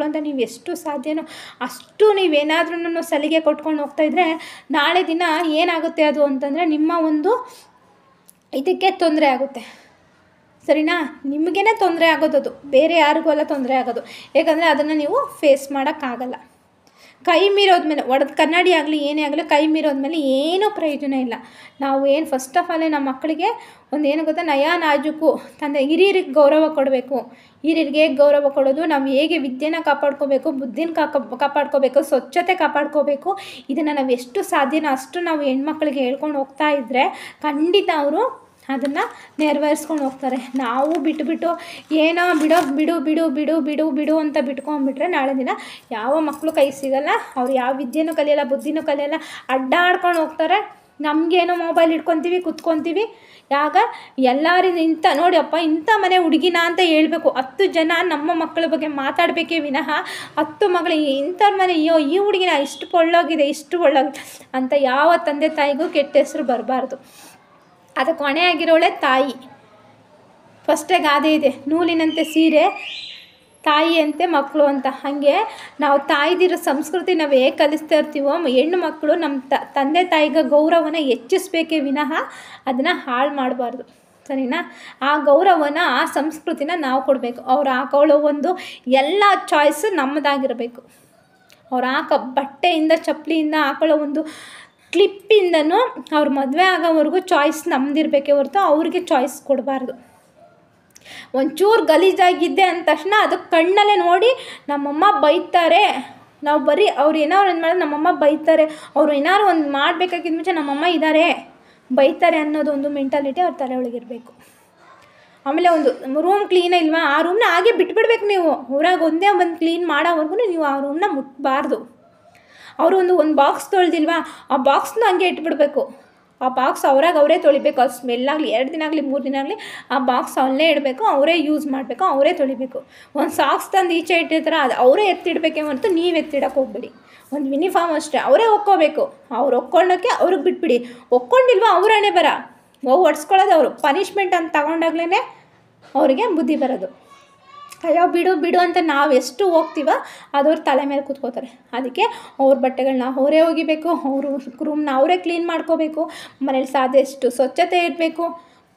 ಅಂತ ನೀವು ಎಷ್ಟು ಸಾಧ್ಯನೋ ಅಷ್ಟು ನೀವೇನಾದ್ರೂ ಸಲಿಗೆ ಕೊಟ್ಕೊಂಡು ಹೋಗ್ತಾಯಿದ್ರೆ ನಾಳೆ ದಿನ ಏನಾಗುತ್ತೆ ಅದು ಅಂತಂದರೆ ನಿಮ್ಮ ಒಂದು ಇದಕ್ಕೆ ತೊಂದರೆ ಆಗುತ್ತೆ. ಸರಿನಾ? ನಿಮಗೇ ತೊಂದರೆ ಆಗೋದು, ಅದು ಬೇರೆ ಯಾರಿಗೂ ಅಲ್ಲ ತೊಂದರೆ ಆಗೋದು. ಯಾಕಂದರೆ ಅದನ್ನು ನೀವು ಫೇಸ್ ಮಾಡೋಕ್ಕಾಗಲ್ಲ. ಕೈ ಮೀರೋದ್ಮೇಲೆ ಕನ್ನಡಿ ಆಗಲಿ ಏನೇ ಆಗಲಿ ಕೈ ಮೀರೋದ್ಮೇಲೆ ಏನೂ ಪ್ರಯೋಜನ ಇಲ್ಲ. ನಾವು ಫಸ್ಟ್ ಆಫ್ ಆಲ್ ನಮ್ಮ ಮಕ್ಕಳಿಗೆ ಏನು ಗೊತ್ತಾ, ನಯ ನಾಜೂಕು ಹಿರಿಯರಿಗೆ ಗೌರವ ಕೊಡಬೇಕು. ಹಿರಿಯರಿಗೆ ಹೇಗೆ ಗೌರವ ಕೊಡೋದು, ನಾವು ಹೇಗೆ ವಿದ್ಯೆನ ಕಾಪಾಡ್ಕೋಬೇಕು, ಬುದ್ಧಿನ ಕಾಪಾಡ್ಕೋಬೇಕು, ಸ್ವಚ್ಛತೆ ಕಾಪಾಡ್ಕೋಬೇಕು, ಇದನ್ನು ನಾವು ಎಷ್ಟು ಸಾಧ್ಯನೋ ಅಷ್ಟು ನಾವು ಹೆಣ್ಮಕ್ಳಿಗೆ ಹೇಳ್ಕೊಂಡು ಹೋಗ್ತಾ ಇದ್ದರೆ ಖಂಡಿತ ಅವರು ಅದನ್ನು ನೆರವೇರಿಸ್ಕೊಂಡು ಹೋಗ್ತಾರೆ. ನಾವು ಬಿಟ್ಟು ಏನೋ ಬಿಡು ಅಂತ ಬಿಟ್ಕೊಂಡ್ಬಿಟ್ರೆ ನಾಳೆ ದಿನ ಯಾವ ಮಕ್ಕಳು ಕೈ ಸಿಗಲ್ಲ. ಅವ್ರು ಯಾವ ವಿದ್ಯೆನೂ ಕಲಿಯಲ್ಲ, ಬುದ್ಧಿನೂ ಕಲಿಯಲ್ಲ, ಅಡ್ಡಾಡ್ಕೊಂಡು ಹೋಗ್ತಾರೆ. ನಮಗೇನೋ ಮೊಬೈಲ್ ಇಟ್ಕೊತೀವಿ, ಕೂತ್ಕೊತೀವಿ. ಯಾಗ ಎಲ್ಲರಿಂದ ಇಂಥ ಮನೆ ಹುಡುಗಿನ ಅಂತ ಹೇಳ್ಬೇಕು. 10 ಜನ ನಮ್ಮ ಮಕ್ಕಳ ಬಗ್ಗೆ ಮಾತಾಡಬೇಕೇ ವಿನಃ 10 ಮಗಳು ಇಂಥವ್ರ ಮನೆ ಈ ಹುಡುಗಿನ ಇಷ್ಟು ಒಳ್ಳೋಗಿದೆ ಅಂತ ಯಾವ ತಂದೆ ತಾಯಿಗೂ ಕೆಟ್ಟ ಹೆಸರು ಬರಬಾರ್ದು. ಅದಕ್ಕೆ ಹೊಣೆ ಆಗಿರೋಳೆ ತಾಯಿ. ಫಸ್ಟೇ ಗಾದೆ ಇದೆ, ನೂಲಿನಂತೆ ಸೀರೆ ತಾಯಿಯಂತೆ ಮಕ್ಕಳು ಅಂತ. ಹಾಗೆ ನಾವು ತಾಯಿದಿರೋ ಸಂಸ್ಕೃತಿ ನಾವು ಹೇಗೆ ಕಲಿಸ್ತಾ ಇರ್ತೀವೋ ಹೆಣ್ಣು ಮಕ್ಕಳು ನಮ್ಮ ತಂದೆ ತಾಯಿಗೆ ಗೌರವನ ಹೆಚ್ಚಿಸ್ಬೇಕೇ ವಿನಃ ಅದನ್ನು ಹಾಳು ಮಾಡಬಾರ್ದು. ಸರಿನಾ? ಆ ಗೌರವನ ಆ ಸಂಸ್ಕೃತಿನ ನಾವು ಕೊಡಬೇಕು. ಅವ್ರು ಹಾಕೊಳ್ಳೋ ಒಂದು ಎಲ್ಲ ಚಾಯ್ಸು ನಮ್ಮದಾಗಿರಬೇಕು. ಅವ್ರು ಹಾಕೋ ಬಟ್ಟೆಯಿಂದ ಚಪ್ಪಲಿಯಿಂದ ಹಾಕೊಳ್ಳೋ ಒಂದು ಕ್ಲಿಪ್ಪಿಂದನೂ ಅವ್ರ ಮದುವೆ ಆಗೋವರೆಗೂ ಚಾಯ್ಸ್ ನಮ್ಮದಿರಬೇಕೇ ಹೊರತು ಅವ್ರಿಗೆ ಚಾಯ್ಸ್ ಕೊಡಬಾರ್ದು. ಒಂಚೂರು ಗಲೀಜಾಗಿದ್ದೆ ಅಂದ ತಕ್ಷಣ ಅದು ಕಣ್ಣಲ್ಲೇ ನೋಡಿ ನಮ್ಮಮ್ಮ ಬೈತಾರೆ. ನಾವು ಬರೀ ಅವ್ರು ಏನಾದ್ರು ಒಂದು ಮಾಡಿದ್ರೆ ನಮ್ಮಮ್ಮ ಬೈತಾರೆ, ಅವ್ರು ಏನಾದ್ರು ಒಂದು ಮಾಡಬೇಕಾಗಿದ್ದ ಮುಂಚೆ ನಮ್ಮಮ್ಮ ಇದ್ದಾರೆ ಬೈತಾರೆ ಅನ್ನೋದು ಒಂದು ಮೆಂಟಾಲಿಟಿ ಅವ್ರ ತಲೆ ಒಳಗಿರಬೇಕು. ಆಮೇಲೆ ಒಂದು ರೂಮ್ ಕ್ಲೀನೇ ಇಲ್ವಾ, ಆ ರೂಮ್ನ ಹಾಗೆ ಬಿಟ್ಬಿಡ್ಬೇಕು. ನೀವು ಊರಾಗ ಒಂದೇ ಒಂದು ಕ್ಲೀನ್ ಮಾಡೋವರೆಗೂ ನೀವು ಆ ರೂಮ್ನ ಮುಟ್ಬಾರ್ದು. ಅವರು ಒಂದು ಬಾಕ್ಸ್ ತೊಳೆದಿಲ್ವಾ, ಆ ಬಾಕ್ಸ್ನ ಹಂಗೆ ಇಟ್ಬಿಡ್ಬೇಕು. ಆ ಬಾಕ್ಸ್ ಅವರೇ ತೊಳಿಬೇಕು. ಅದು ಸ್ಮೆಲ್ಲಾಗಲಿ 2 ದಿನ ಆಗಲಿ 3 ದಿನ ಆಗಲಿ ಆ ಬಾಕ್ಸ್ ಅಲ್ಲೇ ಇಡಬೇಕು, ಅವರೇ ಯೂಸ್ ಮಾಡಬೇಕು, ಅವರೇ ತೊಳಿಬೇಕು. ಒಂದು ಸಾಕ್ಸ್ ತಂದು ಈಚೆ ಇಟ್ಟಿರ್ತಾರೆ, ಅದು ಅವರೇ ಎತ್ತಿಡಬೇಕೇ ಹೊರತು ನೀವು ಎತ್ತಿಡಕ್ಕೆ ಹೋಗ್ಬೇಡಿ. ಒಂದು ಯೂನಿಫಾರ್ಮ್ ಅಷ್ಟೇ ಅವರೇ ಒಕ್ಕೋಬೇಕು. ಅವ್ರು ಒಕ್ಕೊಂಡೋಕ್ಕೆ ಅವ್ರಿಗೆ ಬಿಟ್ಬಿಡಿ. ಒಕ್ಕೊಂಡಿಲ್ವಾ ಅವರೇ ಹೊಡ್ಸ್ಕೊಳ್ಳೋದು ಅವರು. ಪನಿಷ್ಮೆಂಟ್ ಅಂತ ತಗೊಂಡಾಗ್ಲೇ ಅವರಿಗೆ ಬುದ್ಧಿ ಬರೋದು. ಅಯ್ಯೋ ಬಿಡು ಅಂತ ನಾವು ಎಷ್ಟು ಹೋಗ್ತೀವೋ ಅದವ್ರ ತಲೆ ಮೇಲೆ ಕೂತ್ಕೋತಾರೆ. ಅದಕ್ಕೆ ಅವ್ರ ಬಟ್ಟೆಗಳನ್ನ ಅವರೇ ಒಗಿಬೇಕು, ಅವರು ರೂಮ್ನ ಅವರೇ ಕ್ಲೀನ್ ಮಾಡ್ಕೋಬೇಕು, ಮನೇಲಿ ಸಾಧ್ಯಷ್ಟು ಸ್ವಚ್ಛತೆ ಇರಬೇಕು.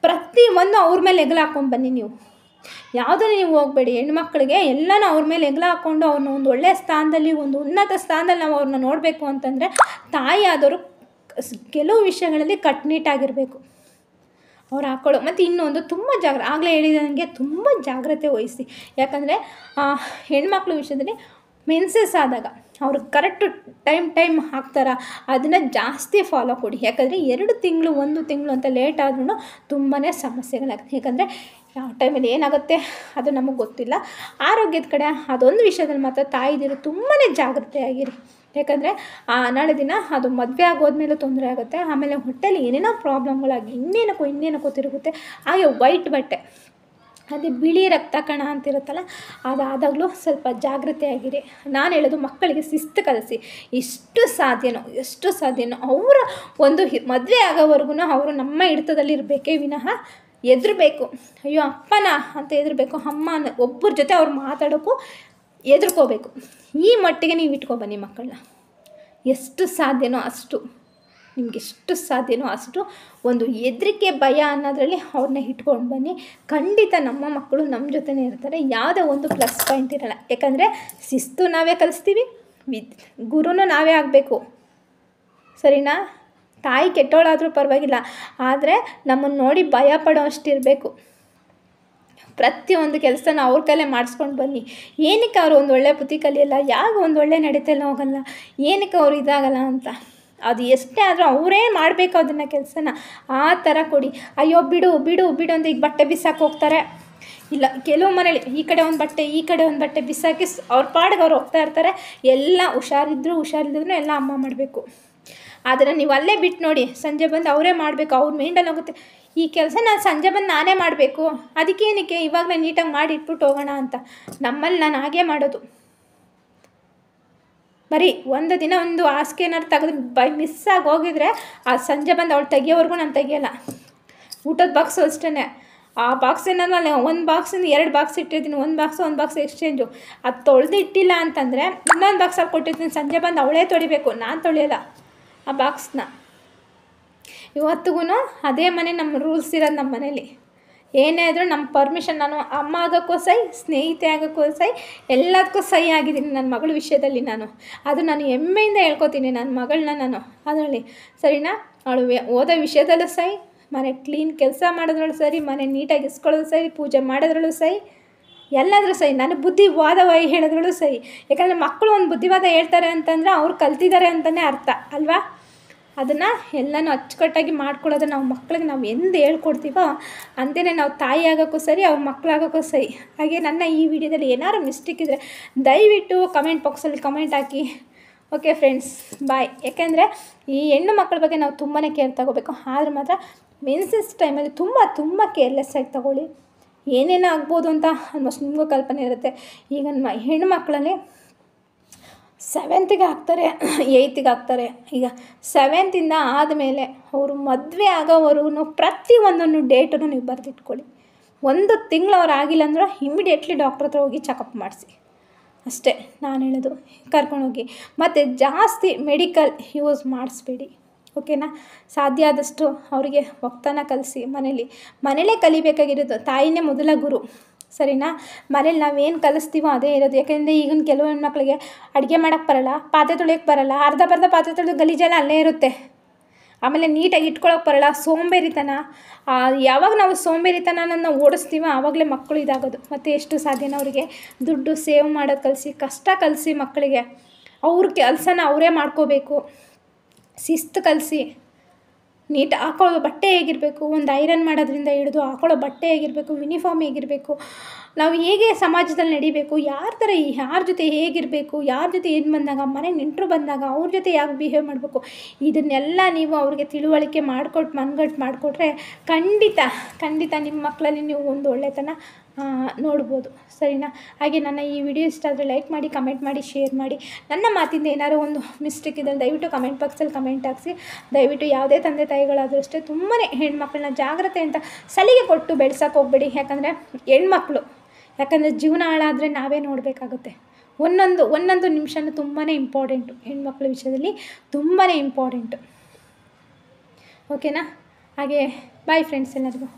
ಪ್ರತಿಯೊಂದು ಅವ್ರ ಮೇಲೆ ಹೆಗಲು ಹಾಕ್ಕೊಂಡು ಬನ್ನಿ ನೀವು. ಯಾವುದನ್ನು ನೀವು ಹೋಗಬೇಡಿ. ಹೆಣ್ಮಕ್ಳಿಗೆ ಎಲ್ಲನೂ ಅವ್ರ ಮೇಲೆ ಹೆಗಲ ಹಾಕ್ಕೊಂಡು ಅವ್ರನ್ನ ಒಂದು ಒಳ್ಳೆಯ ಸ್ಥಾನದಲ್ಲಿ, ಒಂದು ಉನ್ನತ ಸ್ಥಾನದಲ್ಲಿ ನಾವು ಅವ್ರನ್ನ ನೋಡಬೇಕು ಅಂತಂದರೆ ತಾಯಿ ಆದವರು ಕೆಲವು ವಿಷಯಗಳಲ್ಲಿ ಕಟ್ಟುನಿಟ್ಟಾಗಿರಬೇಕು. ಅವ್ರು ಹಾಕ್ಕೊಳ್ಳೋ ಮತ್ತು ಇನ್ನೊಂದು ತುಂಬ ಆಗಲೇ ಹೇಳಿದಂಗೆ ತುಂಬ ಜಾಗ್ರತೆ ವಹಿಸಿ. ಯಾಕಂದರೆ ಹೆಣ್ಮಕ್ಳ ವಿಷಯದಲ್ಲಿ ಮೆನ್ಸಸ್ ಆದಾಗ ಅವ್ರಿಗೆ ಕರೆಕ್ಟು ಟೈಮ್ ಹಾಕ್ತಾರ, ಅದನ್ನು ಜಾಸ್ತಿ ಫಾಲೋ ಕೊಡಿ. ಯಾಕಂದರೆ 2 ತಿಂಗಳು 1 ತಿಂಗಳು ಅಂತ ಲೇಟ್ ಆದ್ರೂ ತುಂಬಾ ಸಮಸ್ಯೆಗಳಾಗುತ್ತೆ. ಯಾಕಂದರೆ ಯಾವ ಟೈಮಲ್ಲಿ ಏನಾಗುತ್ತೆ ಅದು ನಮಗೆ ಗೊತ್ತಿಲ್ಲ. ಆರೋಗ್ಯದ ಕಡೆ ಅದೊಂದು ವಿಷಯದಲ್ಲಿ ಮಾತ್ರ ತಾಯಿದಿರು ತುಂಬಾ ಜಾಗ್ರತೆಯಾಗಿರಿ. ಯಾಕಂದರೆ ನಾಳೆ ದಿನ ಅದು ಮದುವೆ ಆಗೋದ್ಮೇಲೂ ತೊಂದರೆ ಆಗುತ್ತೆ. ಆಮೇಲೆ ಹೊಟ್ಟೆಲಿ ಏನೇನೋ ಪ್ರಾಬ್ಲಮ್ಗಳಾಗಿ ಇನ್ನೇನಕ್ಕೋ ತಿರುಗುತ್ತೆ. ಹಾಗೆ ವೈಟ್ ಬಟ್ಟೆ, ಅದೇ ಬಿಳಿ ರಕ್ತ ಕಣ ಅಂತಿರುತ್ತಲ್ಲ, ಅದಾದಾಗಲೂ ಸ್ವಲ್ಪ ಜಾಗ್ರತೆಯಾಗಿರಿ. ನಾನು ಹೇಳೋದು ಮಕ್ಕಳಿಗೆ ಶಿಸ್ತು ಕಲಿಸಿ. ಎಷ್ಟು ಸಾಧ್ಯನೋ ಅವರ ಒಂದು ಮದುವೆ ಆಗೋವರೆಗೂ ಅವರು ನಮ್ಮ ಹಿಡಿತದಲ್ಲಿ ಇರಬೇಕೇ ವಿನಃ ಹೆದರಬೇಕು, ಅಯ್ಯೋ ಅಪ್ಪನ ಅಂತ ಹೆದರಬೇಕು, ಅಮ್ಮ ಒಬ್ಬರ ಜೊತೆ ಅವ್ರು ಮಾತಾಡೋಕ್ಕೂ ಹೆದರ್ಕೋಬೇಕು. ಈ ಮಟ್ಟಿಗೆ ನೀವು ಇಟ್ಕೊಬನ್ನಿ ಮಕ್ಕಳನ್ನ. ಎಷ್ಟು ಸಾಧ್ಯನೋ ಅಷ್ಟು ಒಂದು ಹೆದರಿಕೆ ಭಯ ಅನ್ನೋದ್ರಲ್ಲಿ ಅವ್ರನ್ನ ಇಟ್ಕೊಂಡು ಬನ್ನಿ. ಖಂಡಿತ ನಮ್ಮ ಮಕ್ಕಳು ನಮ್ಮ ಜೊತೆನೇ ಇರ್ತಾರೆ. ಯಾವುದೇ ಒಂದು ಪ್ಲಸ್ ಪಾಯಿಂಟ್ ಇರೋಲ್ಲ. ಯಾಕಂದರೆ ಶಿಸ್ತು ನಾವೇ ಕಲಿಸ್ತೀವಿ, ಗುರುನೂ ನಾವೇ ಆಗಬೇಕು. ಸರಿನಾ? ತಾಯಿ ಕೆಟ್ಟೋಳಾದರೂ ಪರವಾಗಿಲ್ಲ, ಆದರೆ ನಮ್ಮನ್ನು ನೋಡಿ ಭಯ ಪಡೋ ಅಷ್ಟಿರಬೇಕು. ಪ್ರತಿಯೊಂದು ಕೆಲಸನ ಅವ್ರ ಕೈಲೇ ಮಾಡಿಸ್ಕೊಂಡು ಬನ್ನಿ. ಏನಕ್ಕೆ ಅವರು ಒಂದು ಒಳ್ಳೆ ಬುದ್ಧಿ ಕಲಿಯಲ್ಲ, ಯಾವಾಗ ಒಂದು ಒಳ್ಳೆ ನಡೀತೆಲ್ಲ ಹೋಗಲ್ಲ, ಏನಕ್ಕೆ ಅವ್ರು ಇದಾಗಲ್ಲ ಅಂತ, ಅದು ಎಷ್ಟೇ ಆದರೂ ಅವರೇ ಮಾಡಬೇಕು ಅದನ್ನು ಕೆಲಸನ. ಆ ಥರ ಕೊಡಿ. ಅಯ್ಯೋ ಬಿಡು ಅಂತ ಈಗ ಬಟ್ಟೆ ಬಿಸಾಕಿ ಹೋಗ್ತಾರೆ. ಇಲ್ಲ, ಕೆಲವು ಮನೇಲಿ ಈ ಕಡೆ ಒಂದು ಬಟ್ಟೆ ಬಿಸಾಕಿ ಅವ್ರ ಪಾಡಿಗೆ ಅವ್ರು ಹೋಗ್ತಾ ಇರ್ತಾರೆ. ಎಲ್ಲ ಹುಷಾರಿಲ್ಲದ್ರೂ ಎಲ್ಲ ಅಮ್ಮ ಮಾಡಬೇಕು. ಆದರೆ ನೀವು ಅಲ್ಲೇ ಬಿಟ್ಟು ನೋಡಿ, ಸಂಜೆ ಬಂದು ಅವರೇ ಮಾಡಬೇಕು. ಅವ್ರ ಮೈಂಡಲ್ಲಿ ಹೋಗುತ್ತೆ, ಈ ಕೆಲಸ ನಾನು ಸಂಜೆ ಬಂದು ನಾನೇ ಮಾಡಬೇಕು, ಅದಕ್ಕೇನಕ್ಕೆ ಇವಾಗಲೇ ನೀಟಾಗಿ ಮಾಡಿ ಇಟ್ಬಿಟ್ಟು ಹೋಗೋಣ ಅಂತ. ನಮ್ಮಲ್ಲಿ ನಾನು ಹಾಗೇ ಮಾಡೋದು. ಬರೀ ಒಂದು ದಿನ ಒಂದು ಹಾಸಿಗೆ ಏನಾದ್ರು ತೆಗೆದು ಮಿಸ್ಸಾಗಿ ಹೋಗಿದ್ರೆ ಆ ಸಂಜೆ ಬಂದು ಅವಳು ತೆಗಿಯೋವರೆಗೂ ನಾನು ತೆಗಿಯೋಲ್ಲ. ಊಟದ ಬಾಕ್ಸು ಅಷ್ಟೇ. ಆ ಬಾಕ್ಸ್ ಏನಾದ್ರು ಒಂದು ಬಾಕ್ಸಿಂದ 2 ಬಾಕ್ಸ್ ಇಟ್ಟಿರ್ತೀನಿ, ಒಂದು ಬಾಕ್ಸ್ ಎಕ್ಸ್ಚೇಂಜು. ಅದು ತೊಳೆದು ಇಟ್ಟಿಲ್ಲ ಅಂತಂದರೆ ಇನ್ನೊಂದು ಬಾಕ್ಸಲ್ಲಿ ಕೊಟ್ಟಿರ್ತೀನಿ. ಸಂಜೆ ಬಂದು ಅವಳೇ ತೊಳಿಬೇಕು, ನಾನು ತೊಳೆಯೋಲ್ಲ ಆ ಬಾಕ್ಸ್ನ. ಇವತ್ತಿಗೂ ಅದೇ ಮನೆ ನಮ್ಮ ರೂಲ್ಸ್ ಇರೋದು. ನಮ್ಮ ಮನೇಲಿ ಏನೇ ಆದರೂ ನಮ್ಮ ಪರ್ಮಿಷನ್, ನಾನು ಅಮ್ಮ ಆಗೋಕ್ಕೂ ಸೈ, ಸ್ನೇಹಿತೆ ಆಗೋಕ್ಕೂ ಸೈ, ಎಲ್ಲದಕ್ಕೂ ಸೈ ಆಗಿದ್ದೀನಿ ನನ್ನ ಮಗಳ ವಿಷಯದಲ್ಲಿ. ಅದು ನಾನು ಹೆಮ್ಮೆಯಿಂದ ಹೇಳ್ಕೊತೀನಿ ನನ್ನ ಮಗಳನ್ನ ನಾನು ಅದರಲ್ಲಿ. ಸರಿನಾ? ಅವಳು ಓದೋ ವಿಷಯದಲ್ಲೂ ಸೈ, ಮನೆ ಕ್ಲೀನ್ ಕೆಲಸ ಮಾಡೋದ್ರಲ್ಲೂ ಸರಿ, ಮನೆ ನೀಟಾಗಿ ಇಸ್ಕೊಳ್ಳೋದು ಸರಿ, ಪೂಜೆ ಮಾಡೋದ್ರಲ್ಲೂ ಸೈ, ಎಲ್ಲಾದರೂ ಸೈ. ನಾನು ಬುದ್ಧಿವಾದ ಹೇಳೋದ್ರಲ್ಲೂ ಸೈ. ಯಾಕಂದರೆ ಮಕ್ಕಳು ಒಂದು ಬುದ್ಧಿವಾದ ಹೇಳ್ತಾರೆ ಅಂತಂದರೆ ಅವ್ರು ಕಲ್ತಿದ್ದಾರೆ ಅಂತಲೇ ಅರ್ಥ ಅಲ್ವಾ? ಅದನ್ನು ಎಲ್ಲನೂ ಅಚ್ಚುಕಟ್ಟಾಗಿ ಮಾಡ್ಕೊಳ್ಳೋದು ನಾವು ಮಕ್ಕಳಿಗೆ ನಾವು ಎಂದು ಹೇಳ್ಕೊಡ್ತೀವೋ ಅಂತೆಯೇ ನಾವು ತಾಯಿ ಆಗೋಕ್ಕೂ ಸರಿ, ಅವ್ರ ಮಕ್ಕಳಾಗೋಕ್ಕೂ ಸರಿ. ಹಾಗೆ ನನ್ನ ಈ ವಿಡಿಯೋದಲ್ಲಿ ಏನಾದ್ರು ಮಿಸ್ಟೇಕ್ ಇದ್ದರೆ ದಯವಿಟ್ಟು ಕಮೆಂಟ್ ಬಾಕ್ಸಲ್ಲಿ ಕಮೆಂಟ್ ಹಾಕಿ. ಓಕೆ ಫ್ರೆಂಡ್ಸ್, ಬಾಯ್. ಯಾಕೆಂದರೆ ಈ ಹೆಣ್ಣು ಮಕ್ಕಳ ಬಗ್ಗೆ ನಾವು ತುಂಬಾ ಕೇರ್ ತಗೋಬೇಕು. ಆದ್ರೆ ಮಾತ್ರ ಮೆನ್ಸಸ್ ಟೈಮಲ್ಲಿ ತುಂಬ ಕೇರ್ಲೆಸ್ ಆಗಿ ತಗೊಳ್ಳಿ. ಏನೇನೋ ಆಗ್ಬೋದು ಅಂತ ಆಲ್ಮೋಸ್ಟ್ ನಿಮಗೂ ಕಲ್ಪನೆ ಇರುತ್ತೆ. ಈಗ ಹೆಣ್ಣು ಮಕ್ಕಳಲ್ಲಿ 7th ಆಗ್ತಾರೆ, 8th ಆಗ್ತಾರೆ. ಈಗ 7th ಆದಮೇಲೆ ಅವರು ಮದುವೆ ಆಗೋವರೆಗೂ ಪ್ರತಿಯೊಂದನ್ನು ಡೇಟನ್ನು ನೀವು ಬರೆದಿಟ್ಕೊಳ್ಳಿ. 1 ತಿಂಗಳು ಅವ್ರು ಆಗಿಲ್ಲ ಅಂದ್ರೆ ಇಮಿಡಿಯೇಟ್ಲಿ ಡಾಕ್ಟ್ರ್ ಹತ್ರ ಹೋಗಿ ಚೆಕಪ್ ಮಾಡಿಸಿ. ಅಷ್ಟೇ ನಾನು ಹೇಳೋದು. ಕರ್ಕೊಂಡೋಗಿ. ಮತ್ತು ಜಾಸ್ತಿ ಮೆಡಿಕಲ್ ಯೂಸ್ ಮಾಡಿಸ್ಬೇಡಿ. ಓಕೆನಾ? ಸಾಧ್ಯ ಆದಷ್ಟು ಅವರಿಗೆ ಒಕ್ತನ ಕಲಿಸಿ. ಮನೇಲೇ ಕಲಿಬೇಕಾಗಿರೋದು. ತಾಯಿನೇ ಮೊದಲ ಗುರು. ಸರಿನಾ? ಮನೇಲಿ ನಾವೇನು ಕಲಿಸ್ತೀವೋ ಅದೇ ಇರೋದು. ಯಾಕೆಂದರೆ ಈಗಿನ ಕೆಲವು ಹೆಣ್ಮಕ್ಳಿಗೆ ಅಡುಗೆ ಮಾಡೋಕ್ಕೆ ಬರೋಲ್ಲ, ಪಾತ್ರೆ ತೊಳೆಯೋಕ್ಕೆ ಬರೋಲ್ಲ, ಅರ್ಧ ಪಾತ್ರೆ ತೊಳೆದು ಗಲೀಜೆಲ್ಲ ಅಲ್ಲೇ ಇರುತ್ತೆ. ಆಮೇಲೆ ನೀಟಾಗಿ ಇಟ್ಕೊಳ್ಳೋಕೆ ಬರೋಲ್ಲ. ಸೋಂಬೇರಿತನ. ಯಾವಾಗ ನಾವು ಸೋಂಬೇರಿತನನ ಓಡಿಸ್ತೀವೋ ಆವಾಗಲೇ ಮಕ್ಕಳು ಇದಾಗೋದು. ಮತ್ತು ಎಷ್ಟು ಸಾಧ್ಯನೋ ಅವರಿಗೆ ದುಡ್ಡು ಸೇವ್ ಮಾಡೋದು ಕಲಿಸಿ, ಕಷ್ಟ ಕಲಿಸಿ ಮಕ್ಕಳಿಗೆ. ಅವ್ರ ಕೆಲಸನ ಅವರೇ ಮಾಡ್ಕೋಬೇಕು. ಶಿಸ್ತು ಕಲಿಸಿ. ನೀಟ್ ಹಾಕೊಳ್ಳೋ ಬಟ್ಟೆ ಹೇಗಿರಬೇಕು, ಒಂದು ಐರನ್ ಮಾಡೋದ್ರಿಂದ ಹಿಡಿದು ಹಾಕೊಳ್ಳೋ ಬಟ್ಟೆ ಹೇಗಿರಬೇಕು, ಯೂನಿಫಾರ್ಮ್ ಹೇಗಿರಬೇಕು, ನಾವು ಹೇಗೆ ಸಮಾಜದಲ್ಲಿ ನಡಿಬೇಕು, ಯಾರ ಜೊತೆ ಹೇಗಿರಬೇಕು, ಯಾರ ಜೊತೆ ಏನು ಬಂದಾಗ, ಮನೆ ನೆಂಟರು ಬಂದಾಗ ಅವ್ರ ಜೊತೆ ಯಾಕೆ ಬಿಹೇವ್ ಮಾಡಬೇಕು, ಇದನ್ನೆಲ್ಲ ನೀವು ಅವ್ರಿಗೆ ತಿಳುವಳಿಕೆ ಮನಗಟ್ಟು ಮಾಡಿಕೊಟ್ರೆ ಖಂಡಿತ ನಿಮ್ಮ ಮಕ್ಕಳಲ್ಲಿ ನೀವು ಒಂದು ಒಳ್ಳೆತನ ನೋಡ್ಬೋದು. ಸರಿನಾ? ಹಾಗೆ ನನ್ನ ಈ ವಿಡಿಯೋ ಇಷ್ಟ ಆದರೆ ಲೈಕ್ ಮಾಡಿ, ಕಮೆಂಟ್ ಮಾಡಿ, ಶೇರ್ ಮಾಡಿ. ನನ್ನ ಮಾತಿಂದ ಏನಾದ್ರು ಒಂದು ಮಿಸ್ಟೇಕ್ ಇದ್ದರೆ ದಯವಿಟ್ಟು ಕಮೆಂಟ್ ಬಾಕ್ಸಲ್ಲಿ ಕಮೆಂಟ್ ಹಾಕಿಸಿ. ದಯವಿಟ್ಟು ಯಾವುದೇ ತಂದೆ ತಾಯಿಗಳಾದರೂ ಅಷ್ಟೇ ತುಂಬಾ ಹೆಣ್ಮಕ್ಳನ್ನ ಜಾಗ್ರತೆ ಅಂತ ಸಲಿಗೆ ಕೊಟ್ಟು ಬೆಳೆಸೋಕೆ ಹೋಗಬೇಡಿ. ಯಾಕಂದರೆ ಹೆಣ್ಮಕ್ಳು ಜೀವನ ಹಾಳಾದರೆ ನಾವೇ ನೋಡಬೇಕಾಗುತ್ತೆ. ಒಂದೊಂದು ನಿಮಿಷನೂ ತುಂಬಾ ಇಂಪಾರ್ಟೆಂಟು. ಹೆಣ್ಮಕ್ಳ ವಿಷಯದಲ್ಲಿ ತುಂಬಾ ಇಂಪಾರ್ಟೆಂಟು. ಓಕೆನಾ? ಹಾಗೆ ಬಾಯ್ ಫ್ರೆಂಡ್ಸ್ ಎಲ್ಲರಿಗೂ.